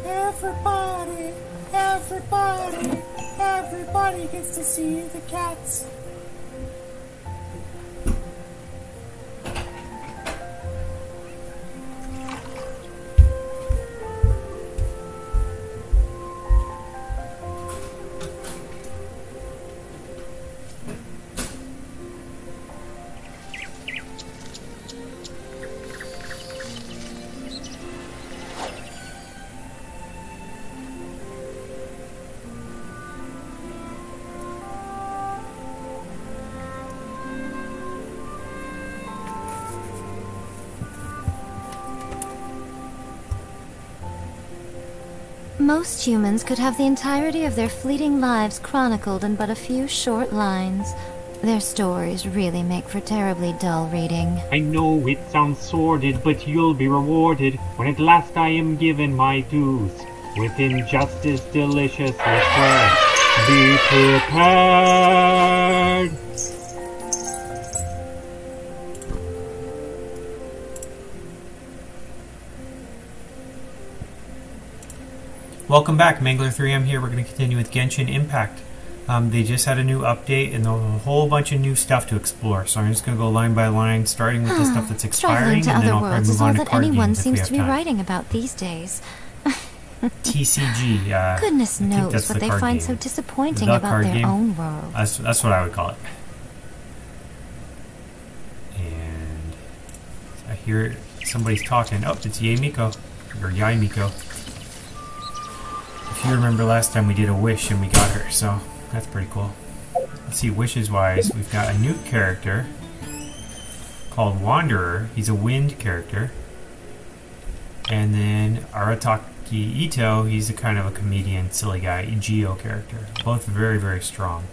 Everybody, everybody, everybody gets to see the cats. Most humans could have the entirety of their fleeting lives chronicled in but a few short lines. Their stories really make for terribly dull reading. I know it sounds sordid, but you'll be rewarded when at last I am given my dues. With injustice delicious request, be prepared! Welcome back, Mangler3M here. We're going to continue with Genshin Impact. They just had a new update and a whole bunch of new stuff to explore. So I'm just going to go line by line, starting with the stuff that's expiring, and then I'll probably move on to card games if we have time. Writing about these days. TCG. Goodness knows what they find so disappointing about their own world. That's what I would call it. And I hear somebody's talking. Oh, it's Yaimiko. Or Yaimiko. If you remember last time we did a wish and we got her, so that's pretty cool. Let's see, wishes wise, we've got a new character called Wanderer. He's a wind character. And then Arataki Ito, he's a kind of a comedian, silly guy, Geo character. Both very, very strong.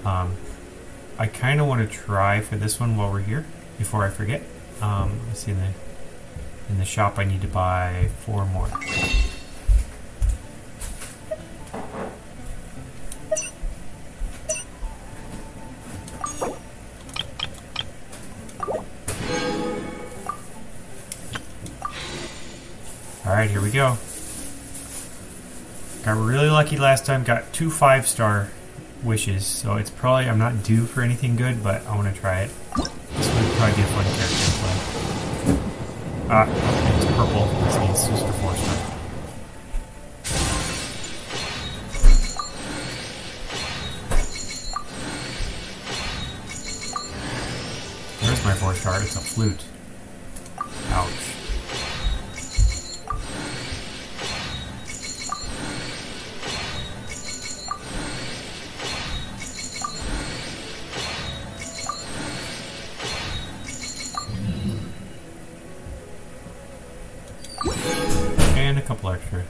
I kind of want to try for this one while we're here, before I forget. Let's see, in the shop I need to buy 4 more. Alright, here we go. Got really lucky last time, got 2 5-star wishes, so it's probably, I'm not due for anything good, but I want to try it. This would probably be a fun character to play. Ah, it's purple, this means it's just a 4-star. There's my 4-star, it's a flute. Ouch. And a couple extra.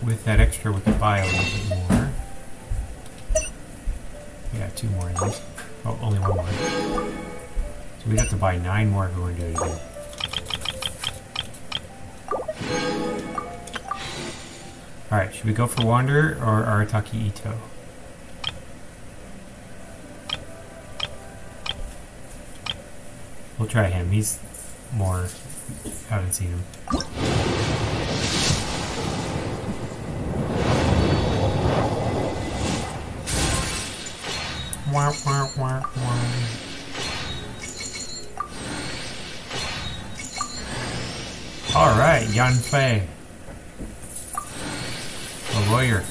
With that extra, we could buy a little bit more. Yeah, 2 more of these. Oh, only 1 more. So we'd have to buy 9 more if we were to do it again. Alright, should we go for Wanderer or Arataki Ito? We'll try him. He's more... haven't seen him. Wah, wah, wah, wah. Alright, Yanfei. A lawyer.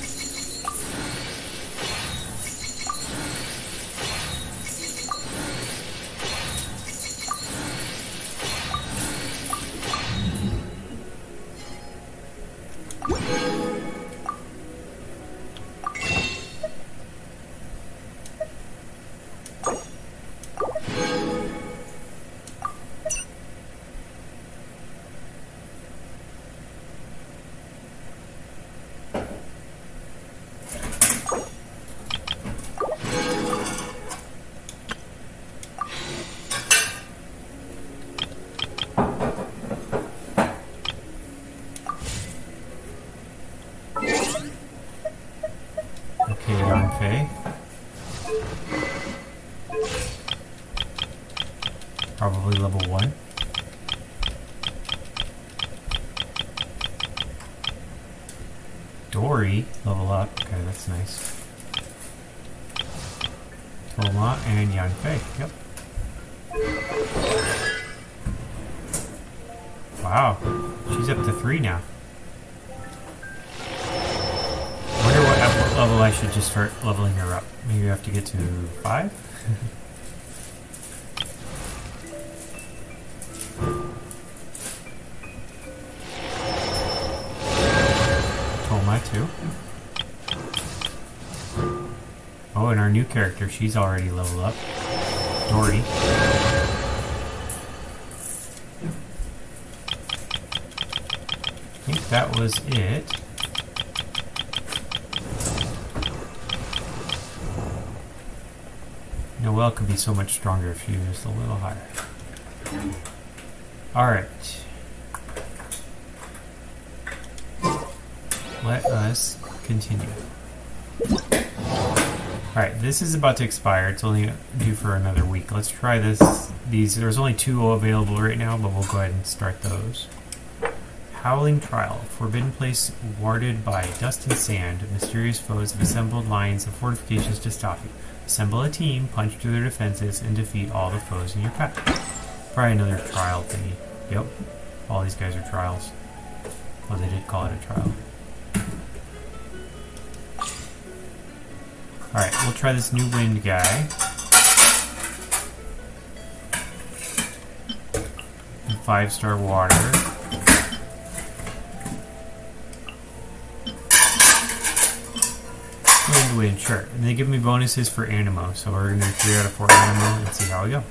Dory level up. Okay, that's nice. Toma and Yanfei. Yep. Wow. She's up to 3 now. I wonder at what level I should just start leveling her up. Maybe I have to get to 5? Toma too. Oh, and our new character, she's already leveled up. Dory. I think that was it. Noelle could be so much stronger if she was a little higher. Alright. Let us continue. Alright, this is about to expire. It's only due for another week. Let's try this. There's only 2 available right now, but we'll go ahead and start those. Howling Trial. Forbidden place warded by dust and sand. Mysterious foes have assembled lines and fortifications to stop you. Assemble a team, punch through their defenses, and defeat all the foes in your path. Probably another trial thingy. Yep. All these guys are trials. Well, they did call it a trial. Alright, we'll try this new wind guy. And 5-star water. Wind, sure. And they give me bonuses for Animo, so we're going to do 3 out of 4 Animo and see how we go.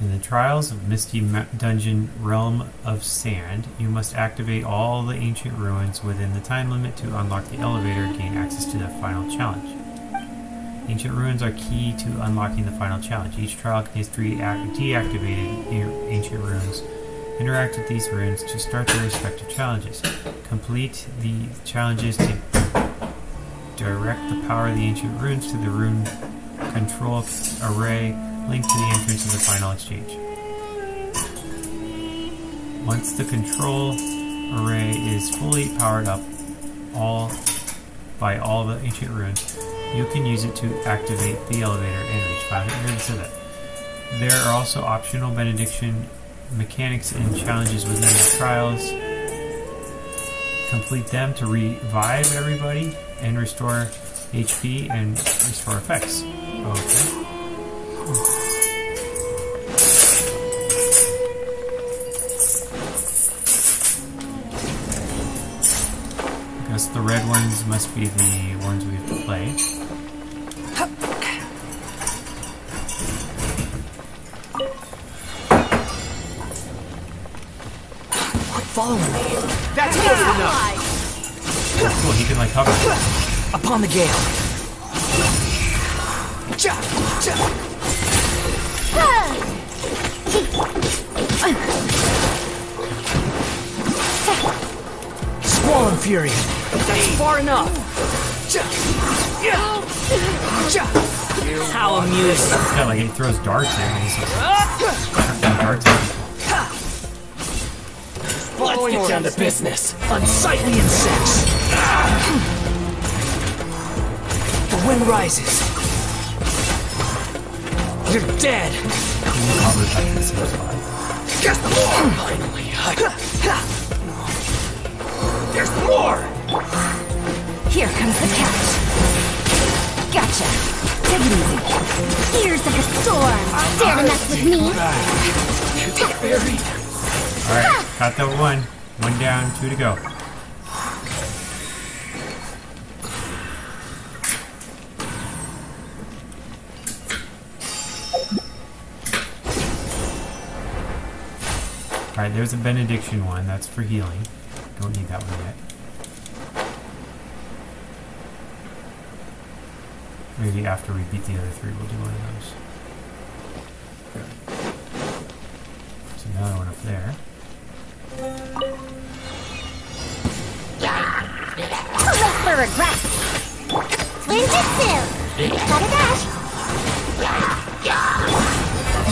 In the Trials of Misty Dungeon Realm of Sand, you must activate all the ancient ruins within the time limit to unlock the elevator and gain access to the final challenge. Ancient ruins are key to unlocking the final challenge. Each trial contains 3 deactivated ancient ruins. Interact with these ruins to start their respective challenges. Complete the challenges to direct the power of the ancient ruins to the rune control array linked to the entrance of the final exchange. Once the control array is fully powered up by all the ancient runes, you can use it to activate the elevator and reach final exhibit. There are also optional benediction mechanics and challenges within the trials. Complete them to revive everybody and restore HP and restore effects. Okay. I guess the red ones must be the ones we have to play. Quit following me. That's close enough. That's cool, he can like hover. Upon the gale. Squall Fury. That's far enough. How amusing. Yeah, like he throws darts in and he's like, darts at people. Let's get down to business. Unsightly insects. The wind rises. You're dead. Guess more. Finally. There's more. Here comes the cat. Gotcha. Take it easy. Ears of the storm. Dare to mess with me? Get buried. Alright, got that one. 1 down, 2 to go. Alright, there's a benediction one. That's for healing. Don't need that one yet. Maybe after we beat the other three, we'll do one of those. There's another one up there. Look for regret. Ninjutsu. Gotta dash.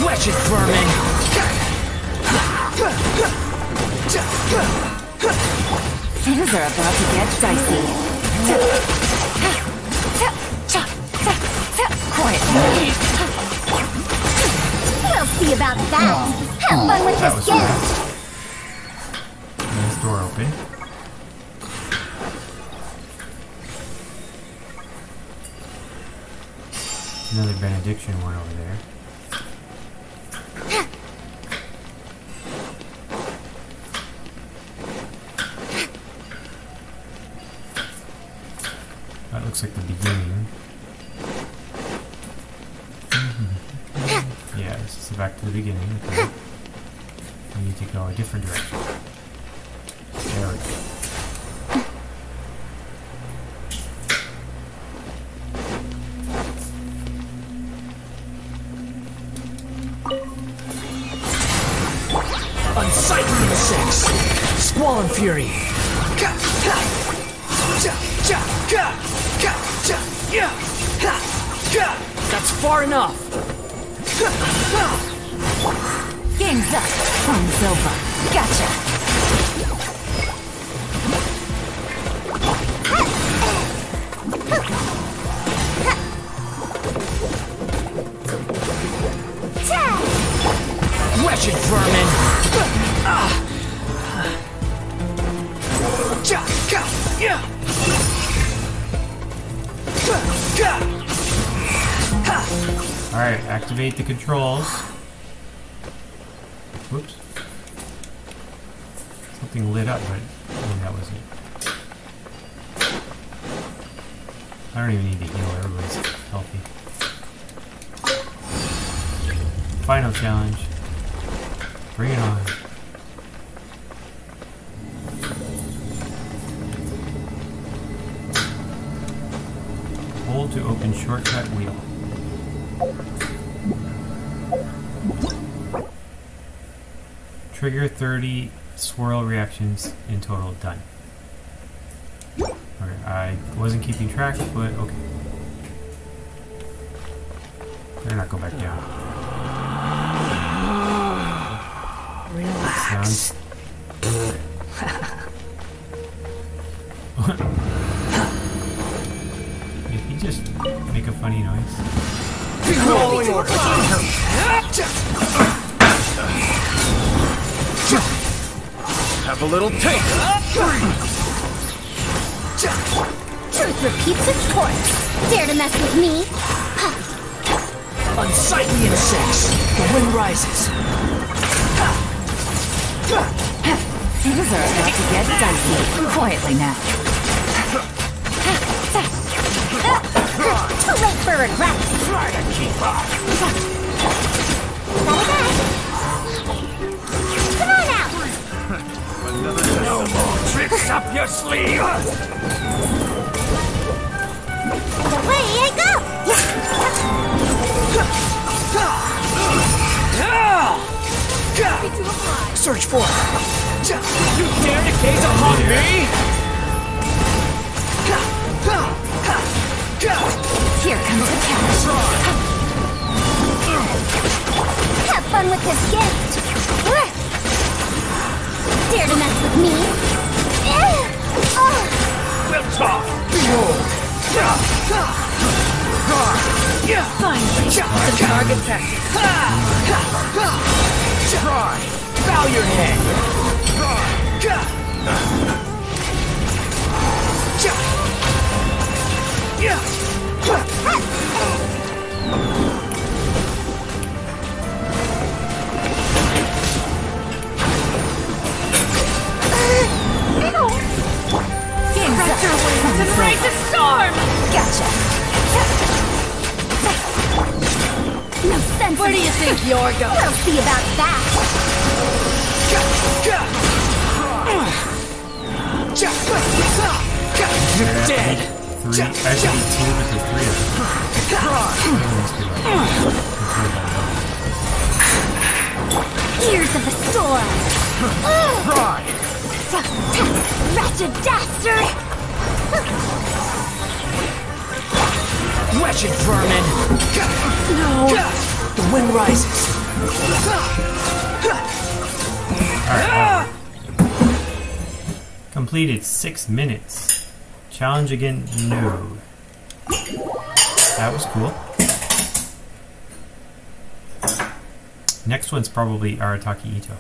Wretched vermin! Things are about to get dicey. Quiet. We'll see about that. Have fun with That this was gift. fast. Nice door open. Another benediction one over there. That looks like the beginning. Yeah, this is back to the beginning. Okay. We need to go a different direction. There we go. Unsightly insects! Squall and fury! That's far enough! Game's up. Fun's over. Gotcha. Wretched vermin! Alright, activate the controls. Whoops. Something lit up, but maybe that was it. I don't even need to heal, everybody's healthy. Final challenge. Bring it on. Hold to open shortcut wheel. Trigger 30 swirl reactions in total. Done. Okay, I wasn't keeping track, but okay. Better not go back down. Relax. Sounds. Did he just make a funny noise? Rolling order! Have a little taste! Truth repeats its course. Dare to mess with me? Unsightly insects! The wind rises! Things are about to get dicey. Quietly now. Too late for regrets. Try to keep up! Gotta dash. Come on now. No more tricks up your sleeve! And away I go. Search for it! You dare to gaze upon me? Here comes the catch. Have fun with this gift. Dare to mess with me? We'll talk! Behold! Finally! The target practice! Try! Bow your head! Game's up. And raise a storm! Gotcha. No sense. Where do you think you're going? We'll see about that. You're dead! three. I should be two, but there's three of them. Ears of the storm! Rod! Wretched dastard! Wretched vermin! No! The wind rises! Alright, completed 6 minutes. Challenge again, no. That was cool. Next one's probably Arataki Ito.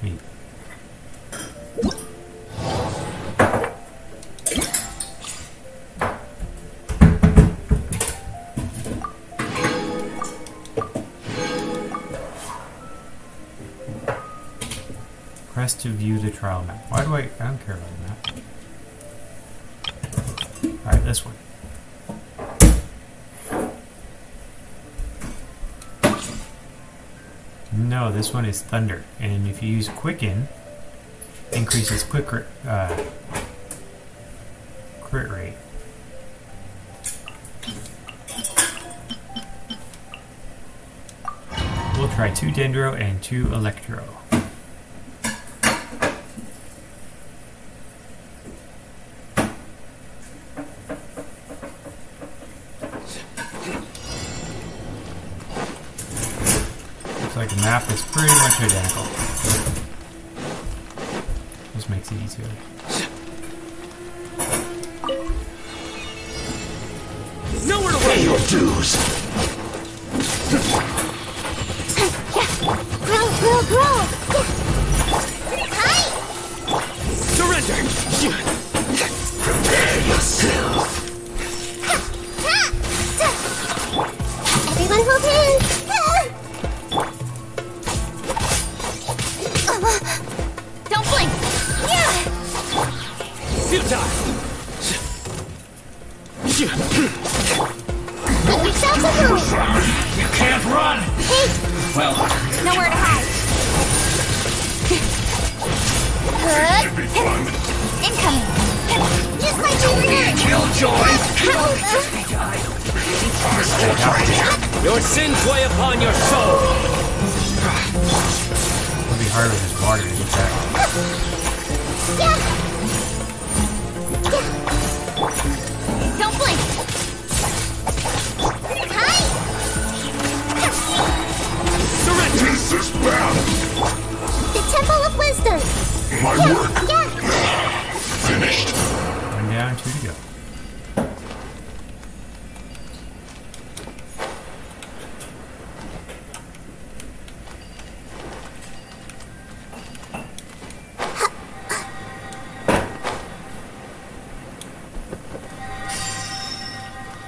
Wait. Press to view the trial map. Why do I don't care about the map. Alright, this one. No, this one is Thunder. And if you use Quicken, increases crit rate. We'll try 2 Dendro and 2 Electro. Like the map is pretty much identical. Just makes it easier. Nowhere to pay your dues! Grow! Surrender! Prepare yourself! Everyone hold hands! Don't blink! Futile! Put yourself to move! You can't run! Hey! Well, Nowhere to hide! Good! Incoming! Just like you were doing! Killjoy! Your sins weigh upon your soul! It'll be hard with this water to get back. Don't blink! Hi! Surrender! This is bad. The Temple of Wisdom! My work finished. 1 down, 2 to go.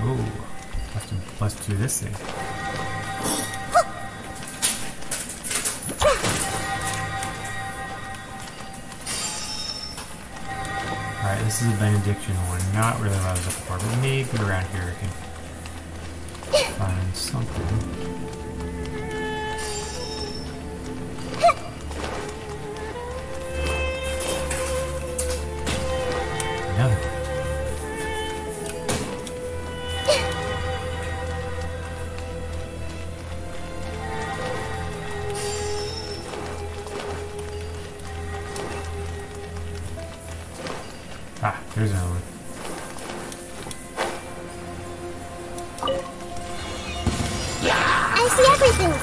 Oh, let's do this thing. Alright, this is a benediction one. Not really what I was looking for, but maybe around here I can find something. Another one. Ah, there's another one. I see everything!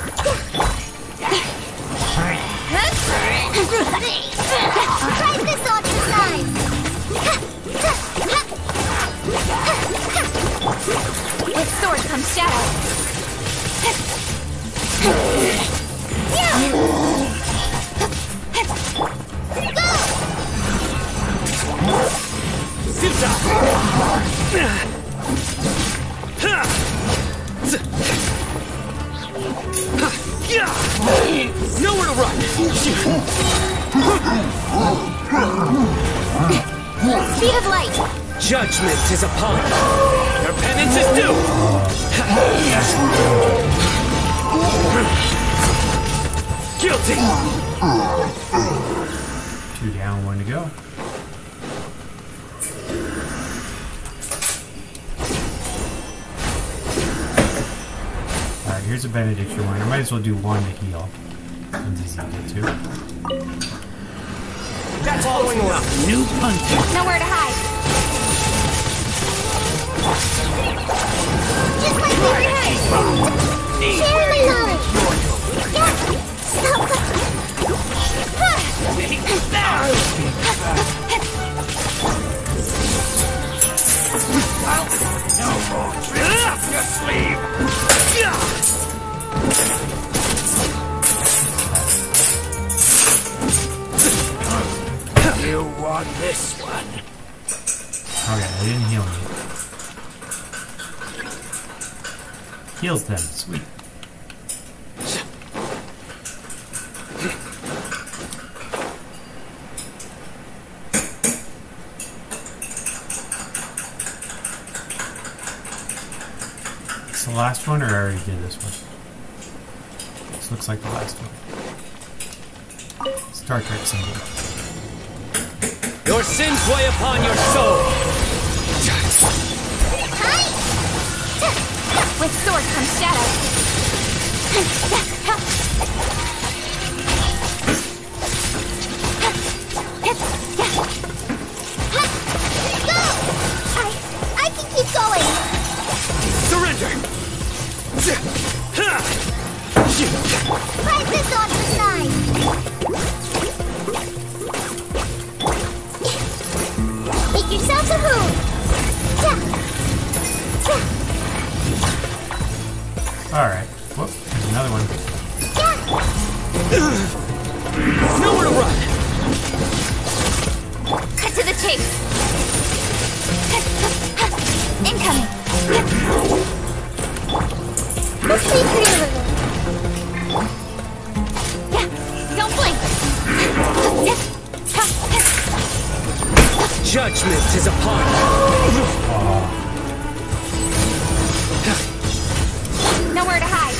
Try this on your side! With sword comes shadow! Nowhere to run! Speed of light! Judgment is upon you! Your penance is due! Guilty! 2 down, 1 to go. here's a benediction one. I might as well do one to heal. One's easy to get to. That's following around. New punter. Nowhere to hide. Just like we rehearsed. Share my knowledge. Yeah. No more. Your sleeve. You want this one? Okay, they didn't heal me. Heals them. Sweet. It's the last one, or I already did this one? This looks like the last one. Star Trek symbol. Your sins weigh upon your soul. With sword comes shadow. Go! I can keep going. Surrender. Fight this on the side. Make yourself a home. Alright. Whoop. There's another one. Nowhere to run. Cut to the chase. Incoming. Let's play pretty little. Yeah, don't blink. Judgment is upon you. Nowhere to hide.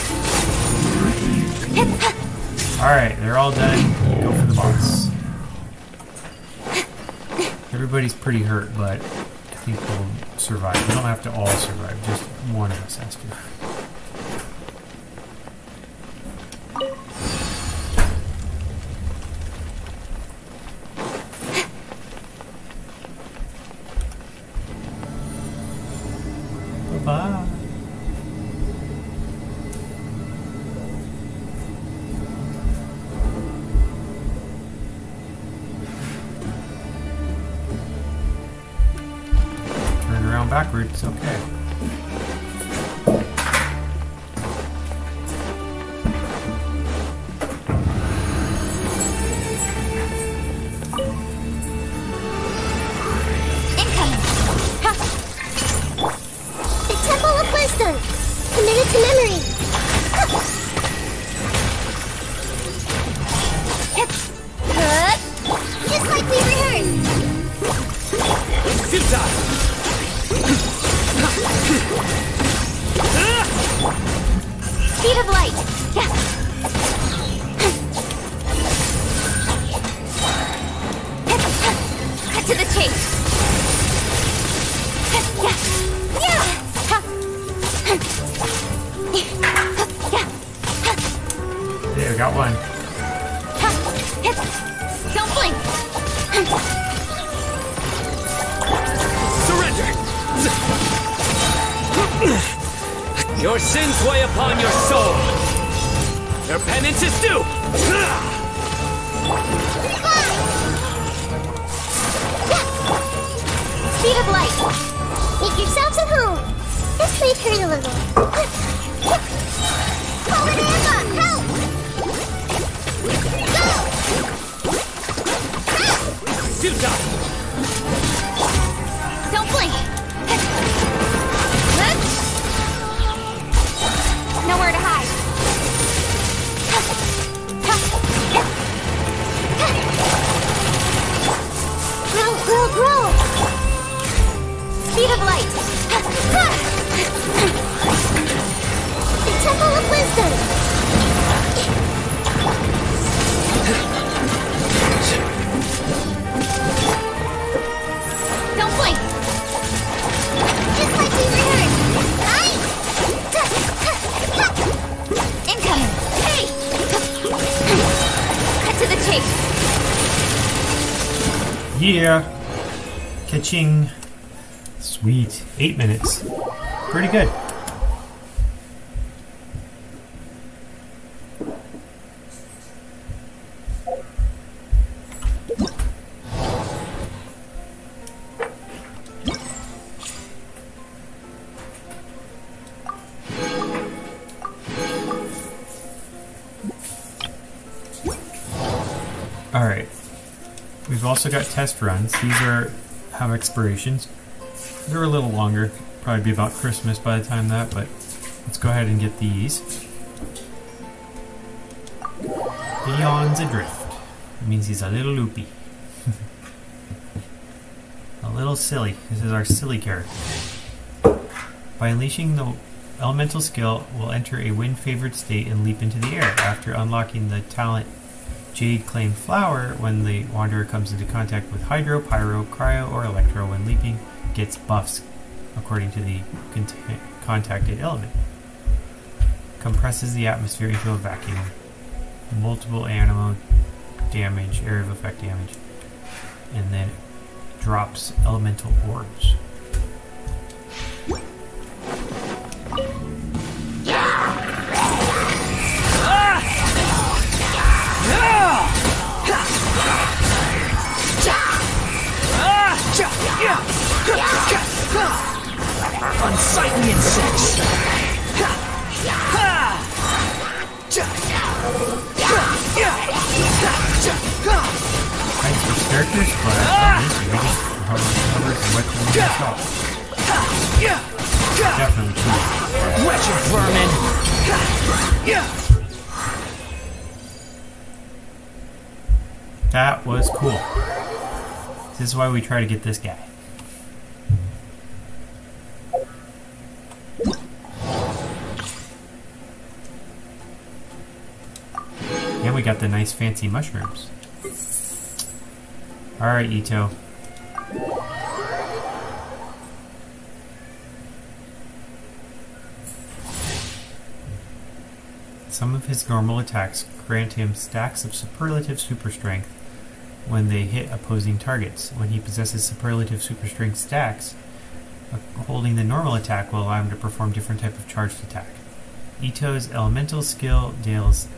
Alright, they're all done. Go for the boss. Everybody's pretty hurt, but I think we'll survive. We don't have to all survive, just one of us has to. Bye-bye. Turn around backwards, okay. Committed to memory. Just like we rehearsed. Good time. Speed of light. Cut to the chase. There, we got one. Don't blink. Surrender. Your sins weigh upon your soul. Your penance is due. Speed of light. Make yourselves at home. This may hurt a little. Call an Eva! Help! Go! Good time. Don't blink. Nowhere to hide. Grow! Speed of light. The Temple of Wisdom. Don't blink. Just like we rehearsed. Yeah. Ka-ching. Sweet. 8 minutes. Pretty good. Alright. We've also got test runs. These have expirations. They're a little longer. Probably be about Christmas by the time but let's go ahead and get these. Leon's adrift. It means he's a little loopy. A little silly. This is our silly character. By unleashing the elemental skill, we'll enter a wind-favored state and leap into the air. After unlocking the talent Jade Claim Flower, when the Wanderer comes into contact with Hydro, Pyro, Cryo, or Electro when leaping, gets buffs according to the contacted element. Compresses the atmosphere into a vacuum. Multiple anemo damage, area of effect damage. And then drops elemental orbs. Unsightly insects! Thanks for characters, but we just hover and wet them off. Definitely cool. Wretched vermin! That was cool. This is why we try to get this guy. And we got the nice fancy mushrooms. Alright, Ito. Some of his normal attacks grant him stacks of superlative super strength when they hit opposing targets. When he possesses superlative super strength stacks, holding the normal attack will allow him to perform different type of charged attack. Ito's elemental skill deals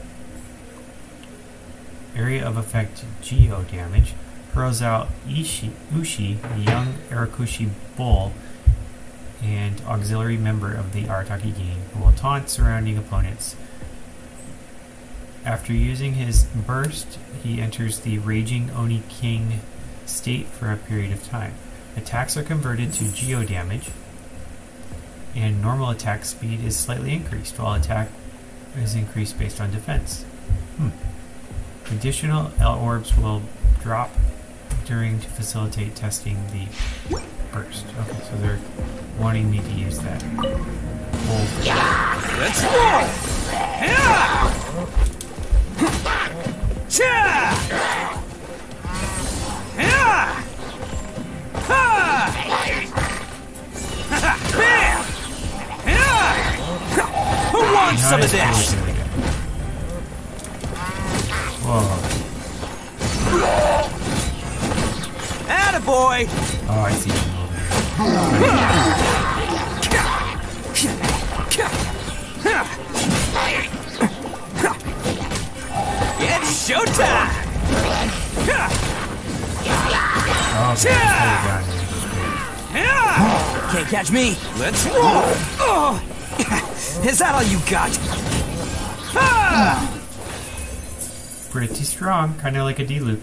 area of effect geo damage, hurls out Ushi, the young Arakushi bull and auxiliary member of the Arataki gang, who will taunt surrounding opponents. After using his burst, he enters the Raging Oni King state for a period of time. Attacks are converted to geo damage, and normal attack speed is slightly increased, while attack is increased based on defense. Additional orbs will drop during to facilitate testing the burst. Okay, so they're wanting me to use that. Let's roll! Who wants some of this? Whoa. Attaboy! Oh, I see him It's showtime! Oh, Can't catch me. Let's roll! Oh. Is that all you got? pretty strong, kind of like a D-Luke.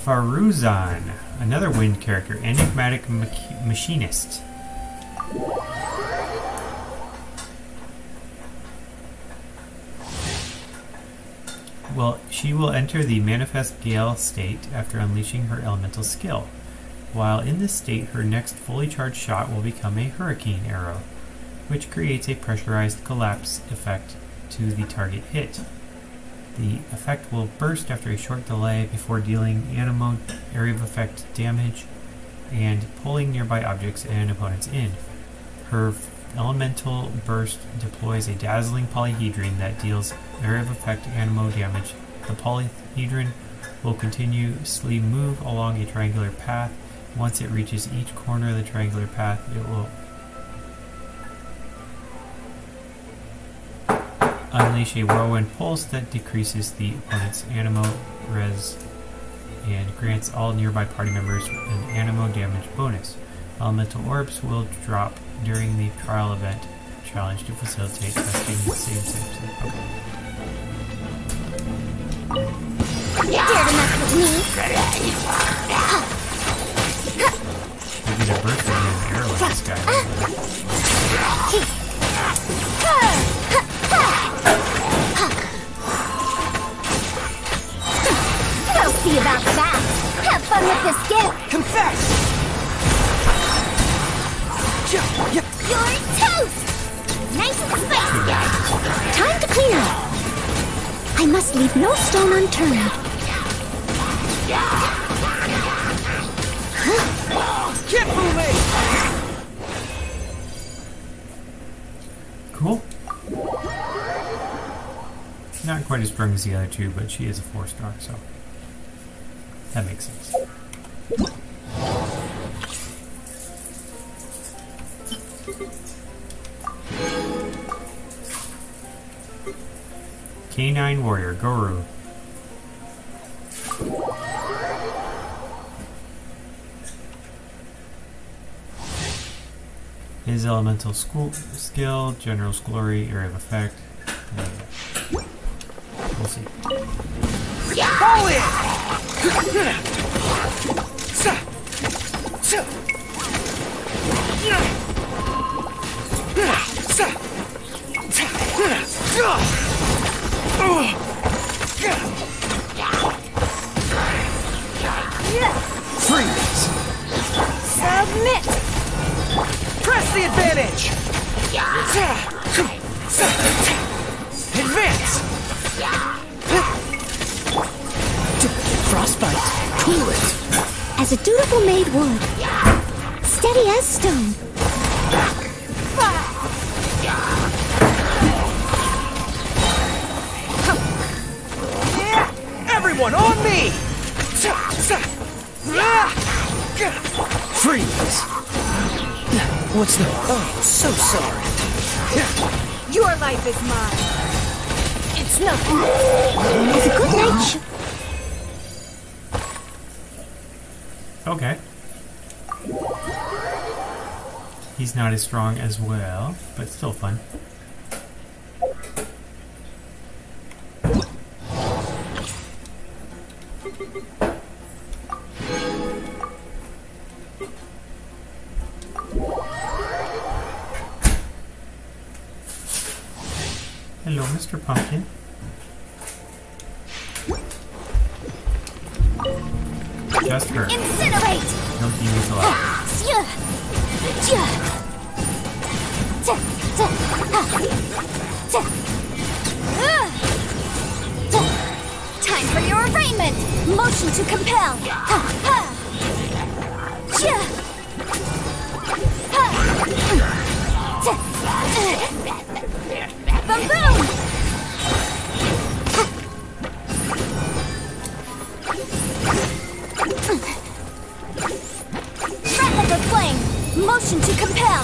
Faruzan, another wind character, enigmatic machinist. Well, she will enter the Manifest Gale state after unleashing her elemental skill. While in this state, her next fully charged shot will become a hurricane arrow, which creates a pressurized collapse effect to the target hit. The effect will burst after a short delay before dealing anemo area of effect damage and pulling nearby objects and opponents in. Her elemental burst deploys a dazzling polyhedron that deals area of effect anemo damage. The polyhedron will continuously move along a triangular path. Once it reaches each corner of the triangular path, it will unleash a whirlwind pulse that decreases the opponent's anemo res and grants all nearby party members an anemo damage bonus. Elemental orbs will drop during the trial event challenge to facilitate testing the same. Dare to mess with me? Maybe the burst will be an arrow at this guy. We'll see about that. Have fun with this gift. Confess! You're toast! Nice and spicy. Time to clean up. I must leave no stone unturned. Get moving! Cool. Not quite as strong as the other two, but she is a 4-star, so that makes sense. Canine Warrior, Gorou. His elemental skill, general glory, area of effect. We'll see. Fall in! Freeze! Submit! Press the advantage! Advance! Frostbite! Cool it! As a dutiful maid would. Steady as stone. Everyone on me! Freeze! What's the... Oh, so sorry. Your life is mine. It's nothing. As a good night. Okay. He's not as strong as well, but still fun. Hello, Mr. Pumpkin. Just her. Incinerate! No demons allowed. Time for your arraignment! Motion to compel! Boom! Replica flame! Motion to compel!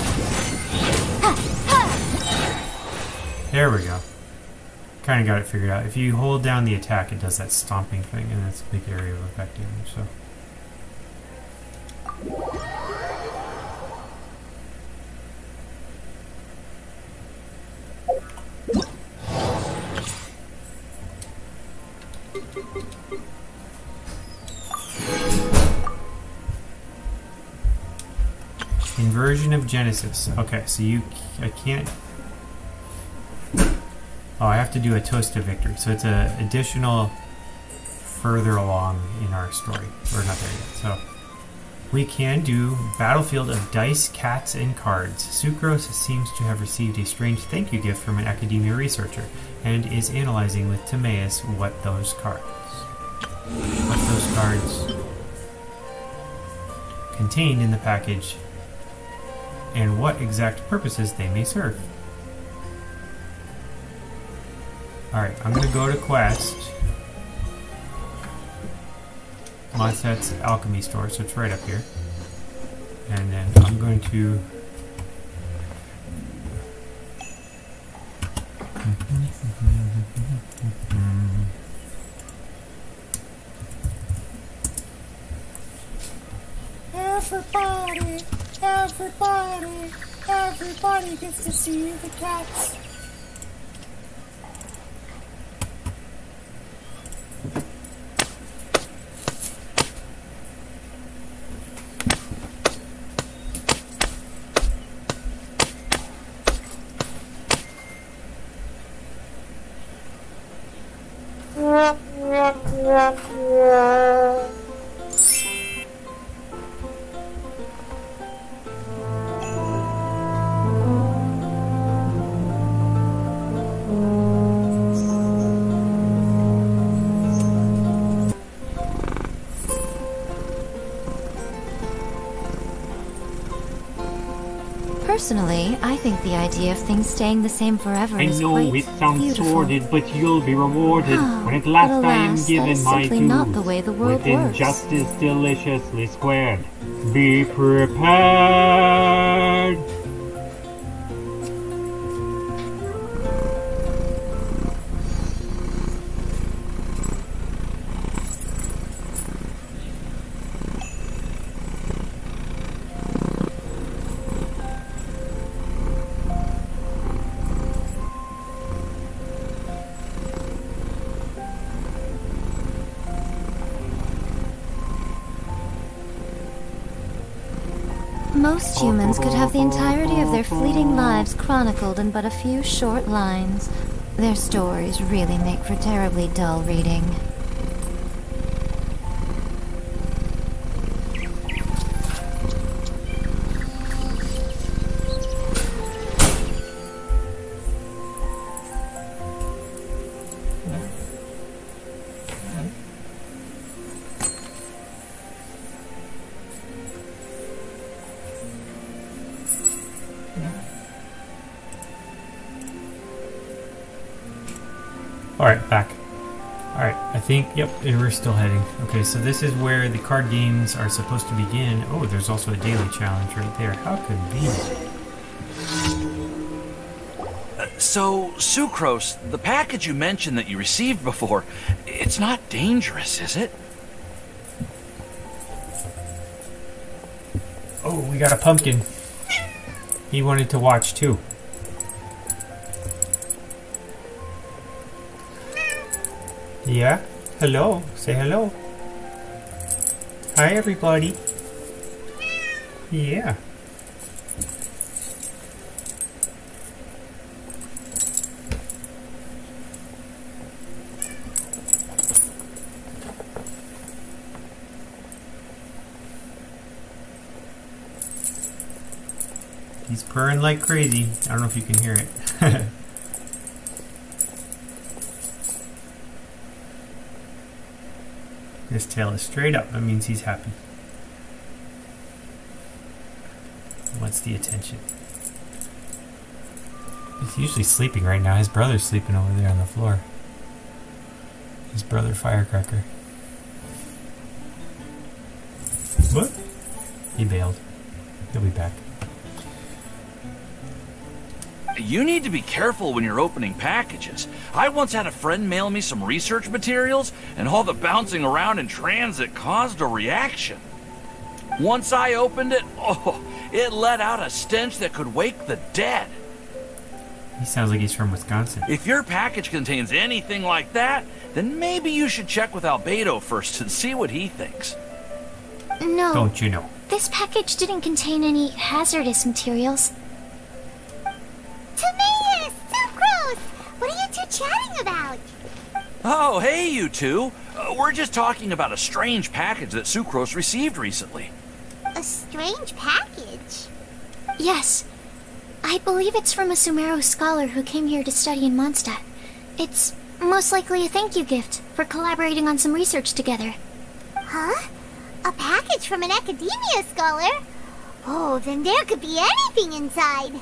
There we go. Kind of got it figured out. If you hold down the attack, it does that stomping thing, and that's a big area of effect damage, so. Inversion of Genesis. Okay, so I can't... Oh, I have to do a Toast to Victory. So it's an additional further along in our story. We're not there yet, so We can do Battlefield of Dice, Cats, and Cards. Sucrose seems to have received a strange thank you gift from an academia researcher and is analyzing with Timaeus what those cards contained in the package and what exact purposes they may serve. Alright, I'm going to go to Quest. Monset's Alchemy Store, so it's right up here. And then I'm going to... Everybody gets to see the cats. Personally, I think the idea of things staying the same forever I is know quite it sounds beautiful. sordid, but you'll be rewarded when at last but I am alas, that given is my simply dues not the way the world with works. injustice deliciously squared. Be prepared! Most humans could have the entirety of their fleeting lives chronicled in but a few short lines. Their stories really make for terribly dull reading. Alright, back. Alright, I think, yep, we're still heading. Okay, so this is where the card games are supposed to begin. Oh, there's also a daily challenge right there. How convenient. So, Sucrose, the package you mentioned that you received before, it's not dangerous, is it? Oh, we got a pumpkin. He wanted to watch too. Yeah? Hello? Say hello. Hi, everybody. Yeah. He's purring like crazy. I don't know if you can hear it. His tail is straight up. That means he's happy. He wants the attention. He's usually sleeping right now. His brother's sleeping over there on the floor. His brother Firecracker. What? He bailed. He'll be back. You need to be careful when you're opening packages. I once had a friend mail me some research materials, and all the bouncing around in transit caused a reaction. Once I opened it, it let out a stench that could wake the dead. He sounds like he's from Wisconsin. If your package contains anything like that, then maybe you should check with Albedo first and see what he thinks. No. Don't you know? This package didn't contain any hazardous materials. Timaeus! Sucrose! What are you two chatting about? Oh, hey, you two. We're just talking about a strange package that Sucrose received recently. strange package. Yes. I believe it's from a Sumeru scholar who came here to study in Mondstadt. It's most likely a thank you gift for collaborating on some research together. Huh? A package from an academia scholar? Oh, then there could be anything inside.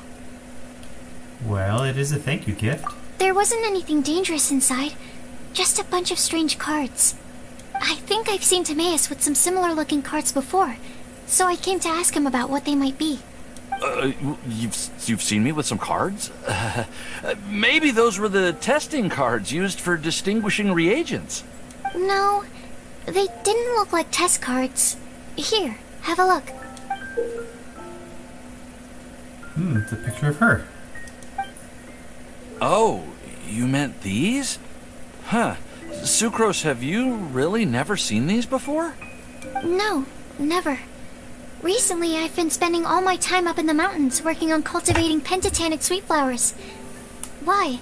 Well, it is a thank you gift. There wasn't anything dangerous inside, just a bunch of strange cards. I think I've seen Timaeus with some similar looking cards before, so I came to ask him about what they might be. You've seen me with some cards? Maybe those were the testing cards used for distinguishing reagents. No, they didn't look like test cards. Here, have a look. It's a picture of her. Oh, you meant these? Huh. Sucrose, have you really never seen these before? No, never. Recently, I've been spending all my time up in the mountains working on cultivating pentatonic sweet flowers. Why?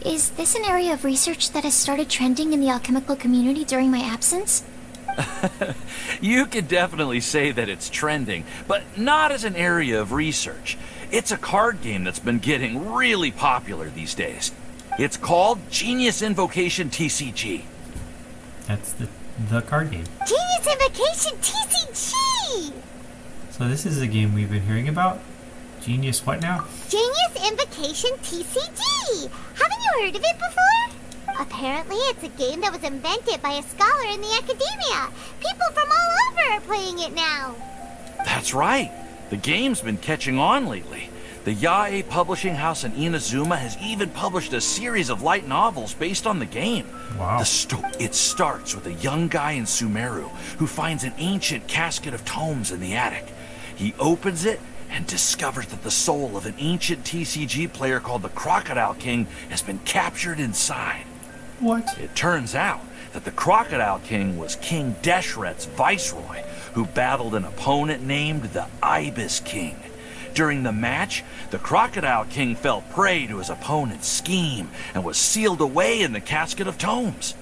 Is this an area of research that has started trending in the alchemical community during my absence? You could definitely say that it's trending, but not as an area of research. It's a card game that's been getting really popular these days. It's called Genius Invocation TCG. That's the card game. Genius Invocation TCG! So this is a game we've been hearing about? Genius what now? Genius Invocation TCG! Haven't you heard of it before? Apparently it's a game that was invented by a scholar in the academia. People from all over are playing it now. That's right. The game's been catching on lately. The Yae publishing house in Inazuma has even published a series of light novels based on the game. Wow. It starts with a young guy in Sumeru who finds an ancient casket of tomes in the attic. He opens it and discovers that the soul of an ancient TCG player called the Crocodile King has been captured inside. What? It turns out that the Crocodile King was King Deshret's viceroy, who battled an opponent named the Ibis King. During the match, the Crocodile King fell prey to his opponent's scheme and was sealed away in the casket of tomes.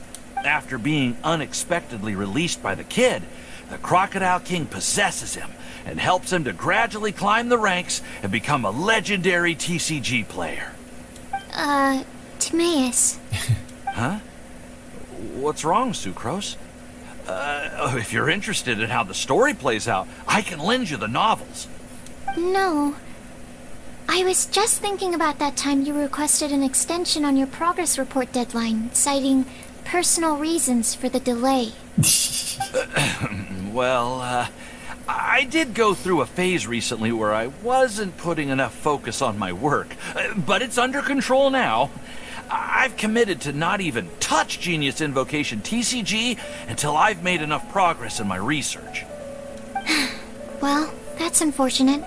After being unexpectedly released by the kid, the Crocodile King possesses him and helps him to gradually climb the ranks and become a legendary TCG player. Timaeus. Huh? What's wrong, Sucrose? If you're interested in how the story plays out, I can lend you the novels. No. I was just thinking about that time you requested an extension on your progress report deadline, citing personal reasons for the delay. Well, I did go through a phase recently where I wasn't putting enough focus on my work, but it's under control now. I've committed to not even touch Genius Invocation TCG until I've made enough progress in my research. Well, that's unfortunate.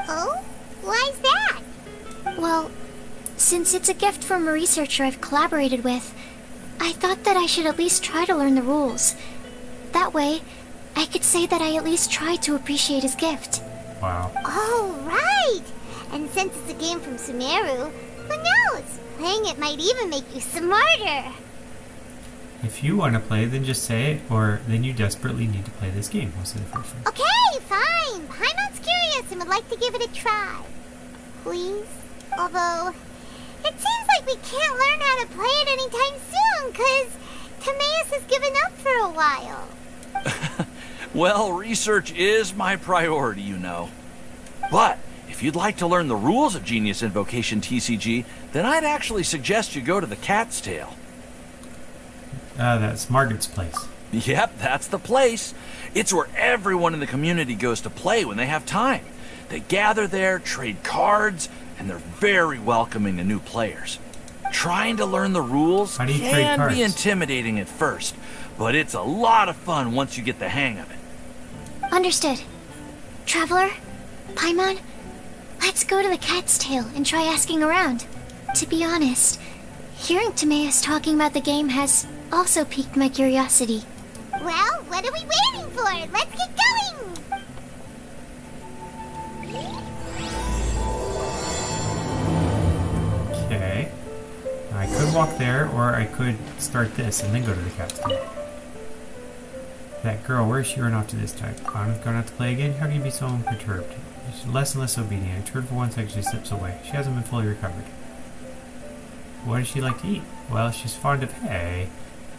Oh? Why's that? Well, since it's a gift from a researcher I've collaborated with, I thought that I should at least try to learn the rules. That way, I could say that I at least tried to appreciate his gift. Wow. Oh, right! And since it's a game from Sumeru, who knows? Playing it might even make you smarter. If you want to play, then just say it, or then you desperately need to play this game. We'll say the first one. Okay, fine. Paimon's curious and would like to give it a try. Please? Although, it seems like we can't learn how to play it anytime soon, because Timaeus has given up for a while. Well, research is my priority, you know. But if you'd like to learn the rules of Genius Invocation TCG, then I'd actually suggest you go to the Cat's Tail. That's Margaret's place. Yep, that's the place. It's where everyone in the community goes to play when they have time. They gather there, trade cards, and they're very welcoming to new players. Trying to learn the rules How do you trade can cards? be intimidating at first, but it's a lot of fun once you get the hang of it. Understood. Traveler, Paimon, let's go to the Cat's Tail and try asking around. To be honest, hearing Timaeus talking about the game has also piqued my curiosity. Well, what are we waiting for? Let's get going! Okay. I could walk there, or I could start this and then go to the Cat's Tail. That girl, where is she run off to this time? Anna's gone out to play again? How can you be so unperturbed? She's less and less obedient. I turned for 1 second, she slips away. She hasn't been fully recovered. What does she like to eat? Well, she's fond of hay.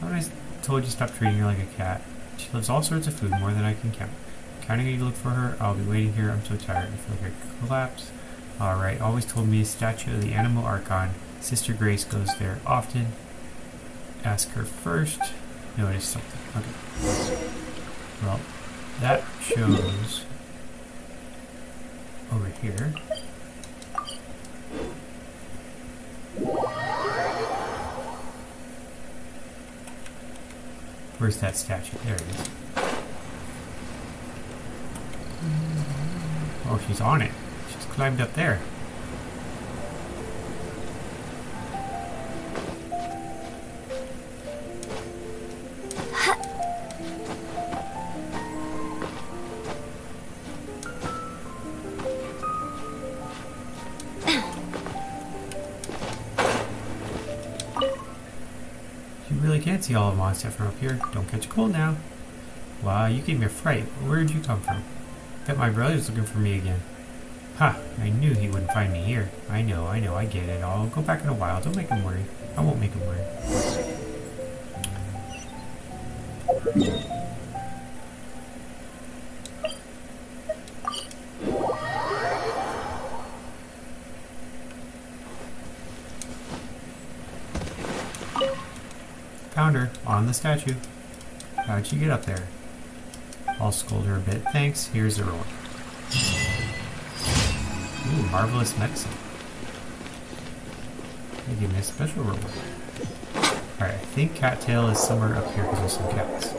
I told you to stop treating her like a cat. She loves all sorts of food, more than I can count. Counting you to look for her, I'll be waiting here. I'm so tired. I feel like I could collapse. Alright, always told me a statue of the Animal Archon. Sister Grace goes there often. Ask her first. Notice something. Okay. Well, that shows over here. Where's that statue? There it is. Oh, she's on it. She's climbed up there. You really can't see all of Mondstadt from up here. Don't catch a cold now. Wow, you gave me a fright. Where did you come from? Bet my brother's looking for me again. Ha! I knew he wouldn't find me here. I know, I get it. I'll go back in a while. Don't make him worry. I won't make him worry. Found her. On the statue. How'd she get up there? I'll scold her a bit. Thanks. Here's the reward. Ooh, marvelous medicine. They give me a special reward. Alright, I think Cattail is somewhere up here because there's some cats.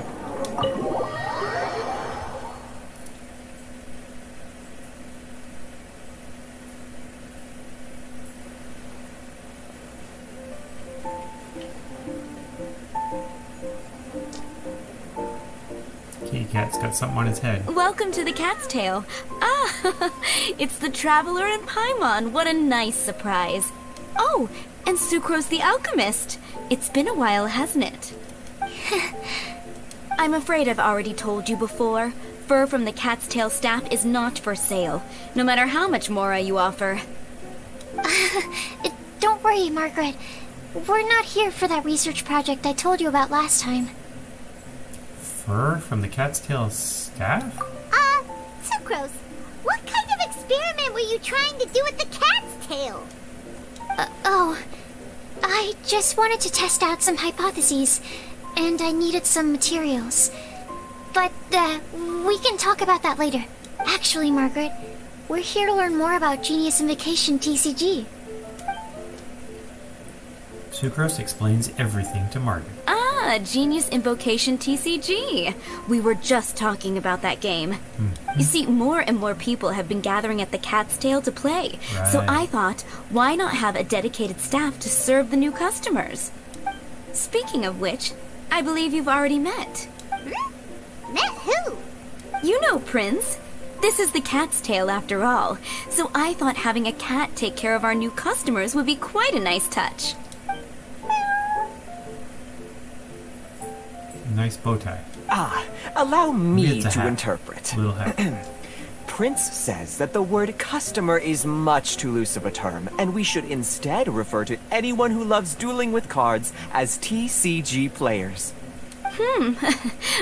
Kitty Cat's got something on his head. Welcome to the Cat's Tail. Ah, it's the Traveler and Paimon. What a nice surprise. Oh, and Sucrose the Alchemist. It's been a while, hasn't it? I'm afraid I've already told you before. Fur from the Cat's Tail staff is not for sale, no matter how much Mora you offer. Don't worry, Margaret. We're not here for that research project I told you about last time. Fur from the cat's tail staff? Sucrose, what kind of experiment were you trying to do with the cat's tail? I just wanted to test out some hypotheses, and I needed some materials. But, we can talk about that later. Actually, Margaret, we're here to learn more about Genius Invocation TCG. Sucrose explains everything to Margaret. Ah, Genius Invocation TCG. We were just talking about that game. You see, more and more people have been gathering at the Cat's Tail to play. Right. So I thought, why not have a dedicated staff to serve the new customers? Speaking of which, I believe you've already met. Met who? You know Prince. This is the Cat's Tail after all. So I thought having a cat take care of our new customers would be quite a nice touch. Nice bow tie. Allow me It's a to hat. interpret. Little hat. Prince says that the word customer is much too loose of a term, and we should instead refer to anyone who loves dueling with cards as TCG players.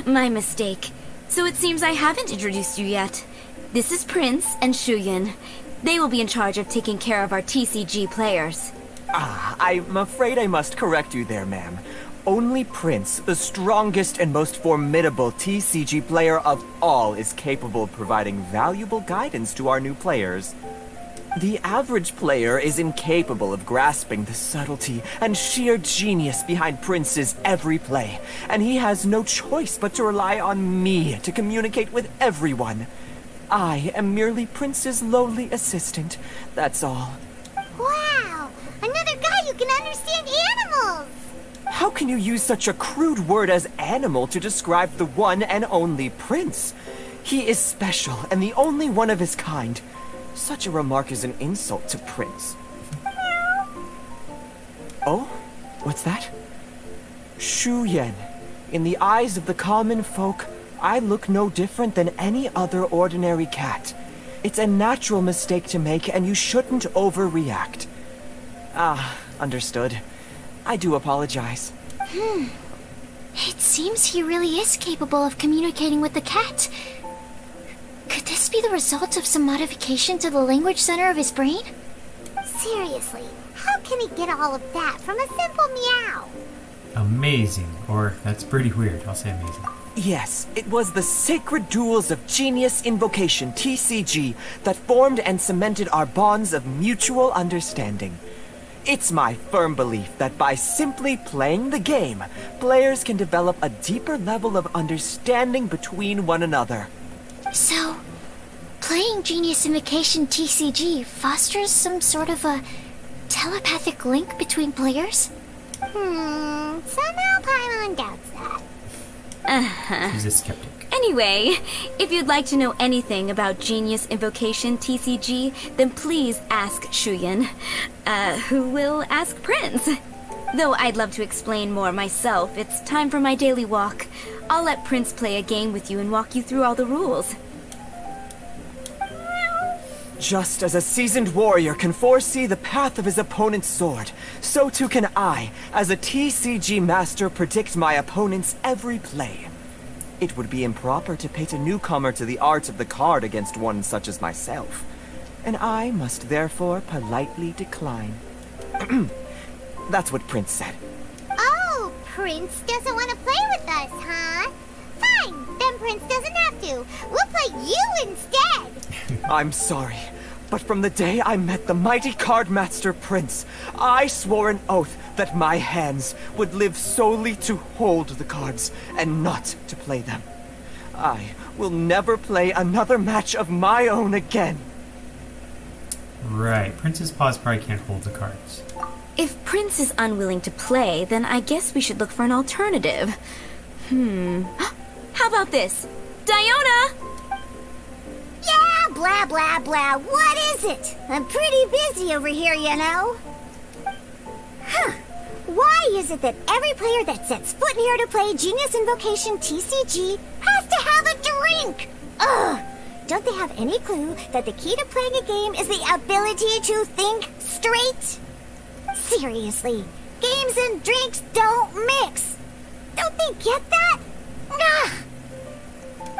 My mistake. So it seems I haven't introduced you yet. This is Prince and Shuyan. They will be in charge of taking care of our TCG players. I'm afraid I must correct you there, ma'am. Only Prince, the strongest and most formidable TCG player of all, is capable of providing valuable guidance to our new players. The average player is incapable of grasping the subtlety and sheer genius behind Prince's every play, and he has no choice but to rely on me to communicate with everyone. I am merely Prince's lowly assistant, that's all. Wow! Another guy who can understand animals! How can you use such a crude word as animal to describe the one and only Prince? He is special and the only one of his kind. Such a remark is an insult to Prince. Oh? What's that? Shu Yen. In the eyes of the common folk, I look no different than any other ordinary cat. It's a natural mistake to make, and you shouldn't overreact. Ah, understood. I do apologize. It seems he really is capable of communicating with the cat. Could this be the result of some modification to the language center of his brain? Seriously, how can he get all of that from a simple meow? Amazing. Or, that's pretty weird. I'll say amazing. Yes, it was the sacred duels of Genius Invocation, TCG, that formed and cemented our bonds of mutual understanding. It's my firm belief that by simply playing the game, players can develop a deeper level of understanding between one another. So, playing Genius Invocation TCG fosters some sort of a telepathic link between players? Somehow Paimon doubts that. He's a skeptic. Anyway, if you'd like to know anything about Genius Invocation TCG, then please ask Shuyan, who will ask Prince. Though I'd love to explain more myself, it's time for my daily walk. I'll let Prince play a game with you and walk you through all the rules. Just as a seasoned warrior can foresee the path of his opponent's sword, so too can I, as a TCG master, predict my opponent's every play. It would be improper to pit a newcomer to the art of the card against one such as myself, and I must therefore politely decline. That's what Prince said. Oh, Prince doesn't want to play with us, huh? Fine, then Prince doesn't have to. We'll play you instead. I'm sorry, but from the day I met the mighty card master Prince, I swore an oath that my hands would live solely to hold the cards and not to play them. I will never play another match of my own again. Right. Prince's paws probably can't hold the cards. If Prince is unwilling to play, then I guess we should look for an alternative. How about this? Diona! Yeah, blah, blah, blah. What is it? I'm pretty busy over here, you know. Why is it that every player that sets foot in here to play Genius Invocation TCG has to have a drink? Ugh! Don't they have any clue that the key to playing a game is the ability to think straight? Seriously, games and drinks don't mix. Don't they get that? Ugh!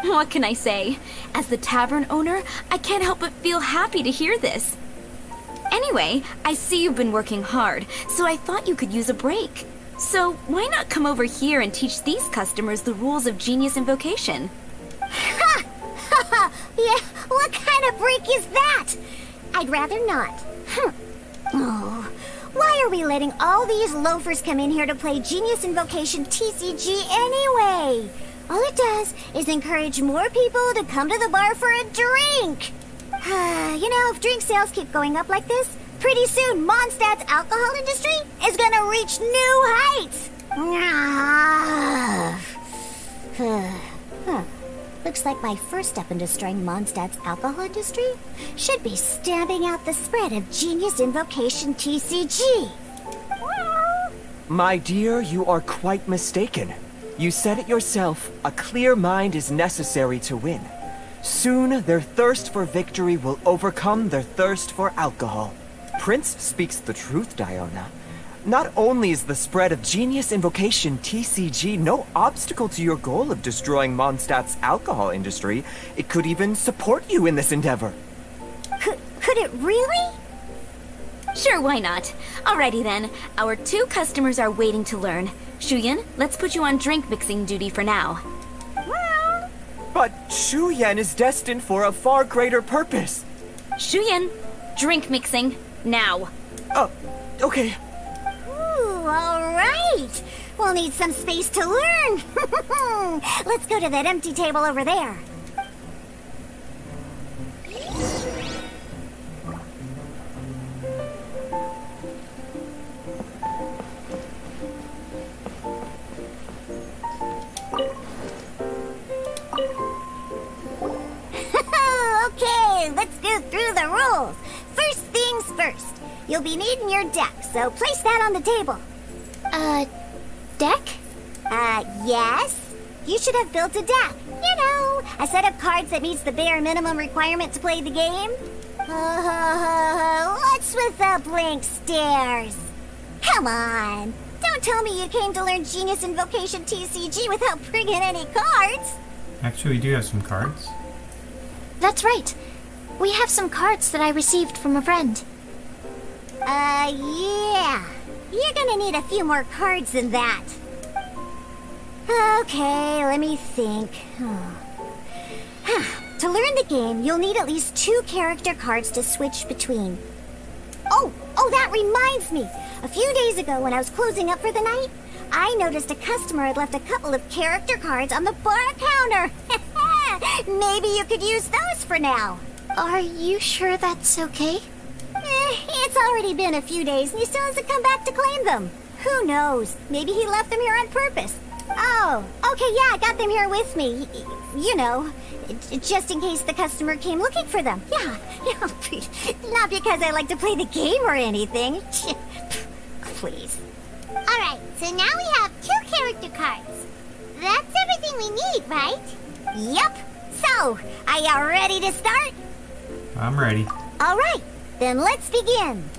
What can I say? As the tavern owner, I can't help but feel happy to hear this. Anyway, I see you've been working hard, so I thought you could use a break. So why not come over here and teach these customers the rules of Genius Invocation? Ha! Yeah, what kind of break is that? I'd rather not. Oh, why are we letting all these loafers come in here to play Genius Invocation TCG anyway? All it does is encourage more people to come to the bar for a drink. You know, if drink sales keep going up like this, pretty soon Mondstadt's alcohol industry is gonna reach new heights. Looks like my first step in destroying Mondstadt's alcohol industry should be stamping out the spread of Genius Invocation TCG. My dear, you are quite mistaken. You said it yourself, a clear mind is necessary to win. Soon, their thirst for victory will overcome their thirst for alcohol. Prince speaks the truth, Diona. Not only is the spread of Genius Invocation TCG no obstacle to your goal of destroying Mondstadt's alcohol industry, it could even support you in this endeavor. Could it really? Sure, why not? Alrighty then, our 2 customers are waiting to learn. Shuyan, let's put you on drink mixing duty for now. But Shuyan is destined for a far greater purpose. Shuyan, drink mixing, now. Oh, okay. Ooh, all right. We'll need some space to learn. Let's go to that empty table over there. Okay, let's go through the rules. First things first. You'll be needing your deck, so place that on the table. Deck? Yes. You should have built a deck. You a set of cards that meets the bare minimum requirement to play the game? What's with the blank stares? Come on. Don't tell me you came to learn Genius Invocation TCG without bringing any cards. Actually, we do have some cards. That's right. We have some cards that I received from a friend. Yeah. You're gonna need a few more cards than that. Okay, let me think. To learn the game, you'll need at least 2 character cards to switch between. Oh, that reminds me. A few days ago, when I was closing up for the night, I noticed a customer had left a couple of character cards on the bar counter. Maybe you could use those for now. Are you sure that's okay? It's already been a few days and he still hasn't come back to claim them. Who knows? Maybe he left them here on purpose. Oh, okay, yeah, I got them here with me. You know, just in case the customer came looking for them. Yeah, not because I like to play the game or anything. Please. Alright, so now we have 2 character cards. That's everything we need, right? Yep. So, are you ready to start? I'm ready. Alright, then let's begin.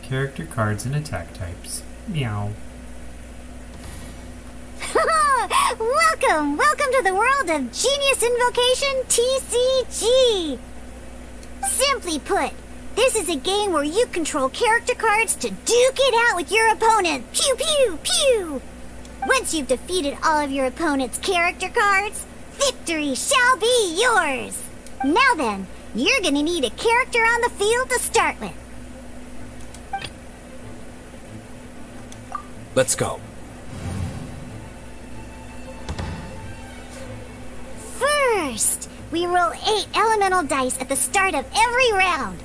Character cards and attack types. Meow. Welcome to the world of Genius Invocation TCG. Simply put, this is a game where you control character cards to duke it out with your opponent. Pew, pew, pew. Once you've defeated all of your opponent's character cards, victory shall be yours. Now then, you're gonna need a character on the field to start with. Let's go. First, we roll 8 elemental dice at the start of every round.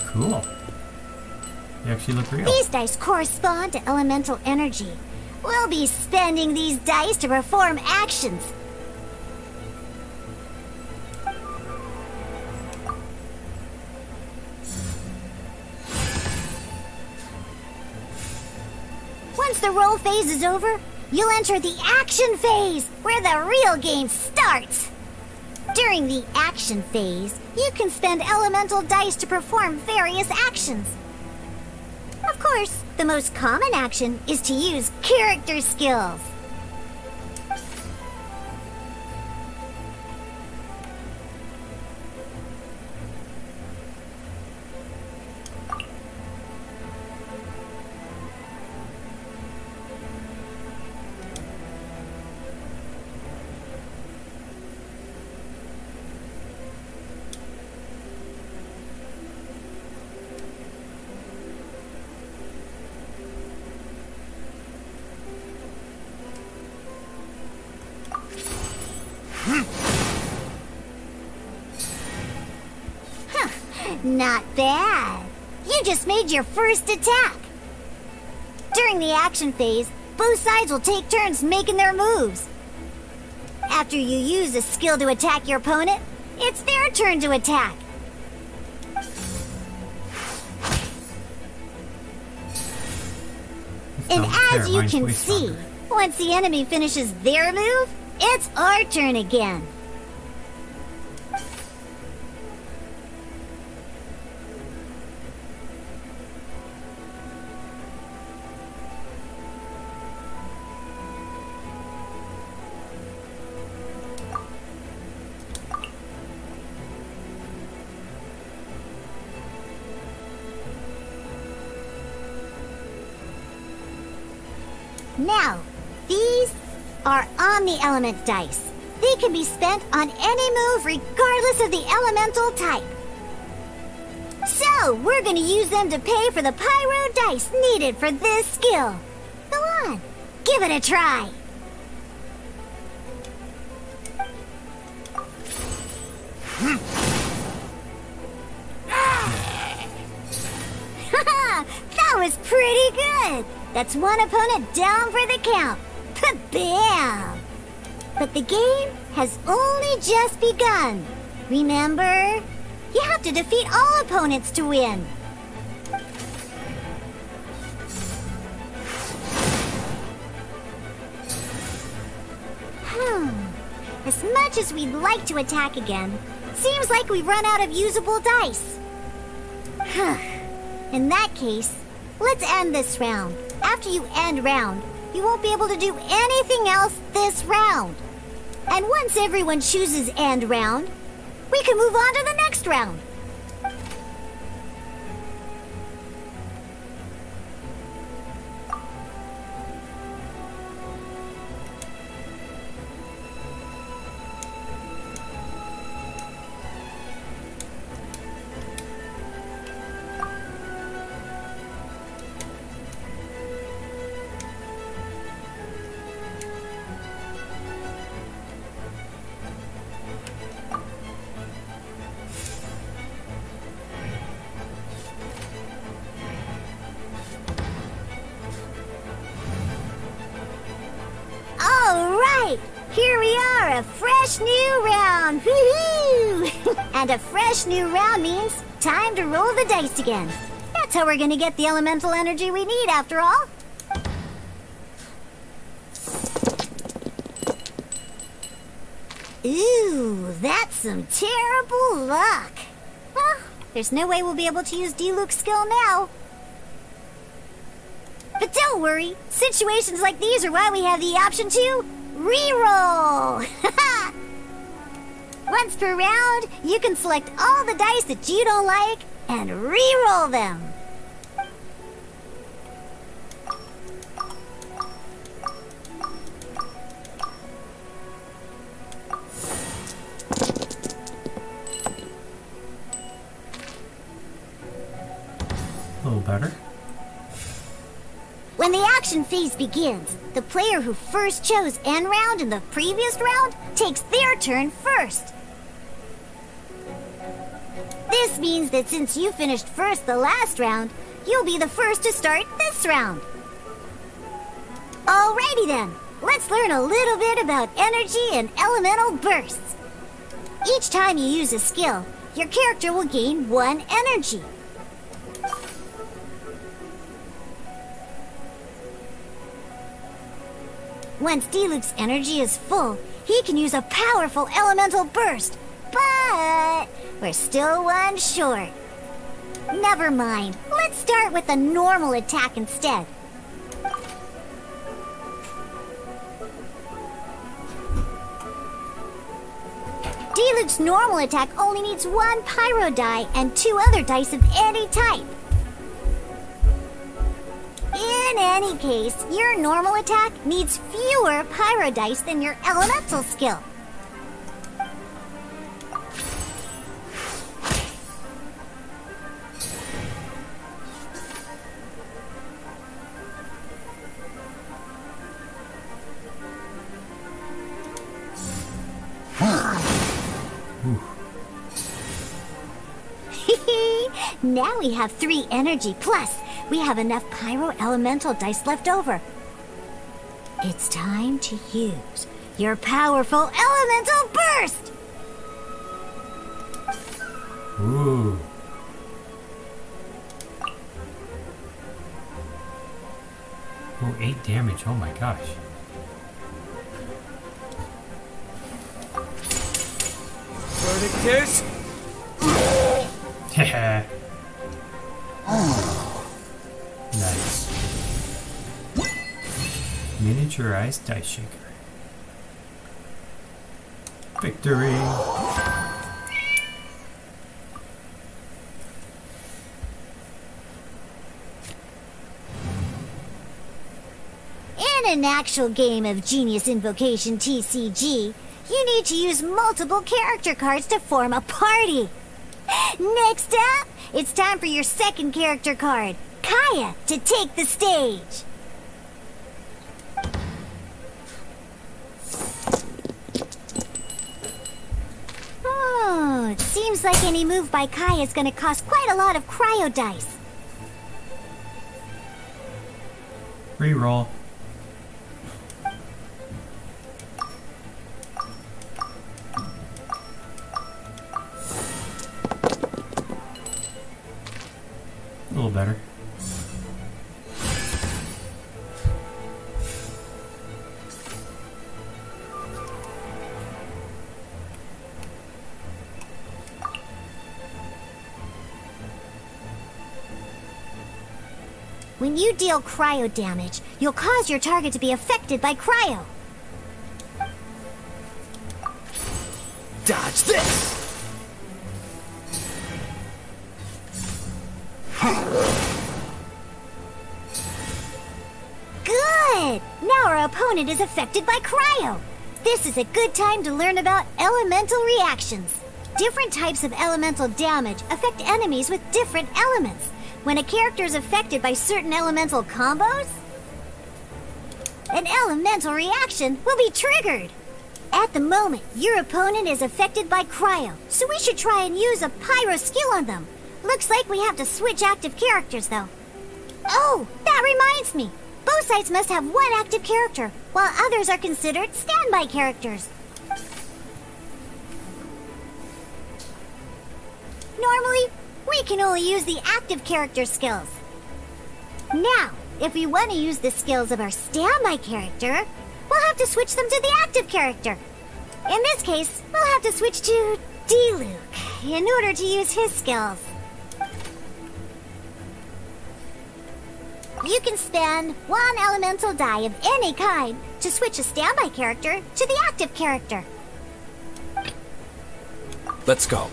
Cool. They actually look real. These dice correspond to elemental energy. We'll be spending these dice to perform actions. Once the roll phase is over, you'll enter the action phase, where the real game starts. During the action phase, you can spend elemental dice to perform various actions. Of course, the most common action is to use character skills. Not bad. You just made your first attack. During the action phase, both sides will take turns making their moves. After you use a skill to attack your opponent, it's their turn to attack. And as you can see, once the enemy finishes their move, it's our turn again. Now, these are Omni-Element dice. They can be spent on any move regardless of the elemental type. So, we're going to use them to pay for the pyro dice needed for this skill. Go on, give it a try. That was pretty good. That's one opponent down for the count. Bam! But the game has only just begun. Remember? You have to defeat all opponents to win. As much as we'd like to attack again, seems like we've run out of usable dice. In that case, let's end this round. After you end round, you won't be able to do anything else this round. And once everyone chooses end round, we can move on to the next round. Here we are, a fresh new round! Woohoo! And a fresh new round means time to roll the dice again. That's how we're gonna get the elemental energy we need, after all. Ooh, that's some terrible luck. Well, there's no way we'll be able to use Diluc's skill now. But don't worry, situations like these are why we have the option to reroll! Once per round, you can select all the dice that you don't like and reroll them. A little better. When the action phase begins, the player who first chose end round in the previous round takes their turn first. This means that since you finished first the last round, you'll be the first to start this round. Alrighty then, let's learn a little bit about energy and elemental bursts. Each time you use a skill, your character will gain 1 energy. Once Diluc's energy is full, he can use a powerful elemental burst. But we're still 1 short. Never mind. Let's start with a normal attack instead. Diluc's normal attack only needs 1 pyro die and 2 other dice of any type. In any case, your normal attack needs fewer pyro dice than your elemental skill. Now we have 3 energy, plus we have enough pyro elemental dice left over. It's time to use your powerful elemental burst! Ooh. Oh, 8 damage. Oh my gosh. Verdict is... Heh. Nice. Miniaturized dice shaker. Victory! In an actual game of Genius Invocation TCG, you need to use multiple character cards to form a party. Next up, it's time for your second character card, Kaya, to take the stage. Oh, it seems like any move by Kaya is going to cost quite a lot of cryo dice. Reroll. A little better. When you deal cryo damage, you'll cause your target to be affected by cryo. Dodge this! Good! Now our opponent is affected by cryo. This is a good time to learn about elemental reactions. Different types of elemental damage affect enemies with different elements. When a character is affected by certain elemental combos, an elemental reaction will be triggered. At the moment, your opponent is affected by cryo, so we should try and use a pyro skill on them. Looks like we have to switch active characters, though. Oh, that reminds me. Both sides must have one active character, while others are considered standby characters. Normally, we can only use the active character skills. Now, if we want to use the skills of our standby character, we'll have to switch them to the active character. In this case, we'll have to switch to D-Luke in order to use his skills. You can spend one elemental die of any kind to switch a standby character to the active character. Let's go.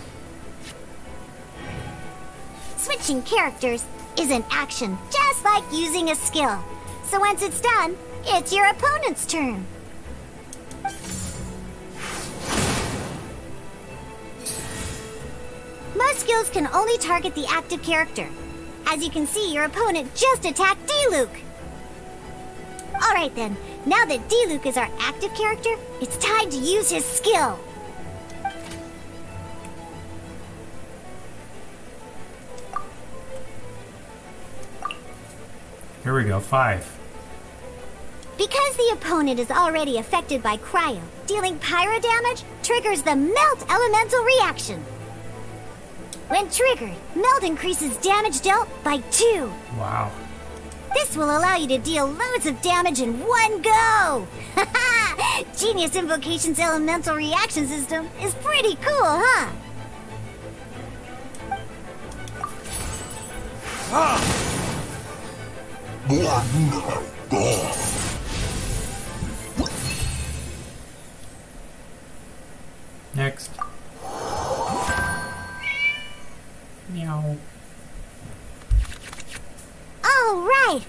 Switching characters is an action, just like using a skill. So once it's done, it's your opponent's turn. Most skills can only target the active character. As you can see, your opponent just attacked D-Luke. Alright then, now that D-Luke is our active character, it's time to use his skill. Here we go, 5. Because the opponent is already affected by cryo, dealing pyro damage triggers the Melt Elemental reaction. When triggered, Melt increases damage dealt by 2. Wow. This will allow you to deal loads of damage in one go! Genius Invocation's elemental reaction system is pretty cool, huh? Next. Meow. Alright!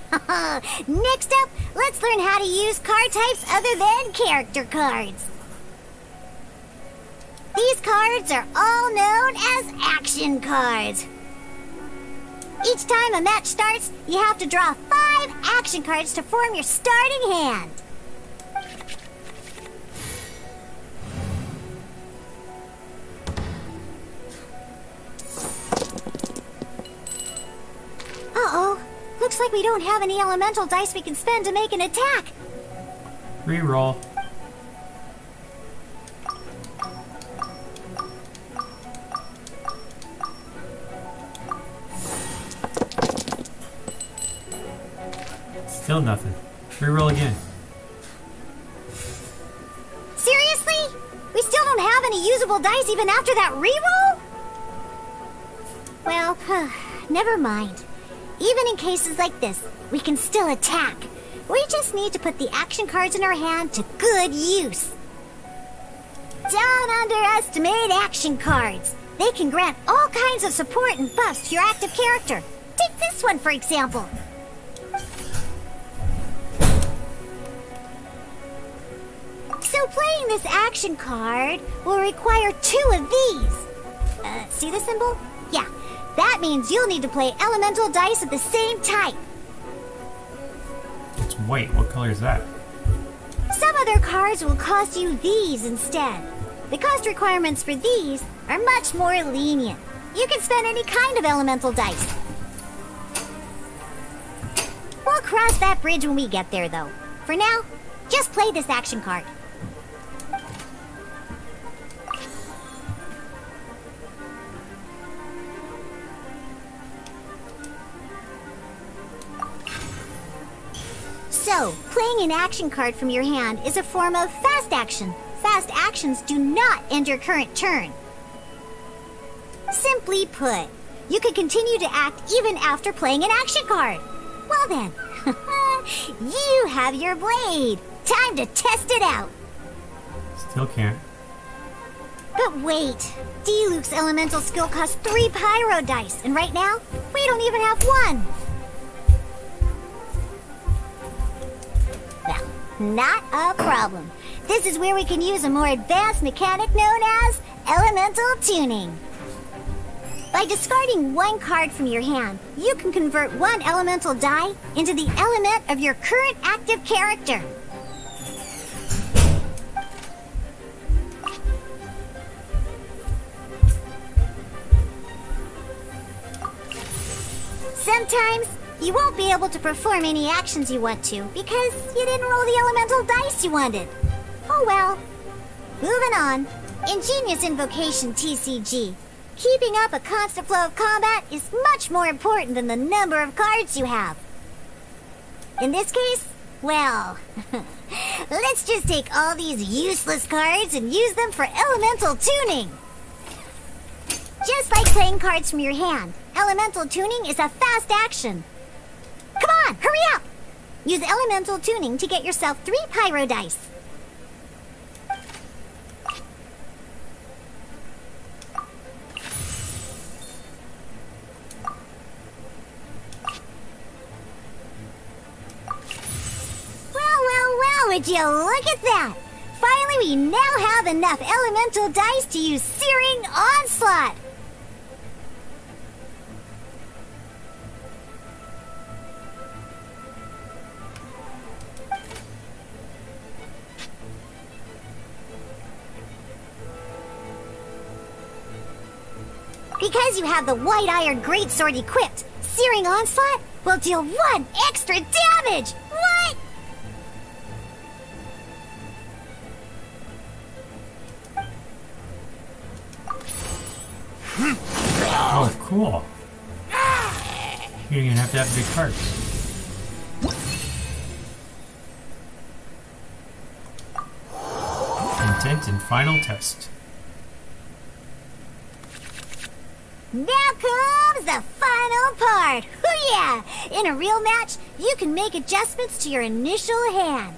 Next up, let's learn how to use card types other than character cards. These cards are all known as action cards. Each time a match starts, you have to draw 5 action cards to form your starting hand. Uh-oh. Looks like we don't have any elemental dice we can spend to make an attack. Reroll. Still nothing. Reroll again. Seriously? We still don't have any usable dice even after that reroll? Well, never mind. Even in cases like this, we can still attack. We just need to put the action cards in our hand to good use. Don't underestimate action cards. They can grant all kinds of support and buffs to your active character. Take this one, for example. So playing this action card will require 2 of these. See the symbol? Yeah. That means you'll need to play elemental dice of the same type. It's white. What color is that? Some other cards will cost you these instead. The cost requirements for these are much more lenient. You can spend any kind of elemental dice. We'll cross that bridge when we get there, though. For now, just play this action card. So, playing an action card from your hand is a form of fast action. Fast actions do not end your current turn. Simply put, you can continue to act even after playing an action card. Well then, you have your blade. Time to test it out. Still can't. But wait, Diluc's elemental skill costs 3 pyro dice, and right now, we don't even have 1. Well, not a problem. This is where we can use a more advanced mechanic known as elemental tuning. By discarding 1 card from your hand, you can convert 1 elemental die into the element of your current active character. Sometimes, you won't be able to perform any actions you want to because you didn't roll the elemental dice you wanted. Oh well. Moving on. In Genius Invocation TCG, keeping up a constant flow of combat is much more important than the number of cards you have. In this case, well, let's just take all these useless cards and use them for elemental tuning. Just like playing cards from your hand, elemental tuning is a fast action. Come on, hurry up! Use elemental tuning to get yourself 3 pyro dice. Well, would you look at that? Finally, we now have enough elemental dice to use Searing Onslaught. Because you have the White Iron Greatsword equipped, Searing Onslaught will deal 1 extra damage! What? Oh, cool. You don't even have to have big cards. Intent and final test. Now comes the final part! Hoo yeah! In a real match, you can make adjustments to your initial hand.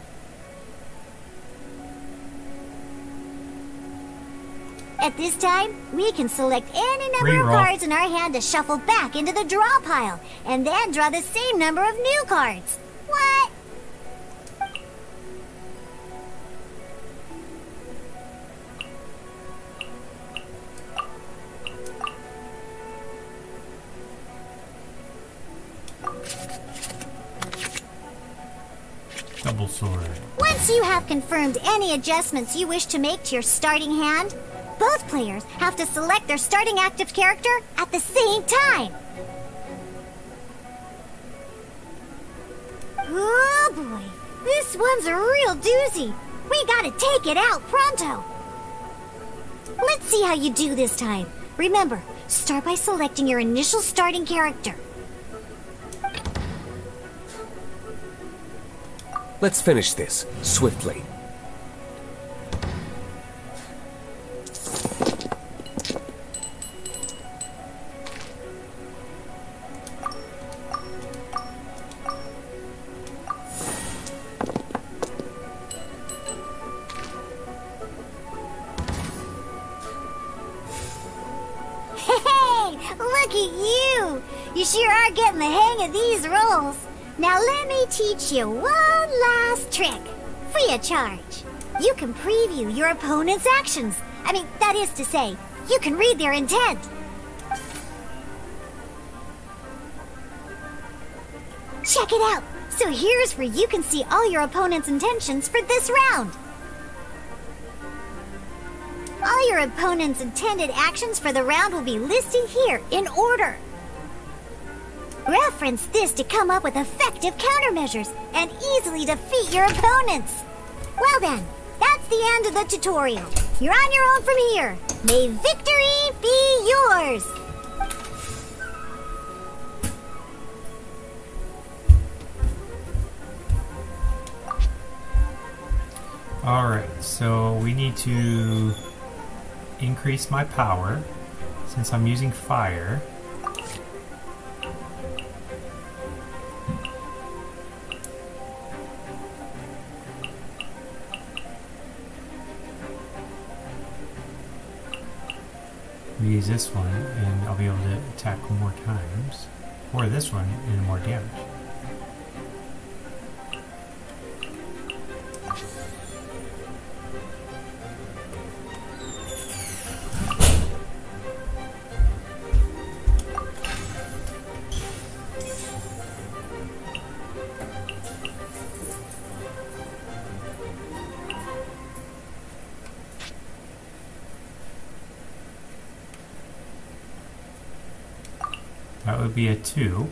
At this time, we can select any number of cards in our hand to shuffle back into the draw pile, and then draw the same number of new cards. What? Double sword. Once you have confirmed any adjustments you wish to make to your starting hand, both players have to select their starting active character at the same time. Oh boy, this one's a real doozy. We gotta take it out pronto. Let's see how you do this time. Remember, start by selecting your initial starting character. Let's finish this, swiftly. Hey, look at you! You sure are getting the hang of these rolls. Now let me teach you one last trick, free of charge. You can preview your opponent's actions. I mean, that is to say, you can read their intent. Check it out. So here's where you can see all your opponent's intentions for this round. All your opponent's intended actions for the round will be listed here in order. Reference this to come up with effective countermeasures and easily defeat your opponents. Well then, that's the end of the tutorial. You're on your own from here. May victory be yours! Alright, so we need to increase my power since I'm using fire. use this one, and I'll be able to attack more times. Or this one, and more damage. That would be a 2,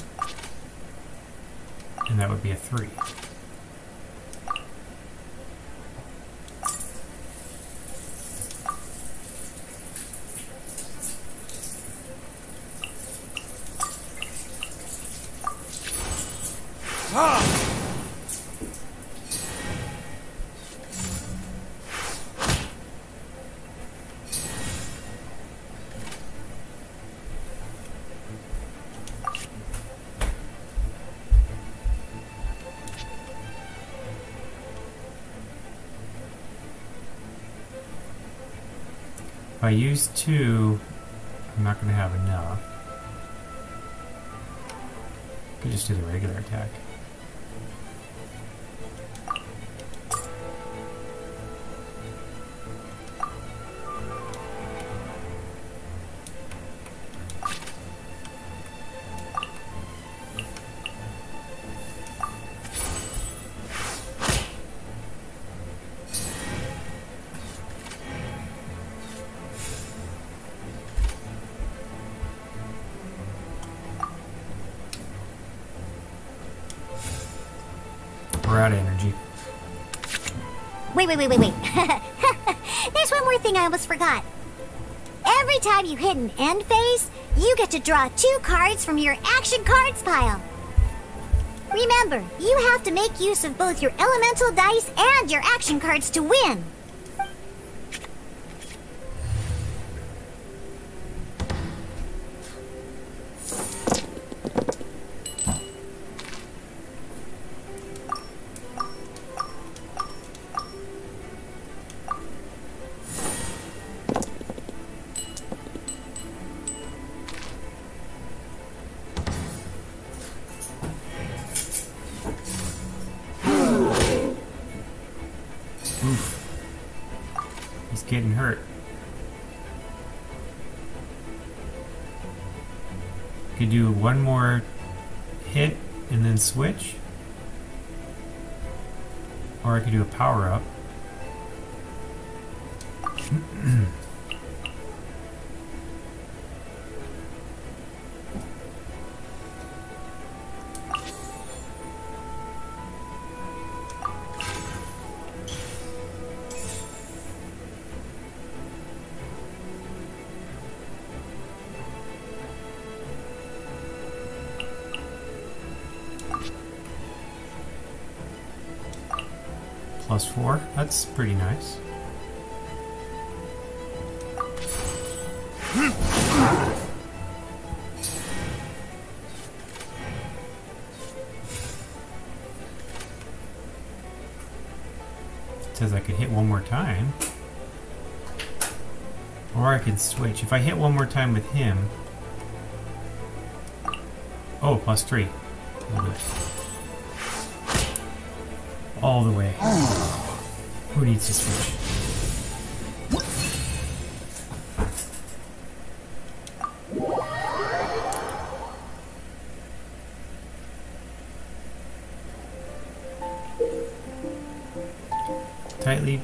and that would be a 3. If I use 2, I'm not going to have enough. I could just do the regular attack. We're out of energy. Wait. There's one more thing I almost forgot. Every time you hit an end phase, you get to draw 2 cards from your action cards pile. Remember, you have to make use of both your elemental dice and your action cards to win. He's getting hurt. Could do one more hit and then switch. Or I could do a power up. +4, that's pretty nice. It says I could hit one more time. Or I could switch. If I hit one more time with him... Oh, +3. We'll do it. All the way. Who needs to switch? Tightly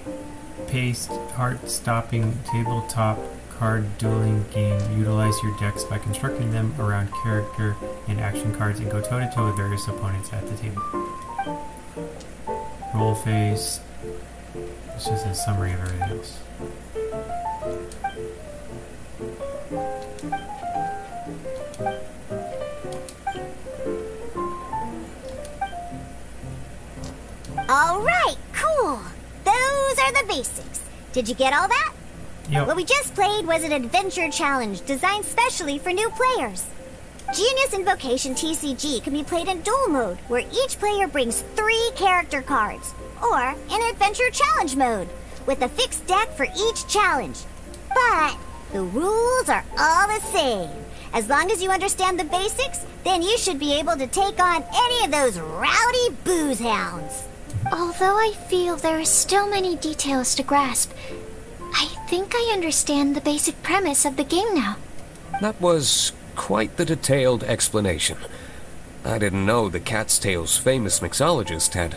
paced, heart-stopping tabletop card dueling game. Utilize your decks by constructing them around character and action cards and go toe-to-toe with various opponents at the table. Roll phase. It's just a summary of everything else. Alright, cool. Those are the basics. Did you get all that? Yep. What we just played was an adventure challenge designed specially for new players. Genius Invocation TCG can be played in duel mode, where each player brings 3 character cards, or in adventure challenge mode, with a fixed deck for each challenge. But The rules are all the same. As long as you understand the basics, then you should be able to take on any of those rowdy booze hounds. Although I feel there are still many details to grasp, I think I understand the basic premise of the game now. That was quite the detailed explanation. I didn't know the Cat's Tail's famous mixologist had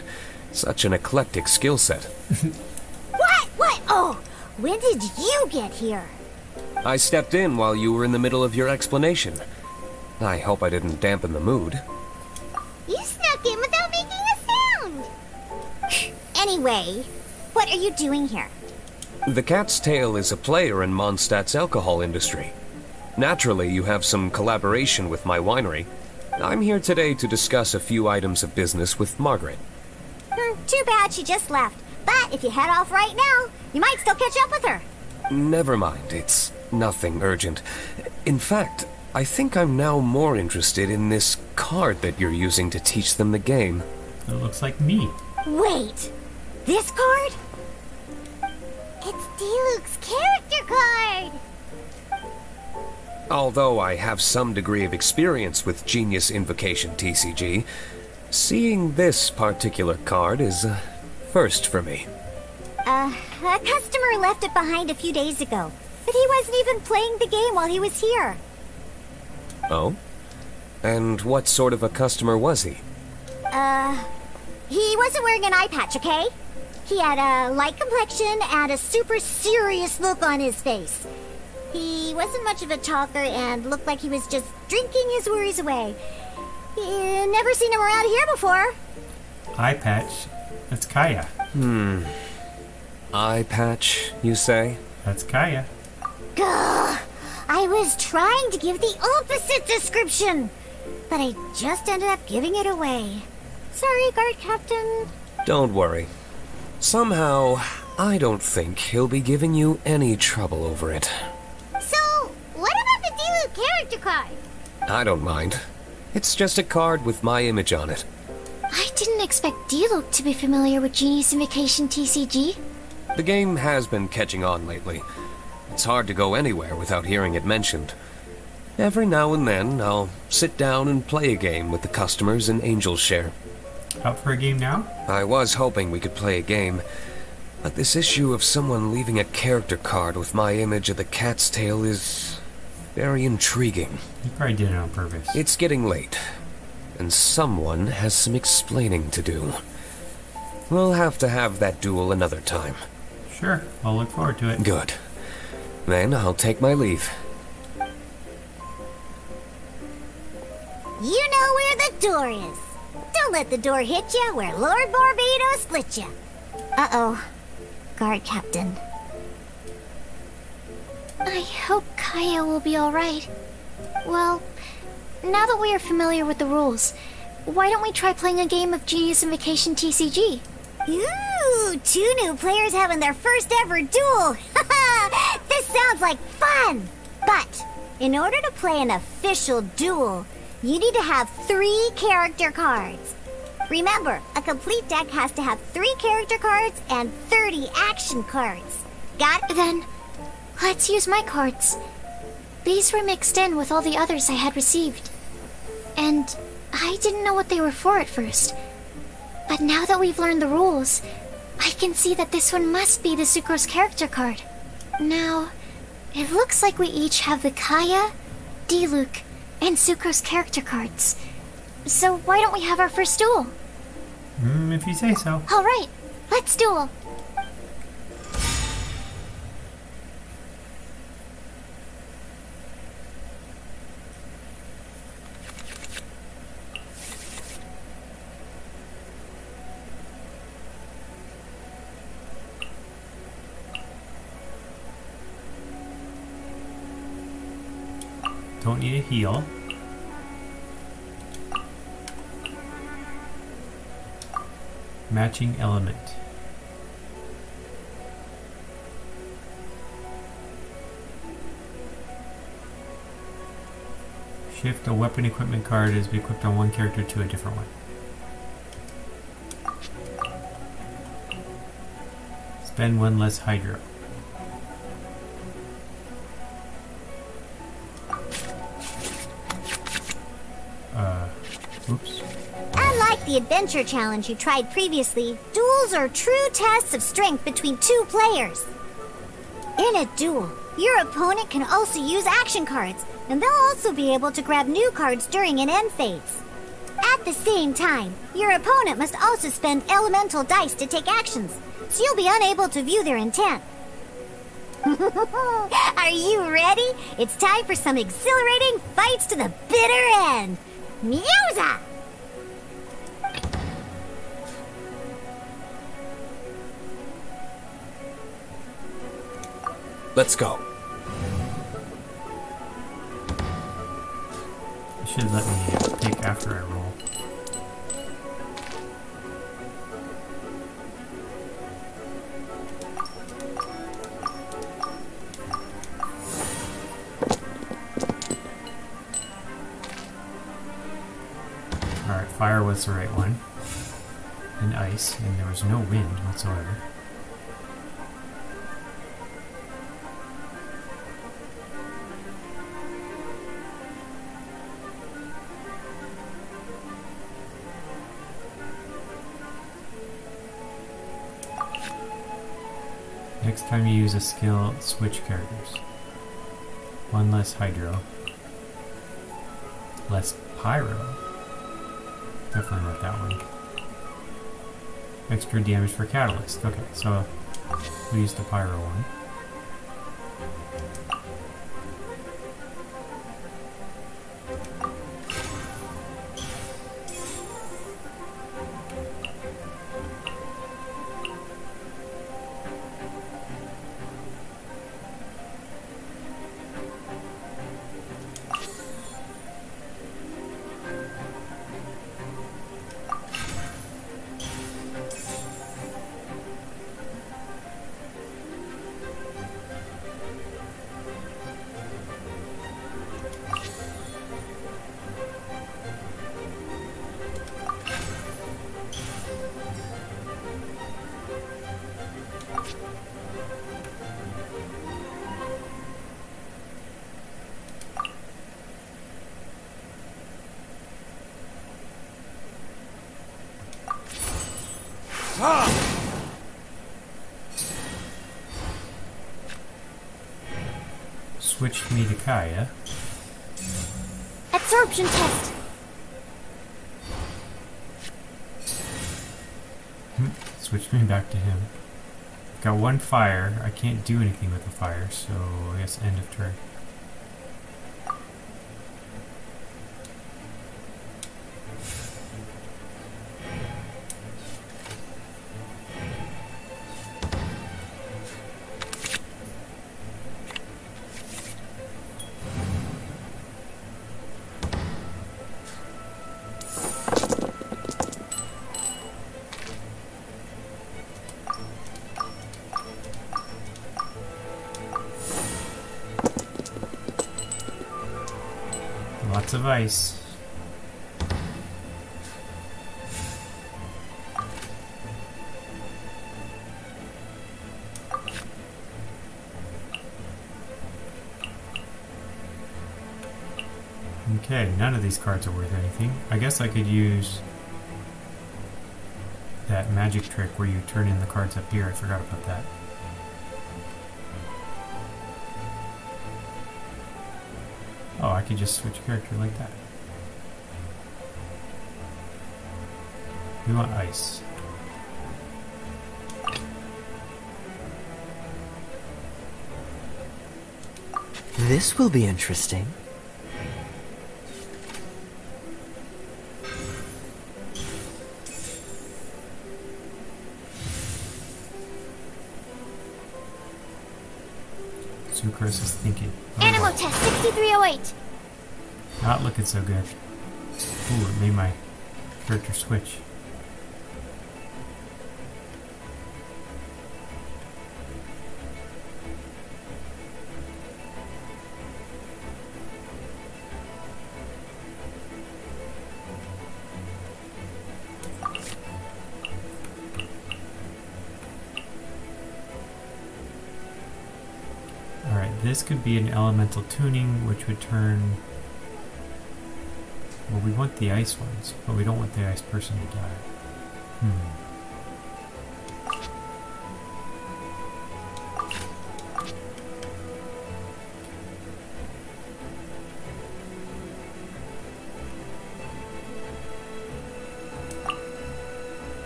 such an eclectic skill set. What? Oh, when did you get here? I stepped in while you were in the middle of your explanation. I hope I didn't dampen the mood. You snuck in without making a sound. Anyway, what are you doing here? The Cat's Tail is a player in Mondstadt's alcohol industry. Naturally, you have some collaboration with my winery. I'm here today to discuss a few items of business with Margaret. Too bad she just left. But if you head off right now, you might still catch up with her. Never mind, it's nothing urgent. In fact, I think I'm now more interested in this card that you're using to teach them the game. It looks like me. Wait, this card? It's D-Luke's character card! Although I have some degree of experience with Genius Invocation TCG, seeing this particular card is a first for me. A customer left it behind a few days ago, but he wasn't even playing the game while he was here. Oh? And what sort of a customer was he? He wasn't wearing an eye patch, okay? He had a light complexion and a super serious look on his face. He wasn't much of a talker and looked like he was just drinking his worries away. Never seen him around here before. Eye patch? That's Kaya. Eye patch, you say? That's Kaya. Gah! I was trying to give the opposite description, but I just ended up giving it away. Sorry, guard captain. Don't worry. Somehow, I don't think he'll be giving you any trouble over it. So, what about the D-Luke character card? I don't mind. It's just a card with my image on it. I didn't expect D-Luke to be familiar with Genius Invocation TCG. The game has been catching on lately. It's hard to go anywhere without hearing it mentioned. Every now and then, I'll sit down and play a game with the customers in Angel's Share. Up for a game now? I was hoping we could play a game, but this issue of someone leaving a character card with my image of the Cat's Tail is very intriguing. You probably did it on purpose. It's getting late, and someone has some explaining to do. We'll have to have that duel another time. Sure, I'll look forward to it. Good. Then I'll take my leave. You know where the door is. Don't let the door hit you where Lord Barbados split you. Uh-oh. Guard captain. I hope Kaya will be alright. Well, now that we are familiar with the rules, why don't we try playing a game of Genius Invocation TCG? Ooh, 2 new players having their first ever duel. This sounds like fun. But in order to play an official duel, you need to have 3 character cards. Remember, a complete deck has to have 3 character cards and 30 action cards. Got it? Then, let's use my cards. These were mixed in with all the others I had received. And I didn't know what they were for at first. But now that we've learned the rules, I can see that this one must be the Sucrose character card. Now, it looks like we each have the Kaya, D-Luke, and Sucrose character cards. So why don't we have our first duel? If you say so. Alright, let's duel. Don't need a heal. Matching element. Shift a weapon equipment card as be equipped on one character to a different one. Spend 1 less hydro. Oops. Unlike the adventure challenge you tried previously, duels are true tests of strength between two players. In a duel, your opponent can also use action cards, and they'll also be able to grab new cards during an end phase. At the same time, your opponent must also spend elemental dice to take actions, so you'll be unable to view their intent. Are you ready? It's time for some exhilarating fights to the bitter end. Musa! Let's go. It should let me pick after I roll. Alright, fire was the right one. And ice, and there was no wind whatsoever. Next time you use a skill, switch characters. One less hydro. Less pyro. Definitely not that one. Extra damage for catalyst. Okay, so we use the pyro one. Switched me to Kaya. Absorption test. Switched me back to him. Got one fire. I can't do anything with the fire, so I guess end of turn. Lots of ice. Okay, none of these cards are worth anything. I guess I could use that magic trick where you turn in the cards up here. I forgot about that. Oh, I could just switch character like that. We want ice. This will be interesting. Sucrose is thinking. Animal test 6308. Not looking so good. Ooh, it made my character switch. Alright, this could be an elemental tuning, which would turn Well, we want the ice ones, but we don't want the ice person to die.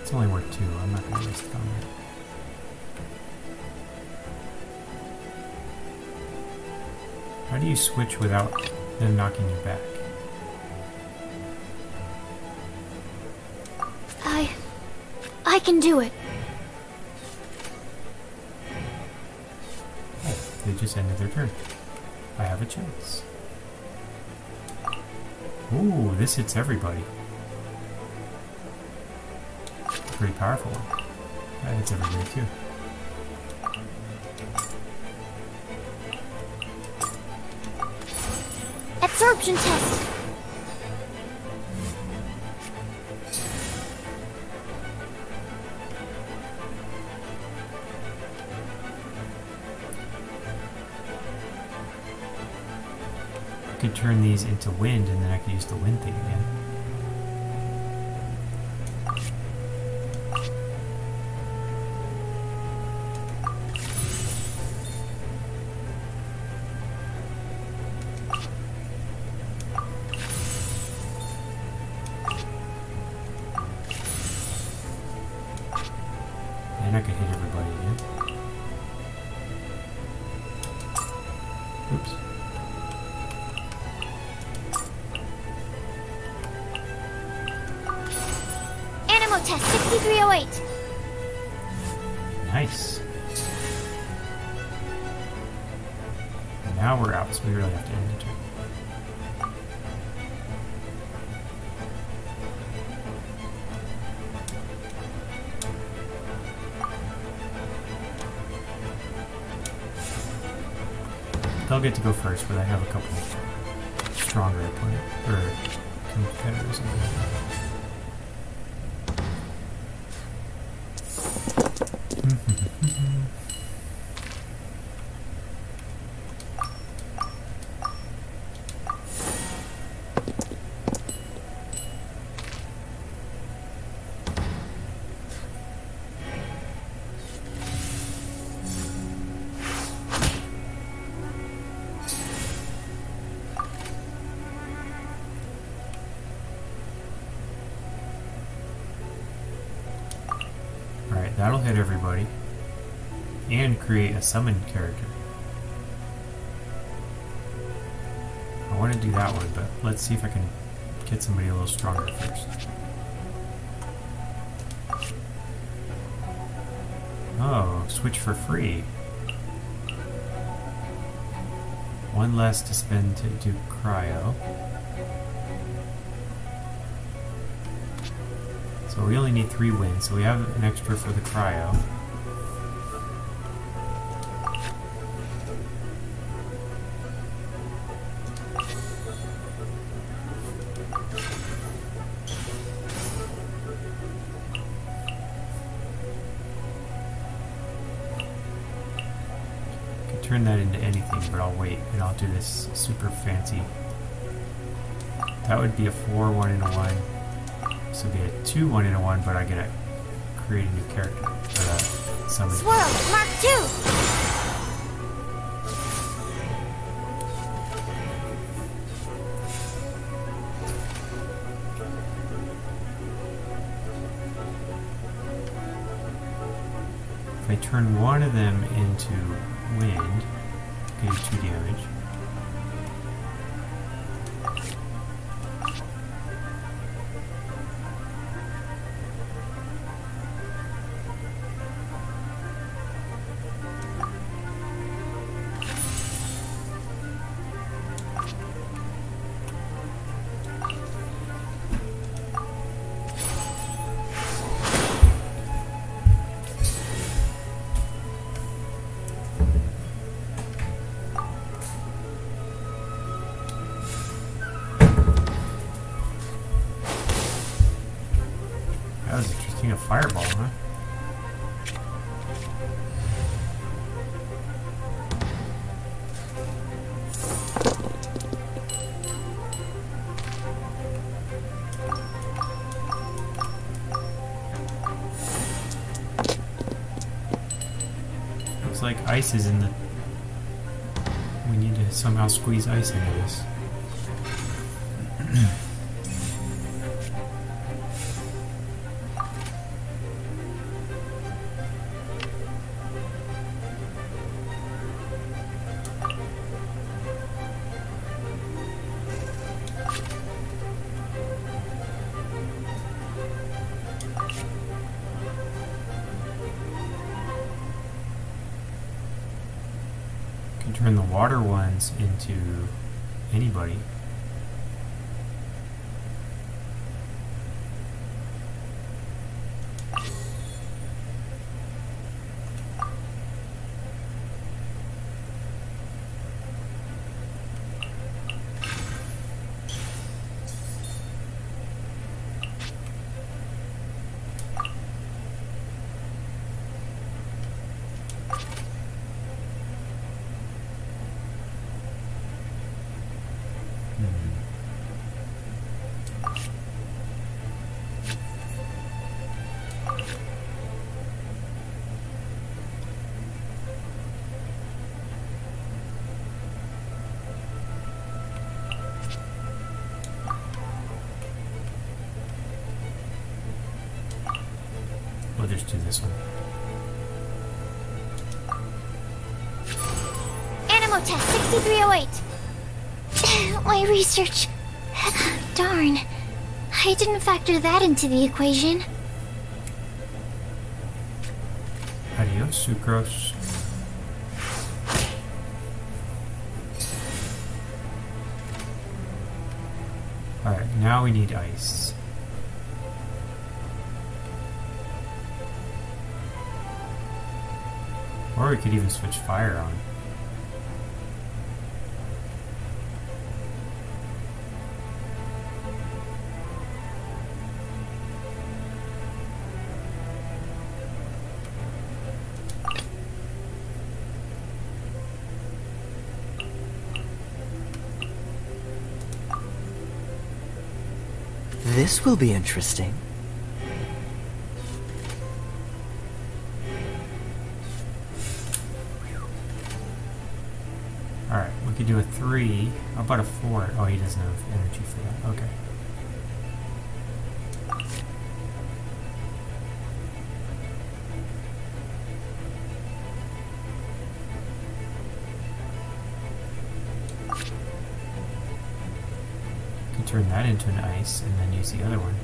It's only worth 2. I'm not going to waste it on that. How do you switch without them knocking you back? I can do it. Oh, they just ended their turn. I have a chance. Ooh, this hits everybody. Pretty powerful one. That hits everybody too. Absorption test. I could turn these into wind and then I could use the wind thing again. And I could hit everybody again. Oops. Animo test 6308. Nice. Now we're out, so we really have to end the turn. They'll get to go first, but I have a couple stronger competitors. Alright, that'll hit everybody. And create a summoned character. I want to do that one, but let's see if I can get somebody a little stronger first. Oh, switch for free. One less to spend to do cryo. So we only need 3 wins, so we have an extra for the cryo. Could turn that into anything, but I'll wait and I'll do this super fancy. That would be a 4, 1, and a 1. So it'd be a 2, 1, and a 1, but I gotta create a new character for that summon. Swirl, Mark 2. If I turn one of them into wind, I can do 2 damage. That was interesting, a fireball, huh? like ice is in the... We need to somehow squeeze ice into this. Can turn the water ones into anybody. We'll just do this one. Animo test 6308. My research. Darn. I didn't factor that into the equation. Adios, sucrose. Alright, now we need ice. Or we could even switch fire on. This will be interesting. Alright, we could do a 3. How about a 4? Oh, he doesn't have energy for that. Okay. Could turn that into an ice and then use the other one.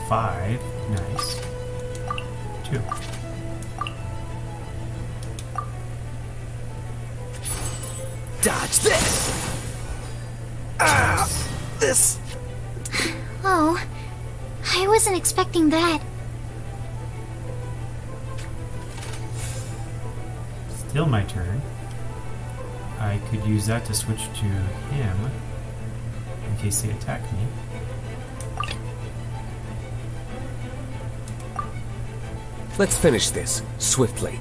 Five. Nice. 2. Dodge this! Ah! This! Oh, I wasn't expecting that. Still my turn. I could use that to switch to him in case they attack me. Let's finish this swiftly.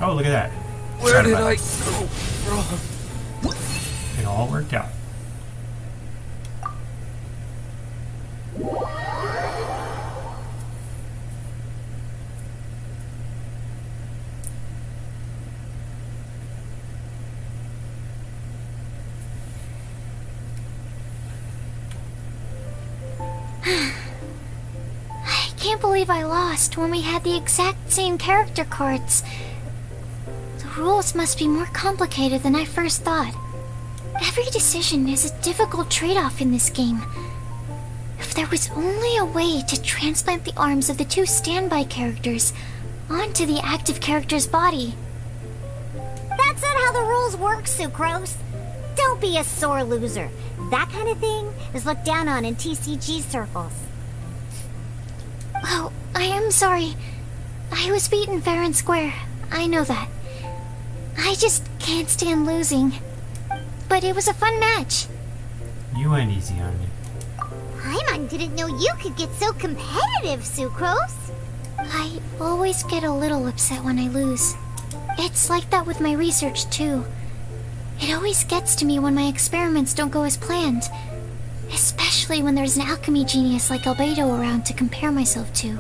Oh, look at that. Where did I go wrong? It all worked out. I can't believe I lost when we had the exact same character cards. The rules must be more complicated than I first thought. Every decision is a difficult trade-off in this game. If there was only a way to transplant the arms of the two standby characters onto the active character's body. That's not how the rules work, Sucrose. Don't be a sore loser. That kind of thing is looked down on in TCG circles. Oh, I am sorry. I was beaten fair and square. I know that. I just can't stand losing. But it was a fun match. You went easy on me. Paimon didn't know you could get so competitive, Sucrose. I always get a little upset when I lose. It's like that with my research, too. It always gets to me when my experiments don't go as planned. Especially when there's an alchemy genius like Albedo around to compare myself to. You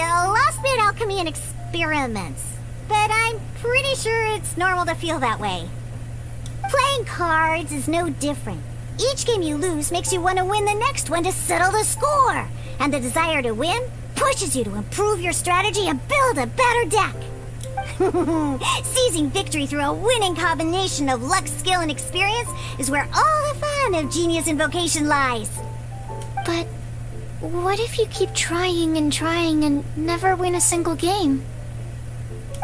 lost me at alchemy and experiments. But I'm pretty sure it's normal to feel that way. Playing cards is no different. Each game you lose makes you want to win the next one to settle the score. And the desire to win pushes you to improve your strategy and build a better deck. Seizing victory through a winning combination of luck, skill, and experience is where all the fun of Genius Invocation lies. But what if you keep trying and never win a single game?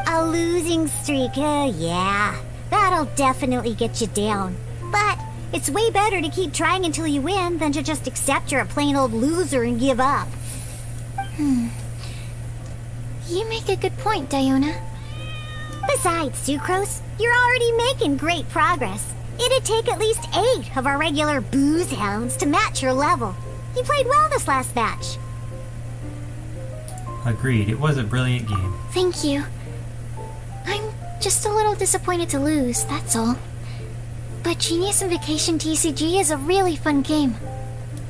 A losing streak, yeah. That'll definitely get you down. But it's way better to keep trying until you win than to just accept you're a plain old loser and give up. You make a good point, Diona. Besides, Sucrose, you're already making great progress. It'd take at least 8 of our regular booze hounds to match your level. You played well this last match. Agreed, it was a brilliant game. Thank you. I'm just a little disappointed to lose, that's all. But Genius Invocation TCG is a really fun game.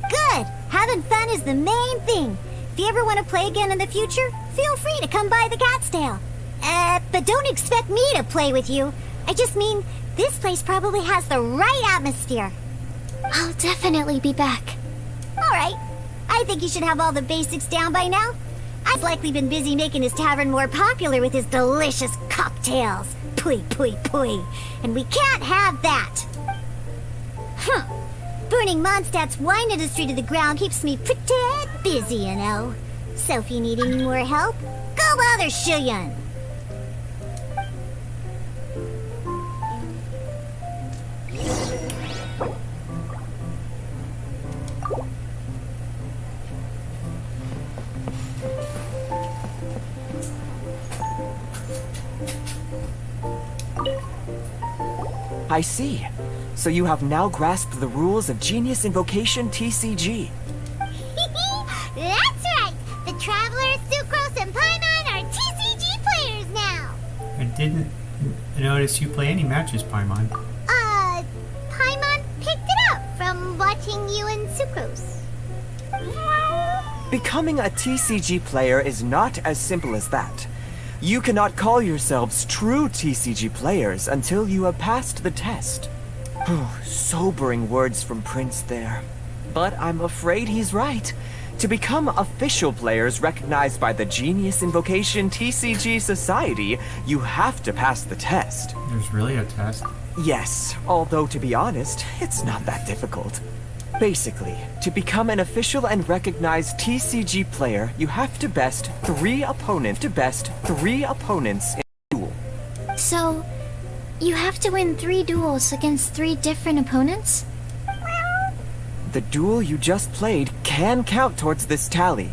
Good! Having fun is the main thing. If you ever want to play again in the future, feel free to come by the Cat's Tail. But don't expect me to play with you. I just mean, this place probably has the right atmosphere. I'll definitely be back. Alright. I think you should have all the basics down by now. I've likely been busy making his tavern more popular with his delicious cocktails. Pui, pui, pui. And we can't have that. Burning Mondstadt's wine industry to the ground keeps me pretty busy, you know. So if you need any more help, go bother Shuyun. I see. So you have now grasped the rules of Genius Invocation TCG. That's right! The Traveler, Sucrose, and Paimon are TCG players now! I didn't notice you play any matches, Paimon. Paimon picked it up from watching you and Sucrose. Becoming a TCG player is not as simple as that. You cannot call yourselves true TCG players until you have passed the test. Sobering words from Prince there. But I'm afraid he's right. To become official players recognized by the Genius Invocation TCG Society, you have to pass the test. There's really a test? Yes, although to be honest, it's not that difficult. Basically, to become an official and recognized TCG player, you have to best 3 opponents in a duel. So, you have to win 3 duels against 3 different opponents? The duel you just played can count towards this tally.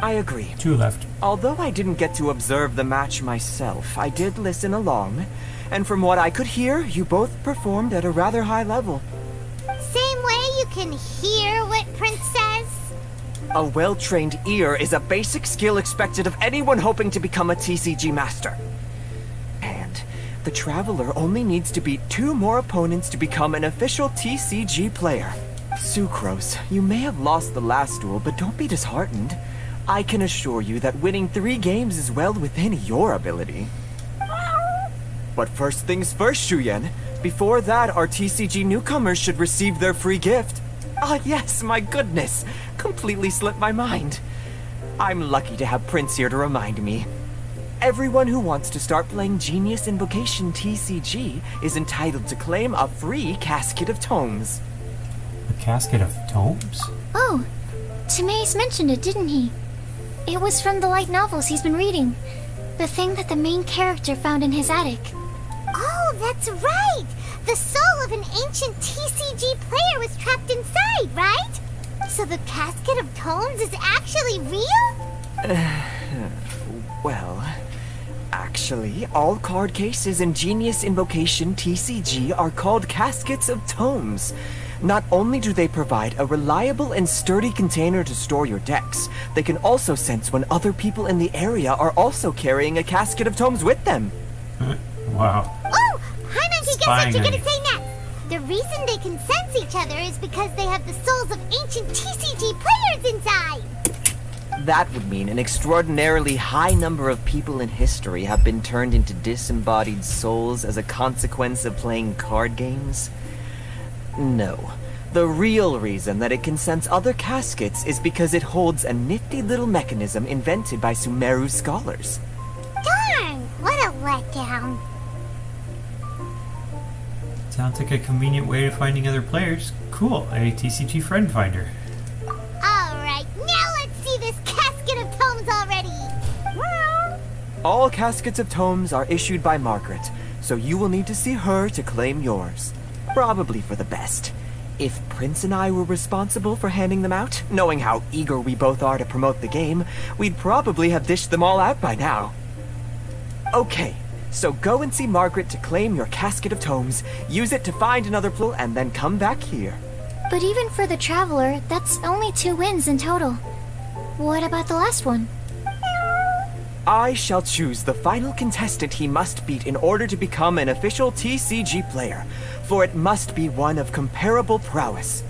I agree. 2 left. Although I didn't get to observe the match myself, I did listen along, and from what I could hear, you both performed at a rather high level. Same way you can hear what Prince says? A well-trained ear is a basic skill expected of anyone hoping to become a TCG master. And the Traveler only needs to beat 2 more opponents to become an official TCG player. Sucrose, you may have lost the last duel, but don't be disheartened. I can assure you that winning 3 games is well within your ability. But first things first, Shuyun. Before that, our TCG newcomers should receive their free gift. Ah, yes, my goodness. completely slipped my mind. I'm lucky to have Prince here to remind me. Everyone who wants to start playing Genius Invocation TCG is entitled to claim a free casket of tomes. A casket of tomes? Oh, Timaeus mentioned it, didn't he? It was from the light novels he's been reading. The thing that the main character found in his attic. Oh, that's right! The soul of an ancient TCG player was trapped inside, right? So the casket of tomes is actually real? Well, actually, all card cases in Genius Invocation TCG are called caskets of tomes. Not only do they provide a reliable and sturdy container to store your decks, they can also sense when other people in the area are also carrying a casket of tomes with them. Wow. Oh, Paimon, guess what you're gonna Spying say next? The reason they can sense each other is because they have the souls of ancient TCG players inside. That would mean an extraordinarily high number of people in history have been turned into disembodied souls as a consequence of playing card games. No. The real reason that it can sense other caskets is because it holds a nifty little mechanism invented by Sumeru scholars. Darn, what a letdown. Sounds like a convenient way of finding other players. Cool, a TCG friend finder. Alright, now let's see this casket of tomes already. All caskets of tomes are issued by Margaret, so you will need to see her to claim yours. Probably for the best. If Prince and I were responsible for handing them out, knowing how eager we both are to promote the game, we'd probably have dished them all out by now. Okay, so go and see Margaret to claim your casket of tomes, use it to find another pool, and then come back here. But even for the Traveler, that's only 2 wins in total. What about the last one? I shall choose the final contestant he must beat in order to become an official TCG player, for it must be one of comparable prowess.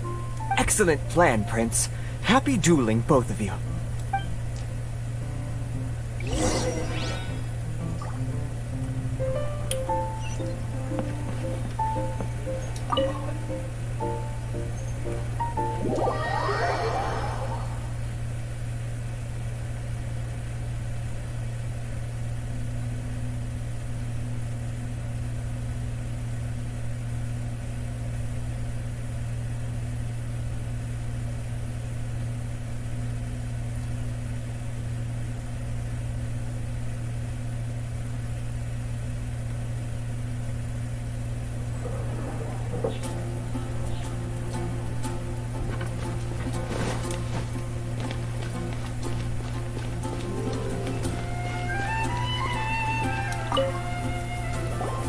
Excellent plan, Prince. Happy dueling, both of you.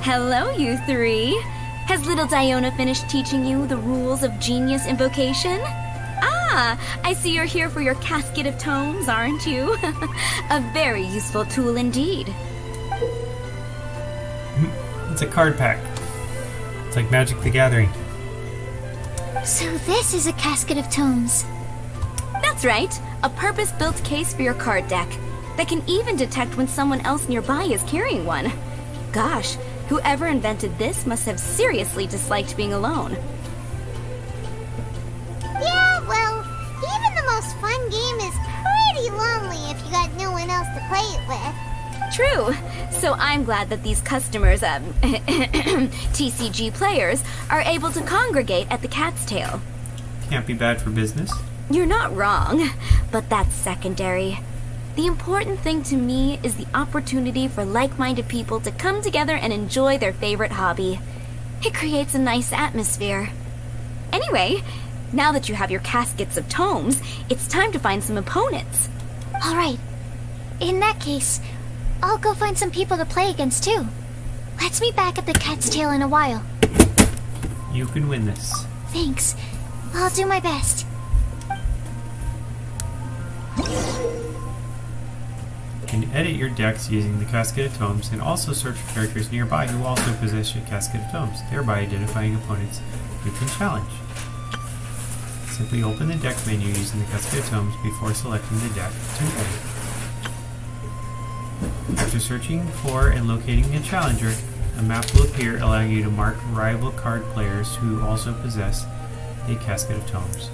Hello, you three. Has little Diona finished teaching you the rules of Genius Invocation? Ah, I see you're here for your casket of tomes, aren't you? A very useful tool indeed. It's a card pack. It's like Magic the Gathering. So this is a casket of tomes. That's right, a purpose-built case for your card deck that can even detect when someone else nearby is carrying one. Gosh, whoever invented this must have seriously disliked being alone. Yeah, well, even the most fun game is pretty lonely if you got no one else to play it with. True. So I'm glad that these customers, TCG players, are able to congregate at the Cat's Tail. Can't be bad for business. You're not wrong, but that's secondary. The important thing to me is the opportunity for like-minded people to come together and enjoy their favorite hobby. It creates a nice atmosphere. Anyway, now that you have your caskets of tomes, it's time to find some opponents. All right. In that case, I'll go find some people to play against too. Let's meet back at the Cat's Tail in a while. You can win this. Thanks. I'll do my best. You can edit your decks using the Casket of Tomes and also search for characters nearby who also possess a Casket of Tomes, thereby identifying opponents you can challenge. Simply open the deck menu using the Casket of Tomes before selecting the deck to edit. After searching for and locating a challenger, a map will appear allowing you to mark rival card players who also possess a Casket of Tomes.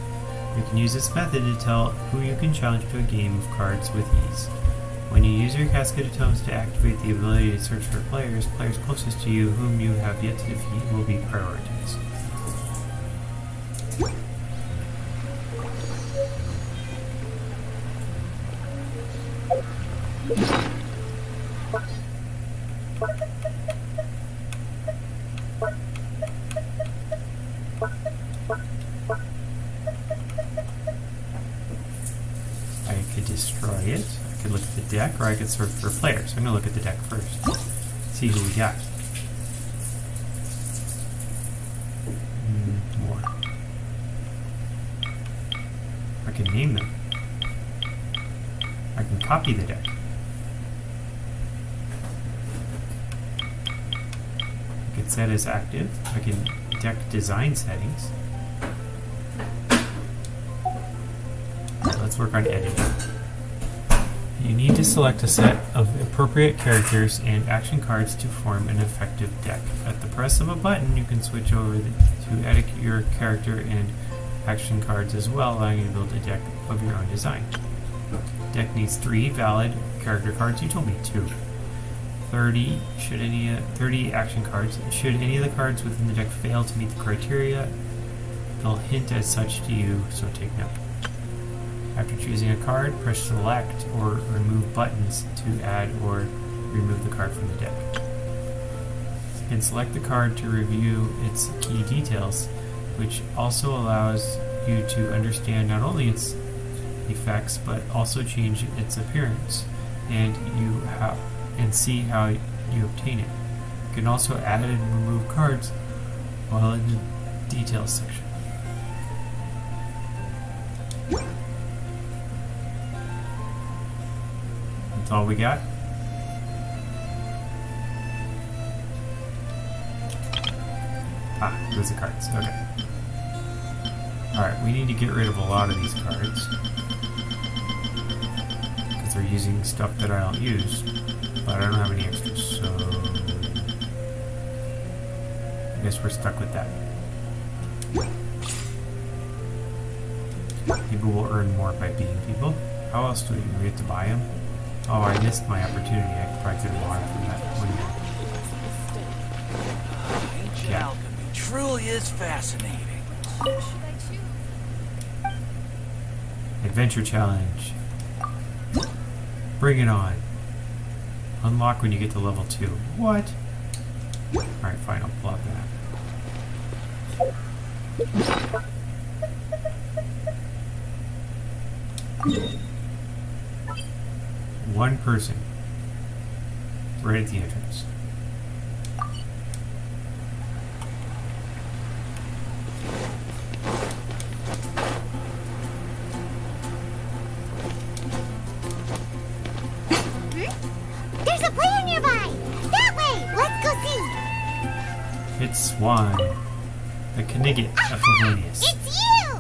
You can use this method to tell who you can challenge to a game of cards with ease. When you use your Cascade of Tomes to activate the ability to search for players, players closest to you whom you have yet to defeat will be prioritized. I could destroy it, I could look at the deck, or I could search for players. I'm going to look at the deck first. See who we got. More. I can name them. I can copy the deck. I can set as active. I can deck design settings. Alright, let's work on editing. You need to select a set of appropriate characters and action cards to form an effective deck. At the press of a button, you can switch over to edit your character and action cards as well, allowing you to build a deck of your own design. Deck needs 3 valid character cards. You told me 2. 30 action cards. Should any of the cards within the deck fail to meet the criteria, they'll hint as such to you, so take note. After choosing a card, press select or remove buttons to add or remove the card from the deck. You can select the card to review its key details, which also allows you to understand not only its effects but also change its appearance and see how you obtain it. You can also add and remove cards while in the details section. That's all we got. Those are the cards. Okay. Alright, we need to get rid of a lot of these cards because they're using stuff that I don't use, but I don't have any extras, so I guess we're stuck with that. People will earn more by beating people. How else do we have to buy them? Oh, I missed my opportunity. I probably could have bought it from that one. Ancient alchemy truly is fascinating. Adventure challenge. Bring it on. Unlock when you get to level 2. What? Alright, fine, I'll pull out that. One person. Right at the entrance. There's a player nearby! That way! Let's go see! It's Swan. The Knigget of Favonius. It's you!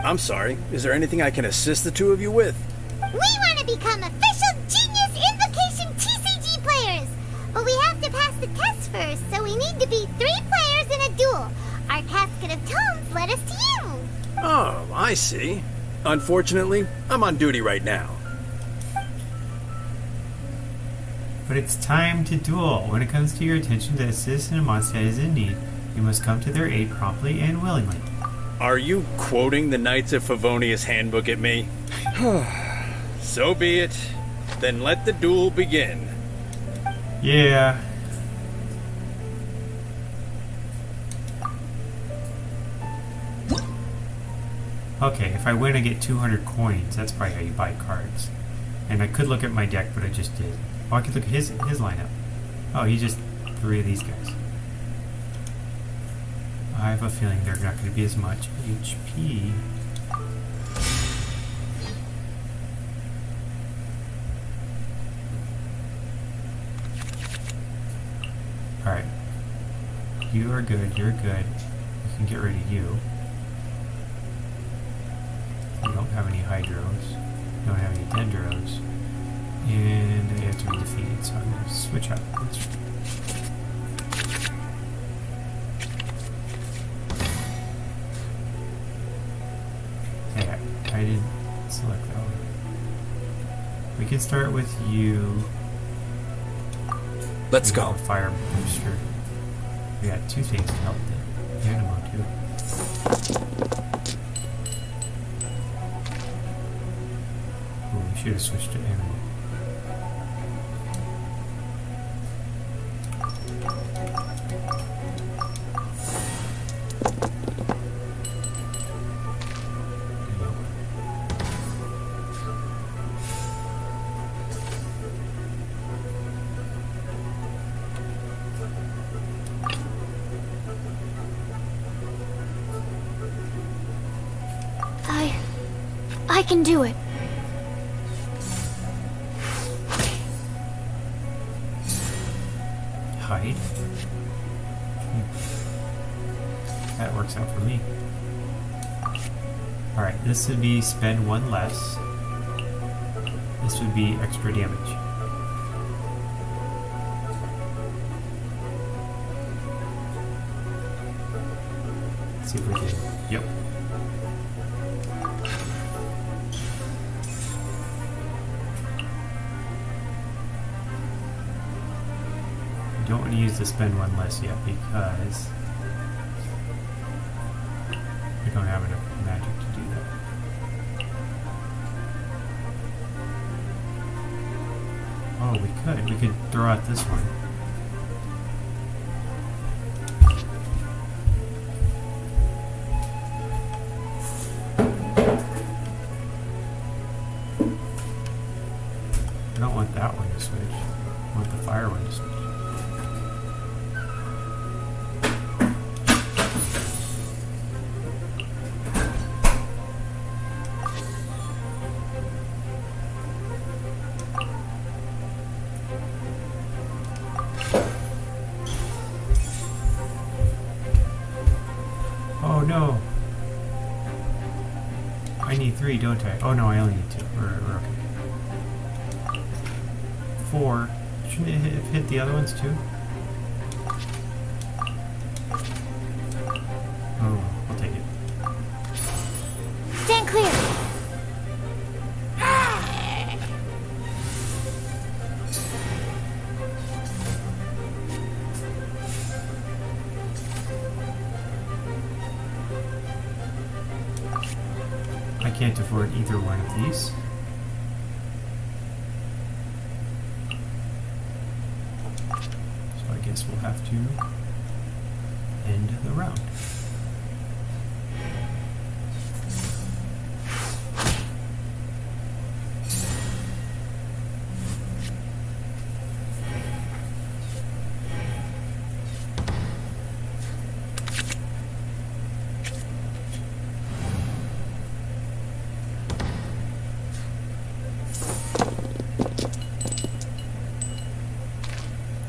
I'm sorry. Is there anything I can assist the two of you with? We want to become official Genius Invocation TCG players! But we have to pass the test first, so we need to be 3 players in a duel. Our Casket of Tomes led us to you! Oh, I see. Unfortunately, I'm on duty right now. But it's time to duel. When it comes to your attention that a citizen of Mondstadt is in need, you must come to their aid promptly and willingly. Are you quoting the Knights of Favonius handbook at me? So be it. Then let the duel begin. Yeah. Okay, if I win I get 200 coins. That's probably how you buy cards. And I could look at my deck, but I just did. Oh, I could look at his lineup. Oh, he just 3 of these guys. I have a feeling they're not going to be as much HP. Alright. You are good, you're good. We can get rid of you. You don't have any Hydros. You don't have any Dendros. And they have to be defeated, so I'm going to switch out. Hey. I didn't select that one. We can start with you. Let's We go. got a fire booster. We got two things to help the animal too. Oh, we should have switched to animal. I can do it. Hide. That works out for me. Alright, this would be spend one less. This would be extra damage. Let's see if we can. Yep. Don't want to use the spend one less yet because we don't have enough magic to do that. Oh, we could. We could throw out this one. I don't want that one to switch. I want the fire one to switch. Oh no! I need 3, don't I? Oh no, I only need 2. We're okay. 4. Shouldn't it hit the other ones too? Oh, I'll take it. Stand clear. I can't afford either one of these. So I guess we'll have to end the round.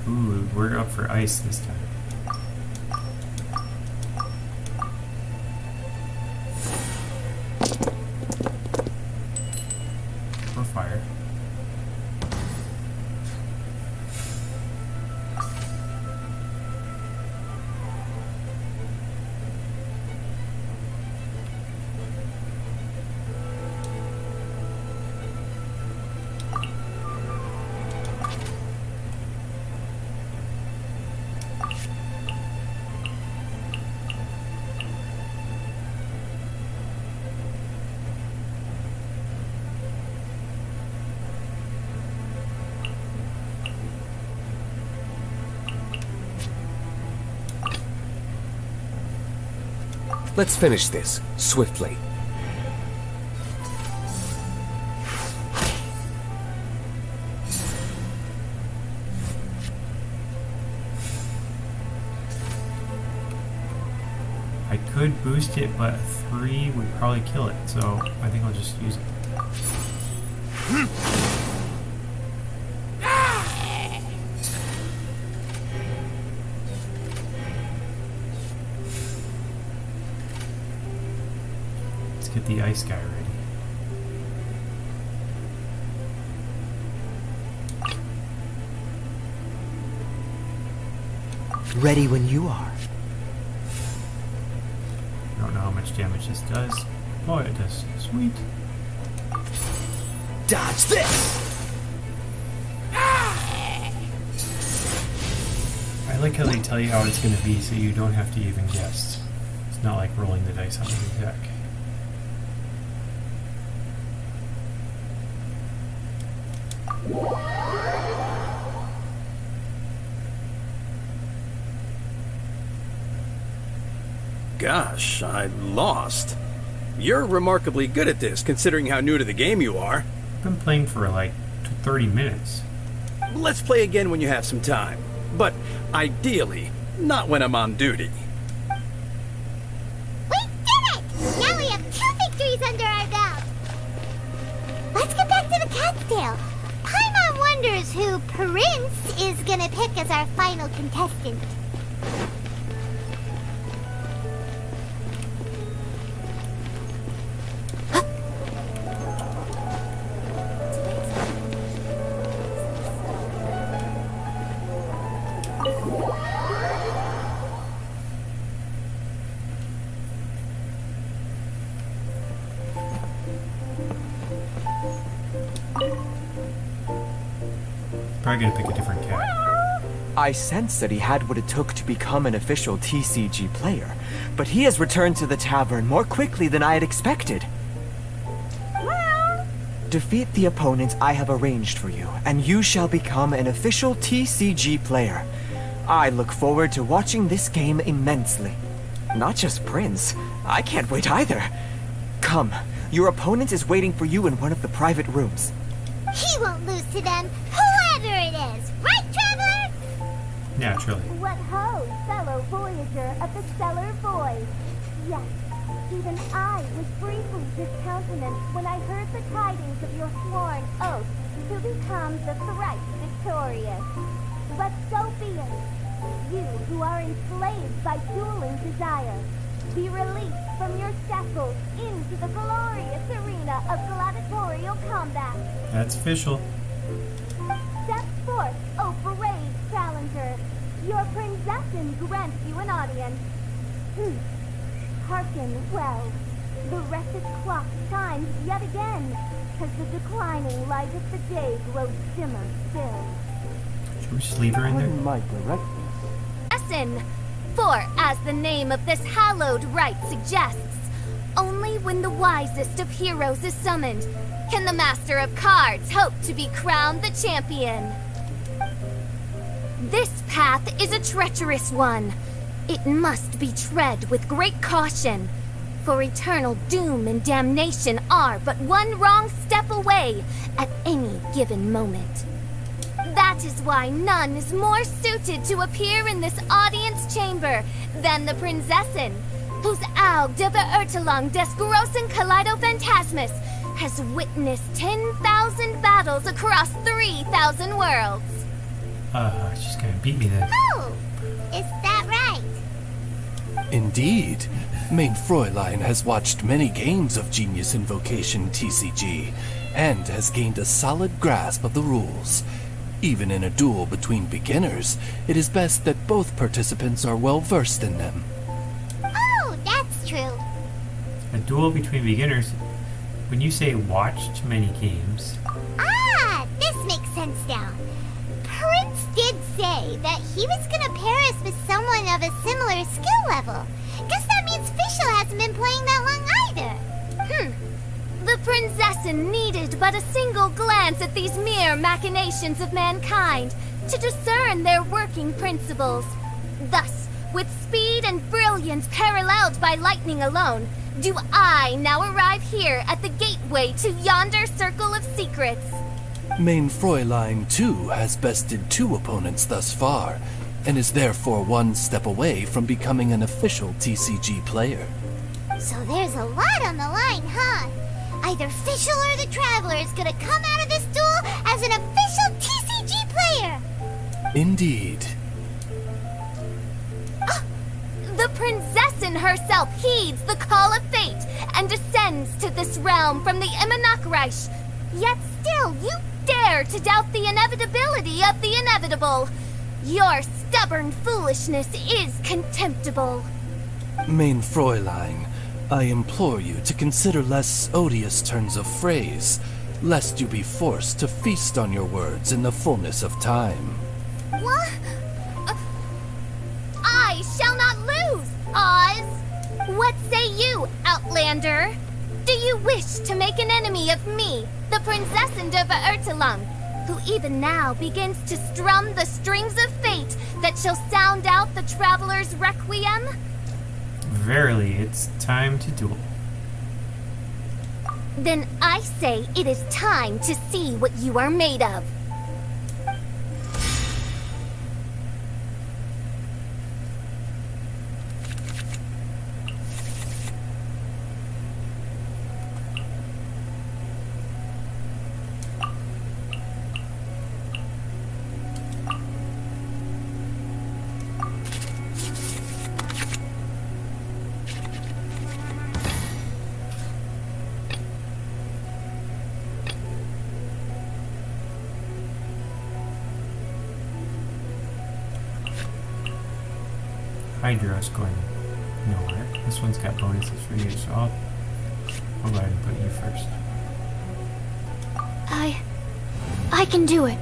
Ooh, we're up for ice this time. Or fire. Let's finish this, swiftly. I could boost it, but 3 would probably kill it, so I think I'll just use it. Let's get the ice guy ready. Ready when you are. I don't know how much damage this does, Oh, it does. Sweet. Dodge this! I like how they tell you how it's going to be so you don't have to even guess. It's not like rolling the dice on the deck. Gosh, I lost. You're remarkably good at this, considering how new to the game you are. I've been playing for like 30 minutes. Let's play again when you have some time. But ideally, not when I'm on duty. We did it! Now we have 2 victories under our belt. Let's get back to the cat's tail. Paimon wonders who Prince is gonna pick as our final contestant. Probably gonna pick a different cat. I sense that he had what it took to become an official TCG player, but he has returned to the tavern more quickly than I had expected. Defeat the opponents I have arranged for you, and you shall become an official TCG player. I look forward to watching this game immensely. Not just Prince, I can't wait either. Come, your opponent is waiting for you in one of the private rooms. He won't lose to them, whoever it is. Right, Traveler? Naturally. What ho, fellow voyager of the stellar void. Yes, even I was briefly discountenanced when I heard the tidings of your sworn oath to become the thrice victorious. But so be it. You who are enslaved by dueling desire, be released from your shackles into the glorious arena of gladiatorial combat. That's official. Step forth, O brave challenger. Your princessin grants you an audience. Hearken well. The wretched clock chimes yet again, as the declining light of the day grows dimmer still. Should we just leave her in there? My directness. Lesson! For, as the name of this hallowed rite suggests, only when the wisest of heroes is summoned can the master of cards hope to be crowned the champion. This path is a treacherous one. It must be tread with great caution, for eternal doom and damnation are but one wrong step away at any given moment. That is why none is more suited to appear in this audience chamber than the Prinzessin, whose Aug de Beurtelang des großen Kaleido-Phantasmus has witnessed 10,000 battles across 3,000 worlds. She's gonna beat me then. Oh, is that right? Indeed. Mein Fräulein has watched many games of Genius Invocation TCG, and has gained a solid grasp of the rules. Even in a duel between beginners, it is best that both participants are well versed in them. Oh, that's true. A duel between beginners. When you say watched many games, Ah, this makes sense now. Prince did say that he was gonna pair us with someone of a similar skill level. Guess that means Fischl hasn't been playing that long either. The Prinzessin needed but a single glance at these mere machinations of mankind to discern their working principles. Thus, with speed and brilliance paralleled by lightning alone, do I now arrive here at the gateway to yonder circle of secrets. Mein Fräulein, too, has bested 2 opponents thus far, and is therefore one step away from becoming an official TCG player. So there's a lot on the line, huh? Either Fischl or the Traveler is gonna come out of this duel as an official TCG player! Indeed. The Prinzessin herself heeds the call of fate and descends to this realm from the Immanakreich. Yet still, you dare to doubt the inevitability of the inevitable. Your stubborn foolishness is contemptible. Mein Fräulein, I implore you to consider less odious turns of phrase, lest you be forced to feast on your words in the fullness of time. What? I shall not lose, Oz! What say you, Outlander? Do you wish to make an enemy of me, the Princess of Ertelung, who even now begins to strum the strings of fate that shall sound out the traveler's requiem? Verily, it's time to duel. Then I say it is time to see what you are made of. Hydro's going nowhere. This one's got bonuses for you, so I'll go ahead and put you first. I can do it.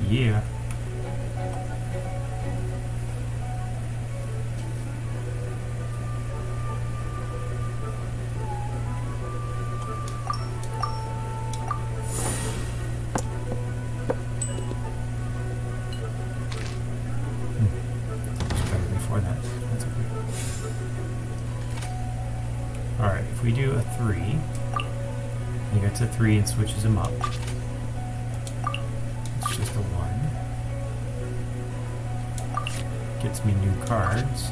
Yeah. Alright, if we do a 3, he gets a 3 and switches them up. It's just a 1. Gets me new cards.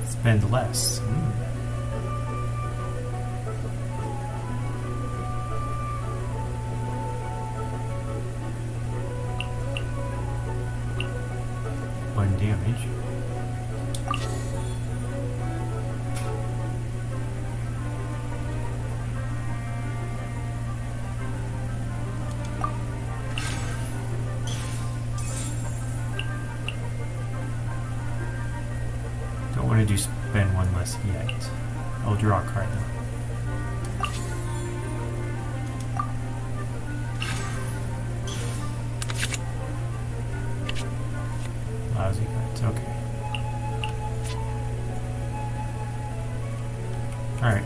Spend less. One damage. Do spend one less yet. I'll draw a card though. Lousy cards, okay. Alright.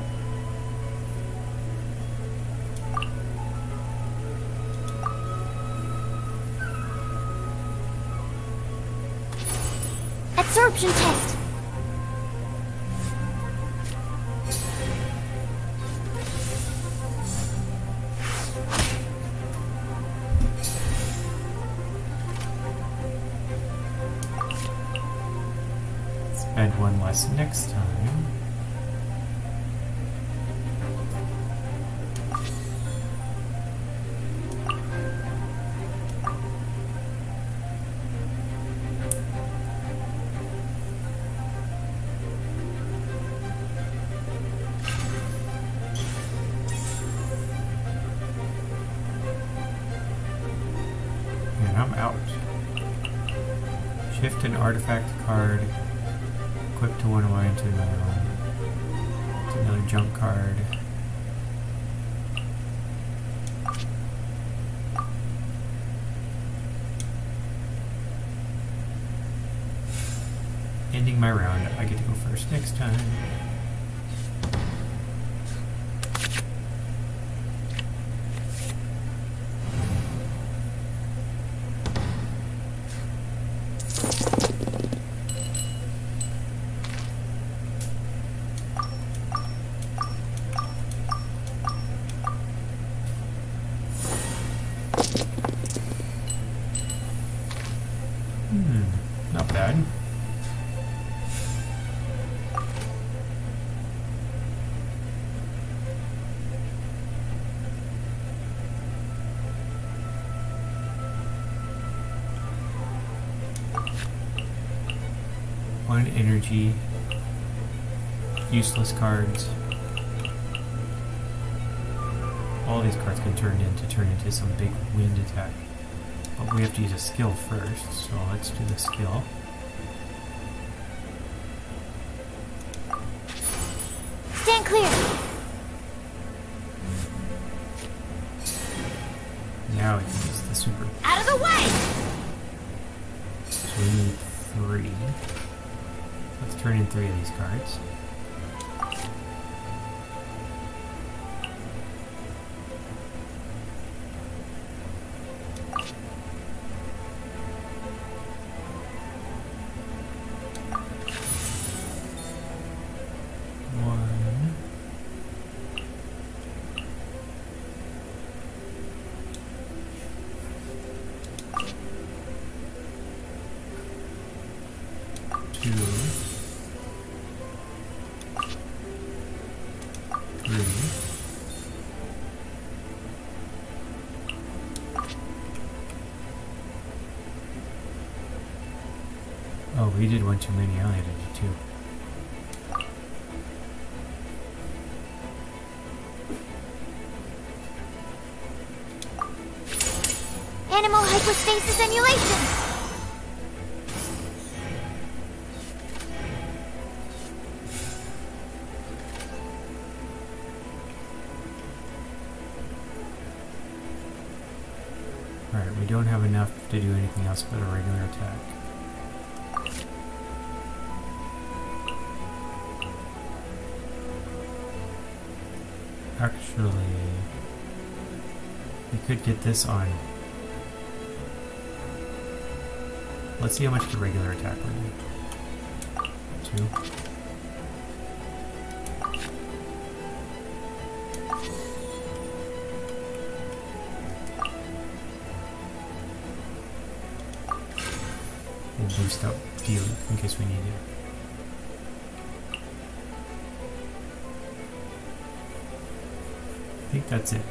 Absorption test. Spend one less next time. And I'm out. Shift an artifact card. Equip to one of mine to another one. To another junk card. Ending my round, I get to go first next time. Not bad. One energy, useless cards. All these cards can turn into some big wind attack. But we have to use a skill first, so let's do the skill. Stand clear! Now we can use the super. Out of the way! So we need 3. Let's turn in 3 of these cards. Oh, we did one too many. I only had to do 2. Animal hypostasis emulation! Alright, we don't have enough to do anything else but a regular attack. Actually, we could get this on. Let's see how much the regular attack would be. 2. We'll boost up heal in case we need it. I think that's it.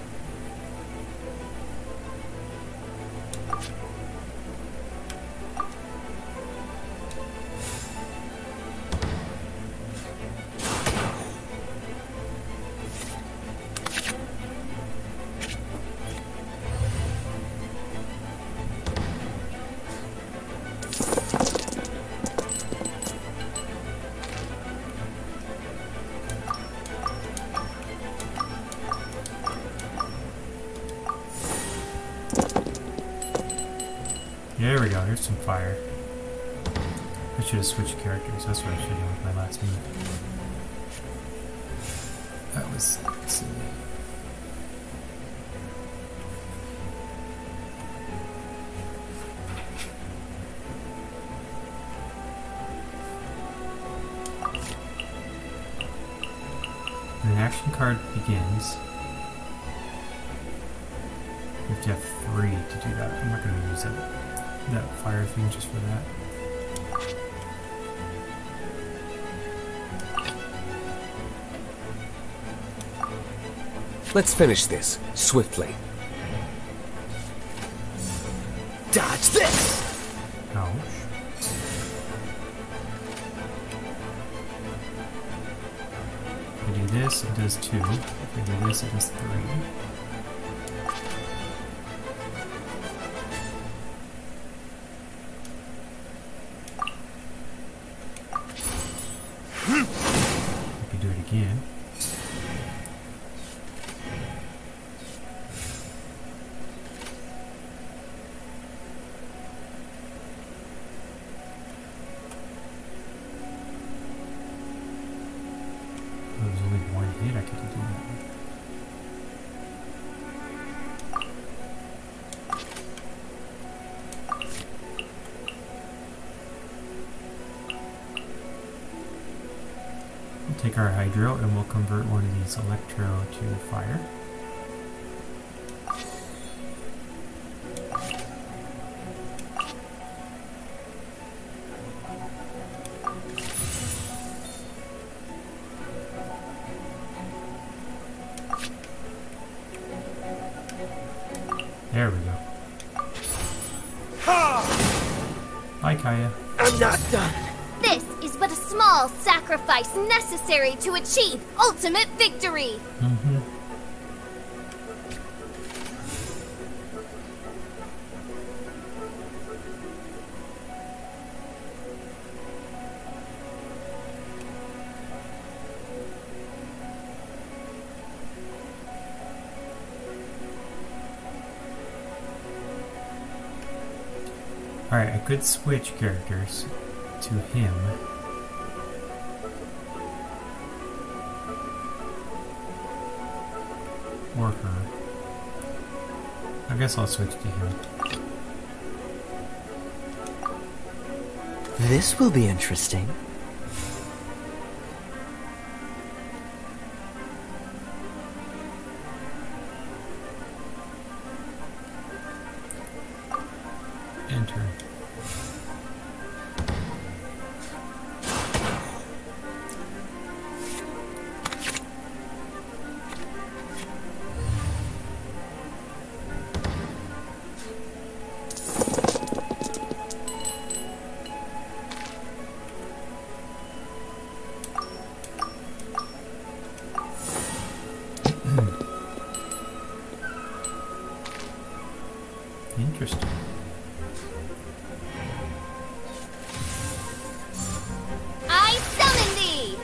There we go, here's some fire. I should have switched characters, that's what I should have done with my last move. That was silly. When an action card begins, you have to have 3 to do that. I'm not going to use that fire thing just for that. Let's finish this swiftly. Dodge this! Ouch. If I do this, it does 2. If I do this, it does 3. Again. There was only one hit I could do that. Take our hydro and we'll convert one of these electro to fire. There we go. Bye, Kaya. I'm not done. This is but a small sacrifice necessary to achieve ultimate victory! Alright, I could switch characters to him. Or her. I guess I'll switch to him. This will be interesting. Enter. Interesting. I summon thee!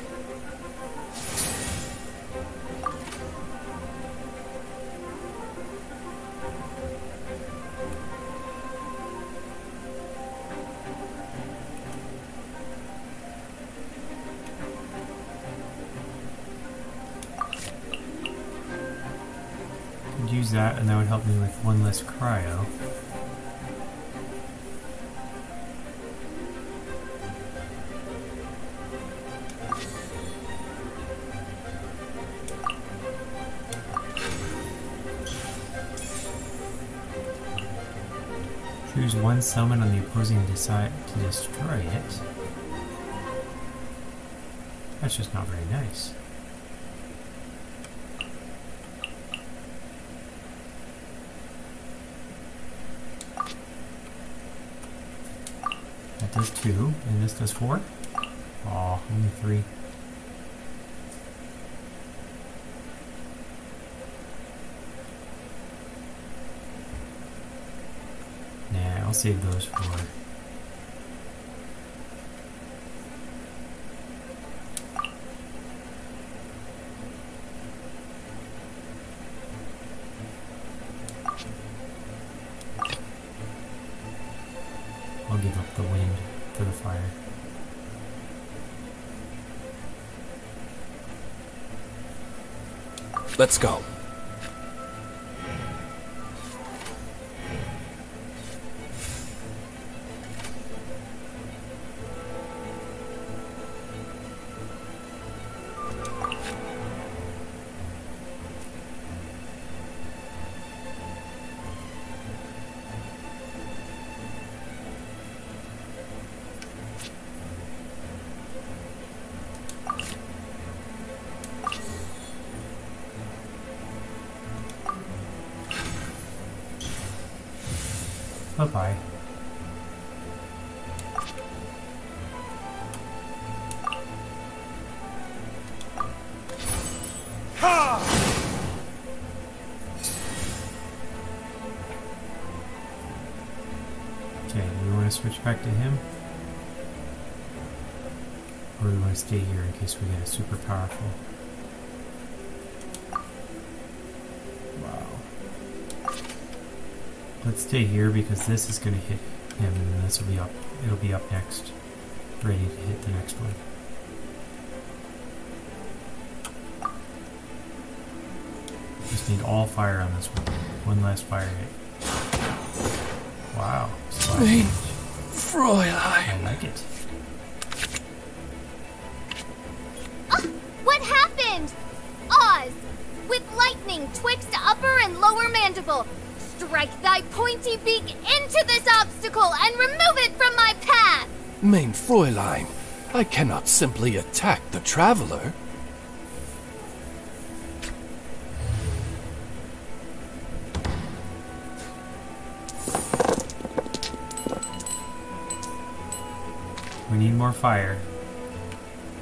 Could use that, and that would help me with one less cryo. Choose one summon on the opposing side to destroy it. That's just not very nice. That does 2, and this does 4? Aw, only 3. Nah, I'll save those for... I'll give up the wind for the fire. Let's go. Bye-bye. Okay, do we want to switch back to him? Or do we want to stay here in case we get a super powerful? Wow. Let's stay here because this is going to hit him and then this will be up. It'll be up next. Ready to hit the next one. Just need all fire on this one. One last fire hit. Wow. Mein Fräulein. I like it. What happened? Oz! With lightning twixt upper and lower mandible. Strike thy pointy beak into this obstacle and remove it from my path! Mein Fräulein, I cannot simply attack the traveler. We need more fire.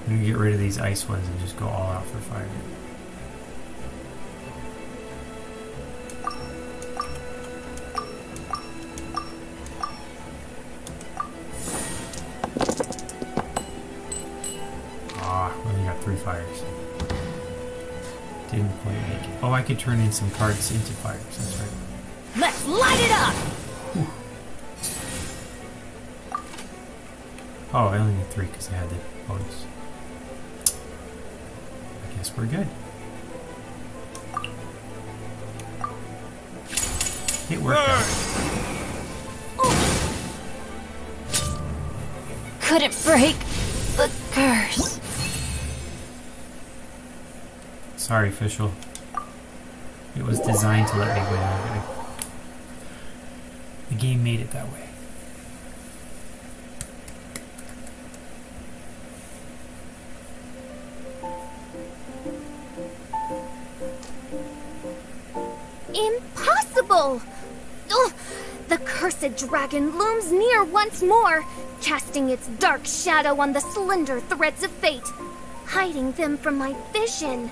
I'm gonna get rid of these ice ones and just go all out for fire. Only got 3 fires. Didn't quite make it. Oh, I could turn in some cards into fires. That's right. Let's light it up! Oh, I only need 3 because I had the bonus. I guess we're good. It worked out. Couldn't break the curse. Sorry, official. It was designed to let me win. The game made it that way. Impossible! Ugh, the cursed dragon looms near once more, casting its dark shadow on the slender threads of fate, hiding them from my vision.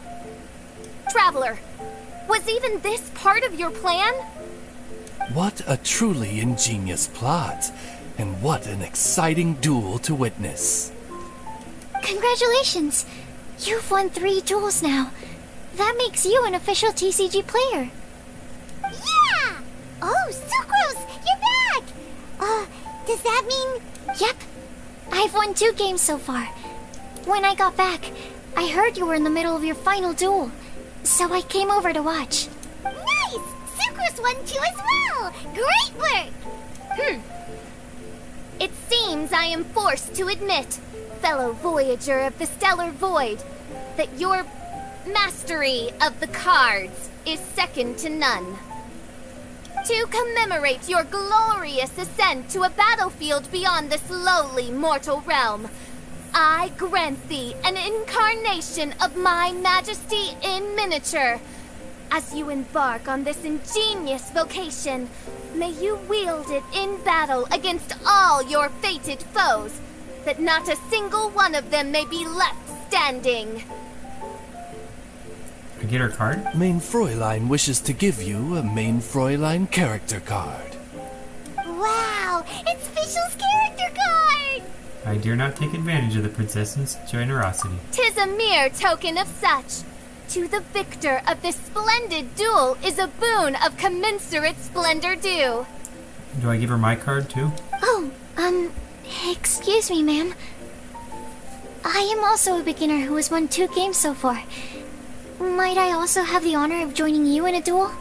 Traveler, was even this part of your plan? What a truly ingenious plot, and what an exciting duel to witness. Congratulations! You've won 3 duels now. That makes you an official TCG player. Yeah! Oh, Sucrose, you're back! Does that mean... Yep. I've won 2 games so far. When I got back, I heard you were in the middle of your final duel, so I came over to watch. Nice! Sucrose won 2 as well! Great work! It seems I am forced to admit, fellow voyager of the Stellar Void, that your mastery of the cards is second to none. To commemorate your glorious ascent to a battlefield beyond this lowly mortal realm, I grant thee an incarnation of my majesty in miniature. As you embark on this ingenious vocation, may you wield it in battle against all your fated foes, that not a single one of them may be left standing. I get her card? Main Fräulein wishes to give you a Main Fräulein character card. Wow! It's Fischl's character card! I dare not take advantage of the princess's generosity. 'Tis a mere token of such. To the victor of this splendid duel is a boon of commensurate splendor due. Do I give her my card too? Oh, excuse me, ma'am. I am also a beginner who has won 2 games so far. Might I also have the honor of joining you in a duel?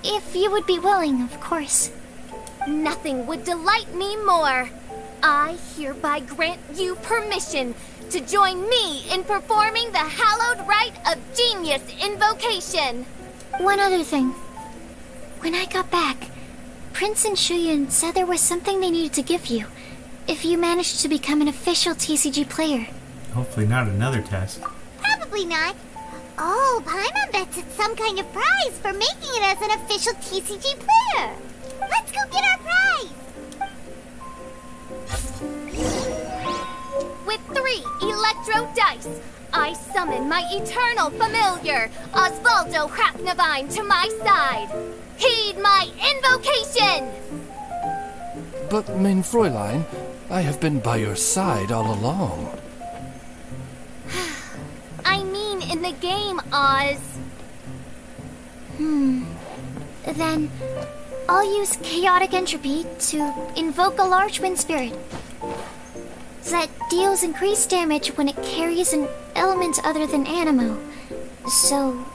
If you would be willing, of course. Nothing would delight me more. I hereby grant you permission to join me in performing the hallowed rite of genius invocation. One other thing. When I got back, Prince and Shuyan said there was something they needed to give you if you managed to become an official TCG player. Hopefully not another test. Probably not. Oh, Paimon bets it's some kind of prize for making it as an official TCG player. Let's go get our prize! With 3 electro dice, I summon my eternal familiar, Osvaldo Hacknavine, to my side. Heed my invocation! But, Main Fräulein, I have been by your side all along. I mean in the game, Oz. Then, I'll use Chaotic Entropy to invoke a large wind spirit that deals increased damage when it carries an element other than Animo. So...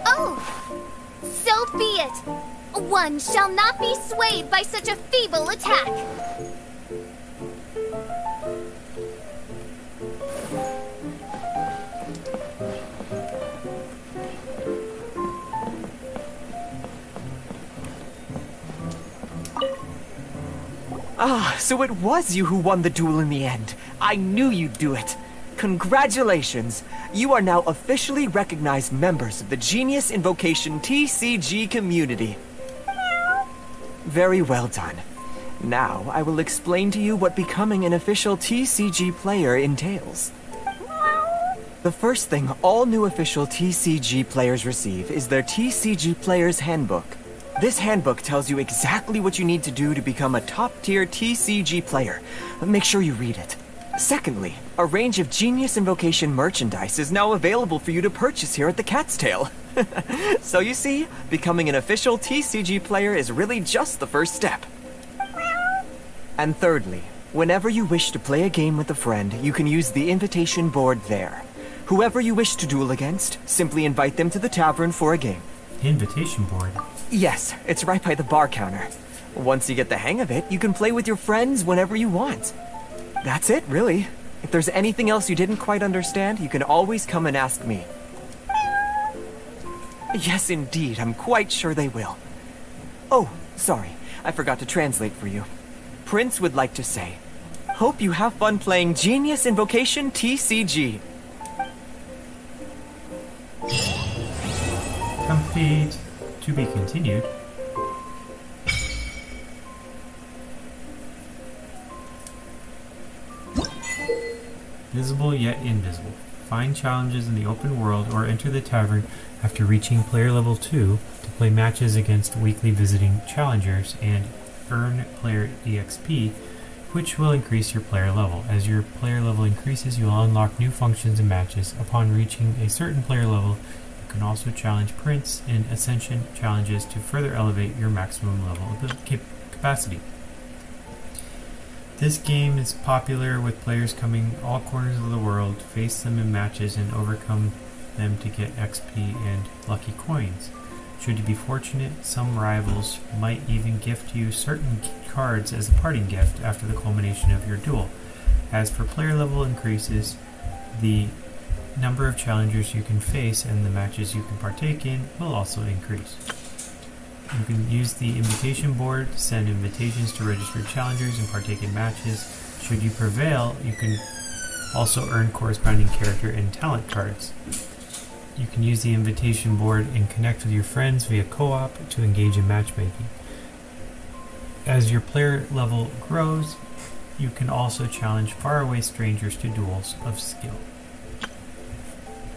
Oh! So be it! One shall not be swayed by such a feeble attack! Ah, so it was you who won the duel in the end. I knew you'd do it. Congratulations! You are now officially recognized members of the Genius Invocation TCG community. Very well done. Now, I will explain to you what becoming an official TCG player entails. The first thing all new official TCG players receive is their TCG Player's Handbook. This handbook tells you exactly what you need to do to become a top-tier TCG player. Make sure you read it. Secondly, a range of Genius Invocation merchandise is now available for you to purchase here at the Cat's Tail. So you see, becoming an official TCG player is really just the first step. And thirdly, Whenever you wish to play a game with a friend, you can use the invitation board there. Whoever you wish to duel against, simply invite them to the tavern for a game. Invitation board? Yes, it's right by the bar counter. Once you get the hang of it, you can play with your friends whenever you want. That's it, really. If there's anything else you didn't quite understand, you can always come and ask me. Yes, indeed, I'm quite sure they will. Oh, sorry, I forgot to translate for you. Prince would like to say, hope you have fun playing Genius Invocation TCG. Complete. To be continued. Visible yet invisible. Find challenges in the open world or enter the tavern after reaching player level 2 to play matches against weekly visiting challengers and earn player EXP, which will increase your player level. As your player level increases, you will unlock new functions and matches. Upon reaching a certain player level, you can also challenge Prince in Ascension challenges to further elevate your maximum level of capacity. This game is popular with players coming all corners of the world to face them in matches and overcome them to get XP and lucky coins. Should you be fortunate, some rivals might even gift you certain cards as a parting gift after the culmination of your duel. As for player level increases, the number of challengers you can face and the matches you can partake in will also increase. You can use the invitation board to send invitations to registered challengers and partake in matches. Should you prevail, you can also earn corresponding character and talent cards. You can use the invitation board and connect with your friends via co-op to engage in matchmaking. As your player level grows, you can also challenge faraway strangers to duels of skill.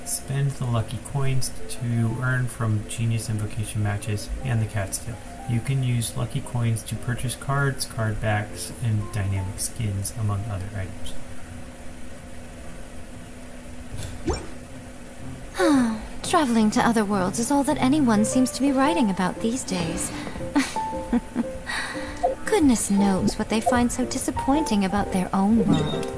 Spend the lucky coins to earn from Genius Invocation matches and the Cat's Tail. You can use lucky coins to purchase cards, card backs, and dynamic skins, among other items. Traveling to other worlds is all that anyone seems to be writing about these days. Goodness knows what they find so disappointing about their own world.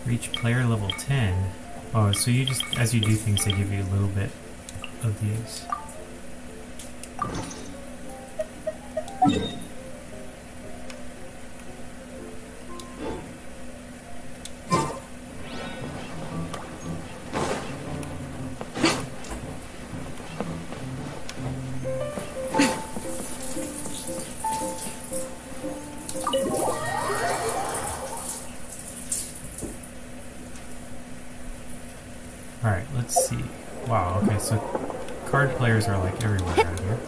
Reach player level 10. Oh, so you just, as you do things, they give you a little bit of these. Alright, let's see. Wow, okay, so card players are like everywhere out here.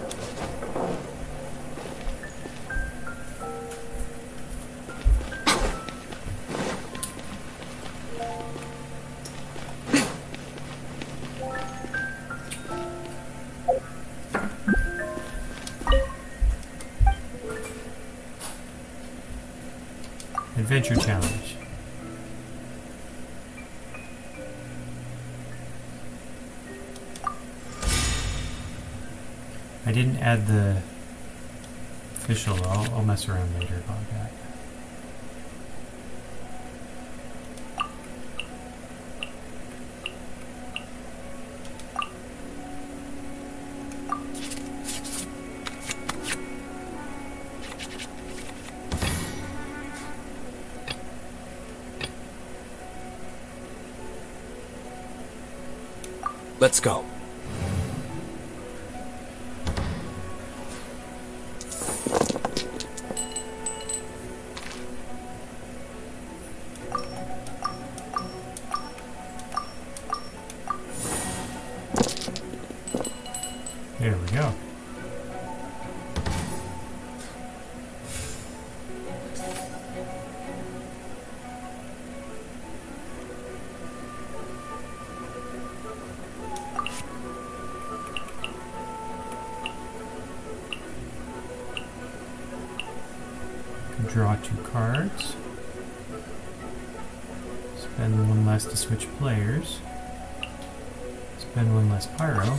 Adventure Challenge. I didn't add the official though. I'll mess around later about that. Let's go. Draw 2 cards. Spend 1 less to switch players. Spend 1 less pyro.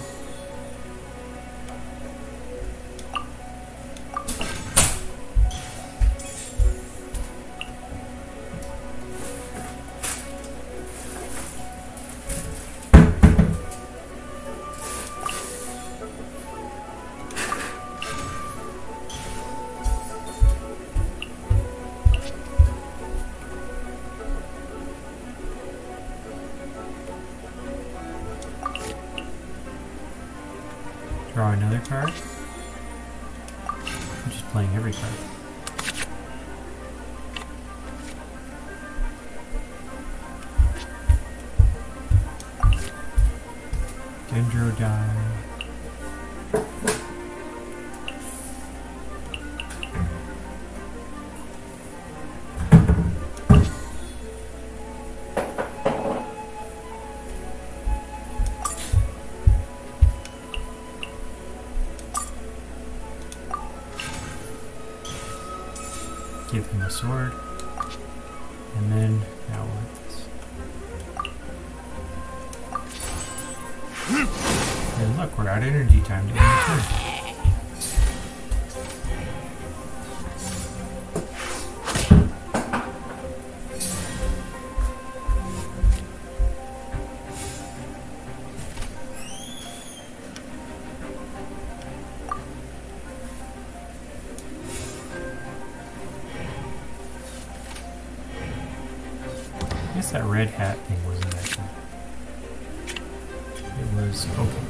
Draw another card. I'm just playing every card. Dendro die. Give him a sword. And then, now what's this? And look, we're out of energy time to end the turn. I guess that red hat thing wasn't that good. It was okay.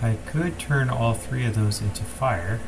I could turn all 3 of those into fire.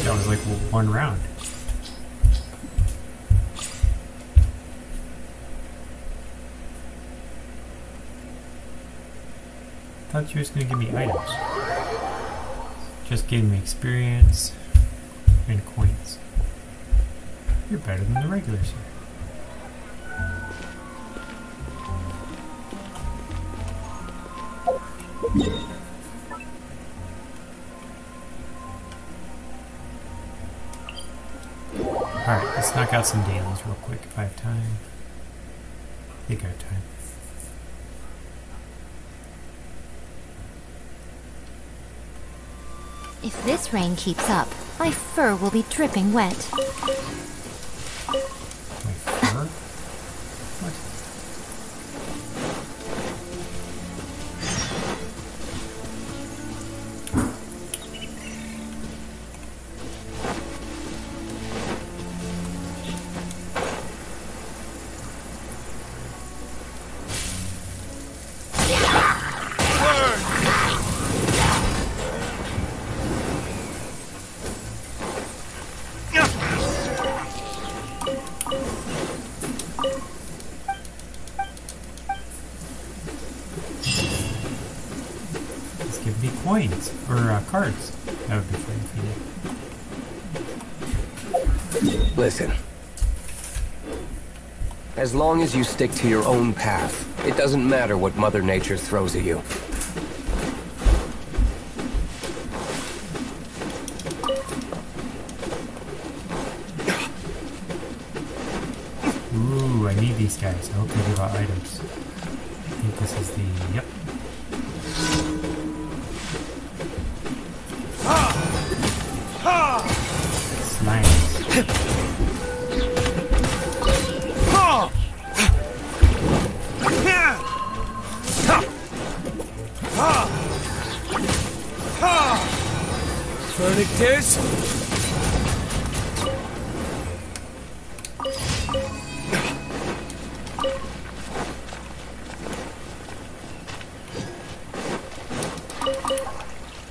That was like 1 round. Thought you was gonna give me items. Just gave me experience and coins. You're better than the regulars here. Alright, let's knock out some dailies real quick if I have time. I think I have time. If this rain keeps up, my fur will be dripping wet. My fur? What? coins or cards. That would be fun if you did. Listen. As long as you stick to your own path, it doesn't matter what Mother Nature throws at you. Ooh, I need these guys. I hope they give out items. I think this is the... Yep. Slimes. Furnictors?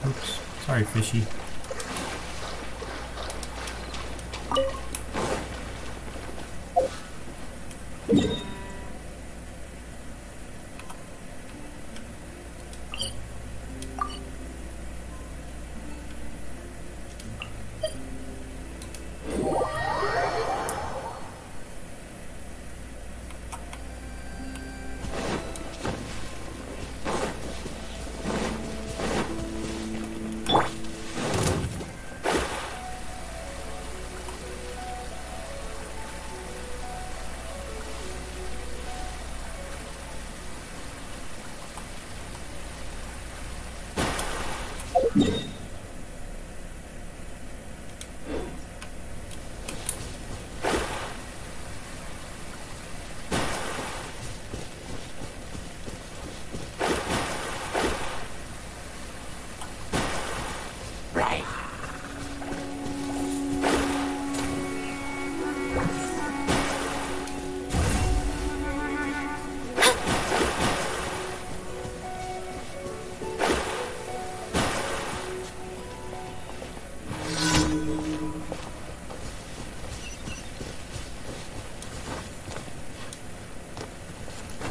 Oops. Sorry, fishy.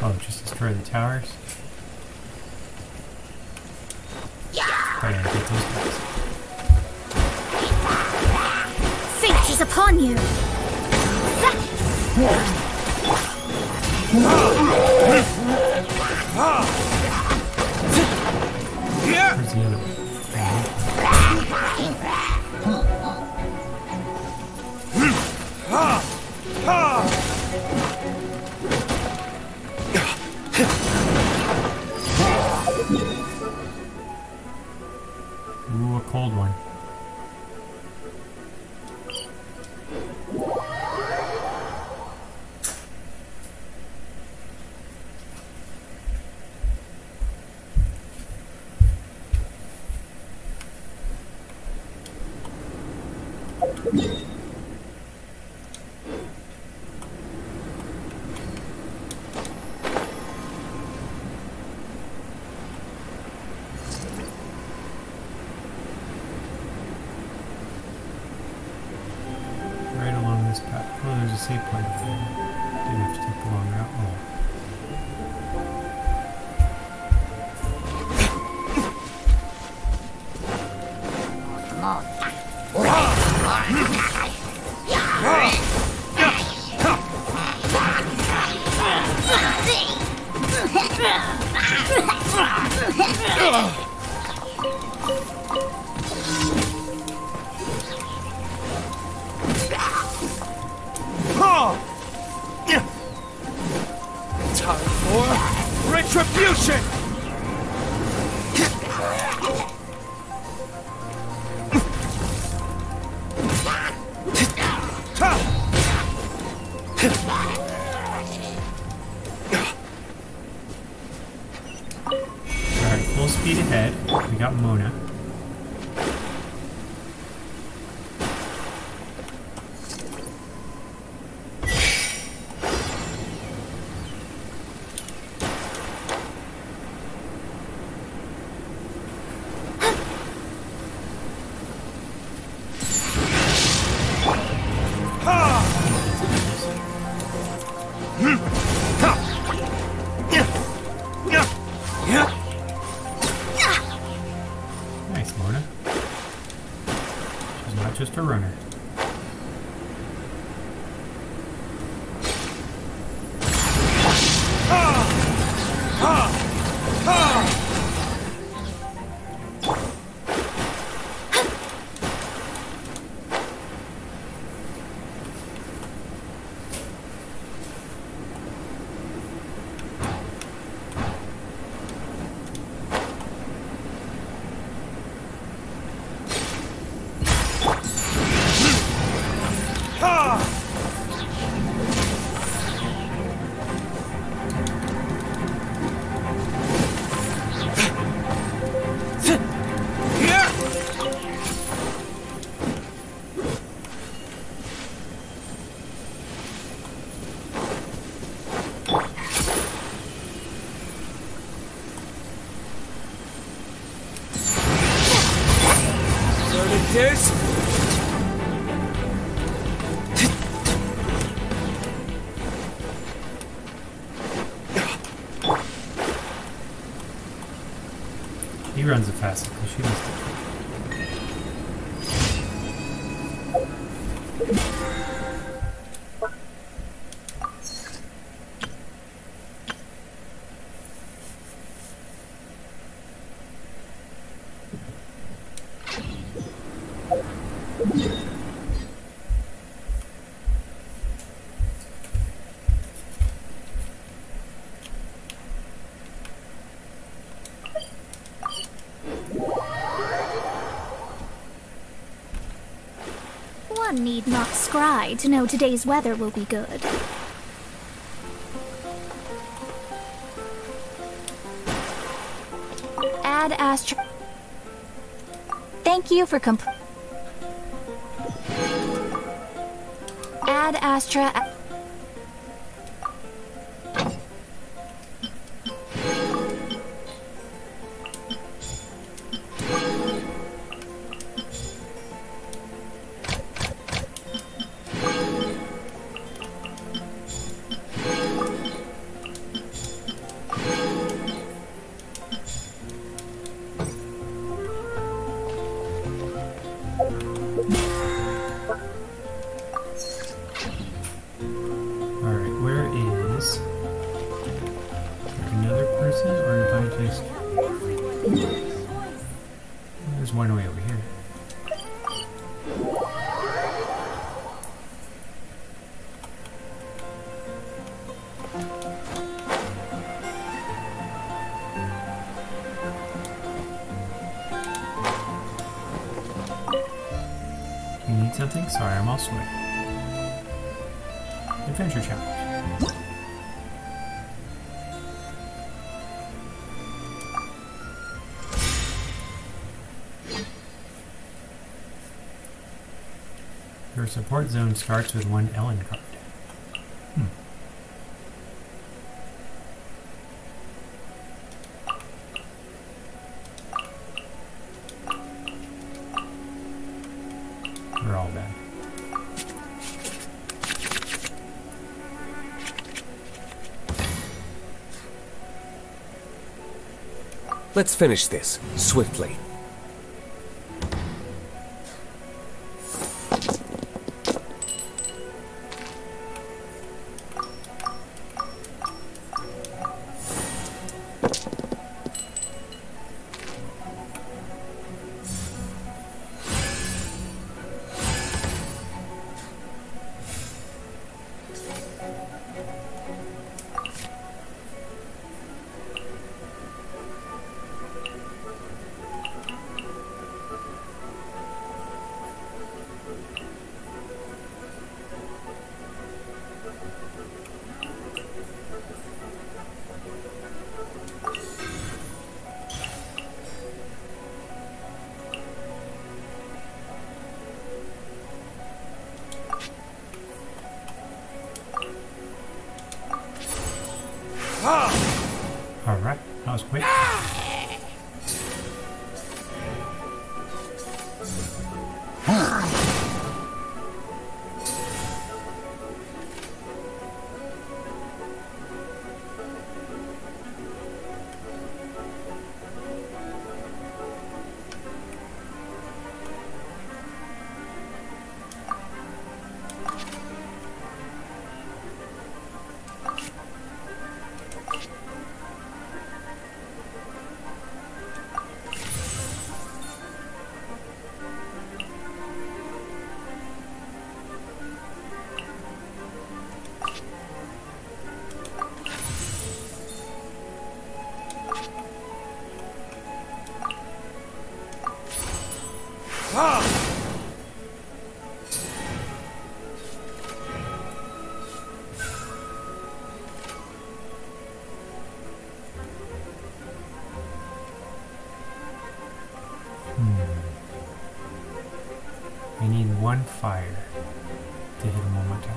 Oh, just destroy the towers? Try and get those guys. Fate is upon you! Where's the other one? Ooh, a cold one. Right along this path. Oh, there's a save point up there. Didn't have to take the long route. Oh. Time for retribution! Alright, full speed ahead. We got Mona. He runs the fastest because she does. One need not scry to know today's weather will be good. Add Astra. Thank you for Add Astra. Alright, where is another person or if I just... There's one way over here. You need something? Sorry, I'm all sweaty. Adventure challenge. Your support zone starts with one Ellen card. They're all bad. Let's finish this, swiftly. Alright, that was quick. I need one fire to hit him one more time.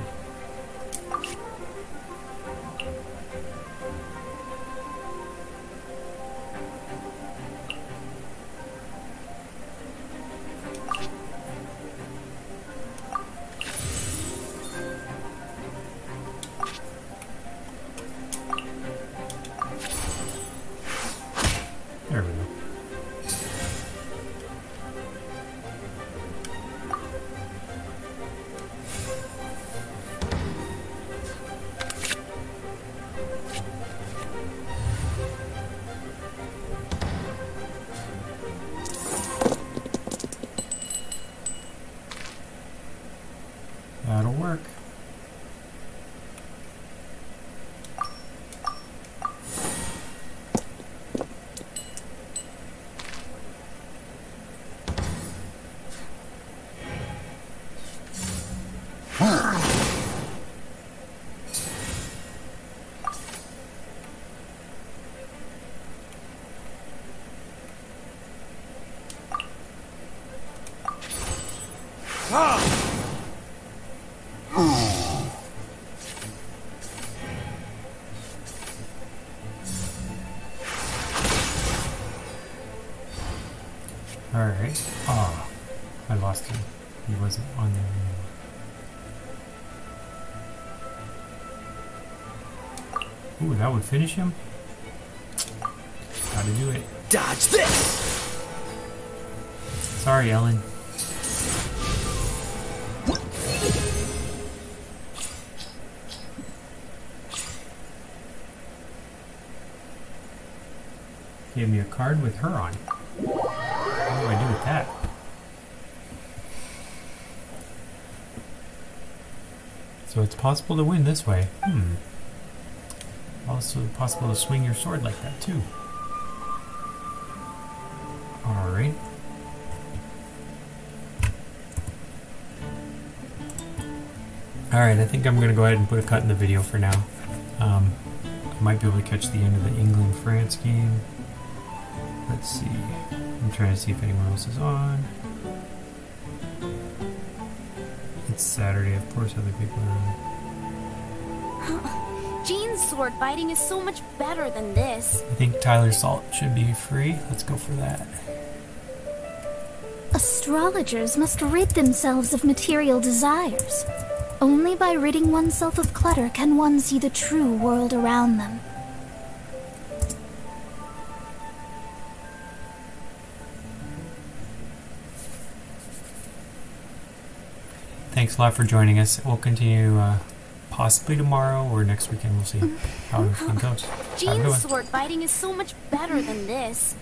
There we go. Alright. Oh, I lost him. He wasn't on there anymore. Ooh, that would finish him? Gotta do it. Dodge this! Sorry, Ellen. Gave me a card with her on. What do I do with that? So it's possible to win this way. Also possible to swing your sword like that too. Alright. Alright, I think I'm going to go ahead and put a cut in the video for now. I might be able to catch the end of the England-France game. Let's see. I'm trying to see if anyone else is on. It's Saturday, of course other people are on. Jean's sword fighting is so much better than this. I think Tyler Salt should be free. Let's go for that. Astrologers must rid themselves of material desires. Only by ridding oneself of clutter can one see the true world around them. Thanks a lot for joining us. We'll continue possibly tomorrow or next weekend. We'll see how everything goes. Have a good one. Jean's sword fighting is so much better than this.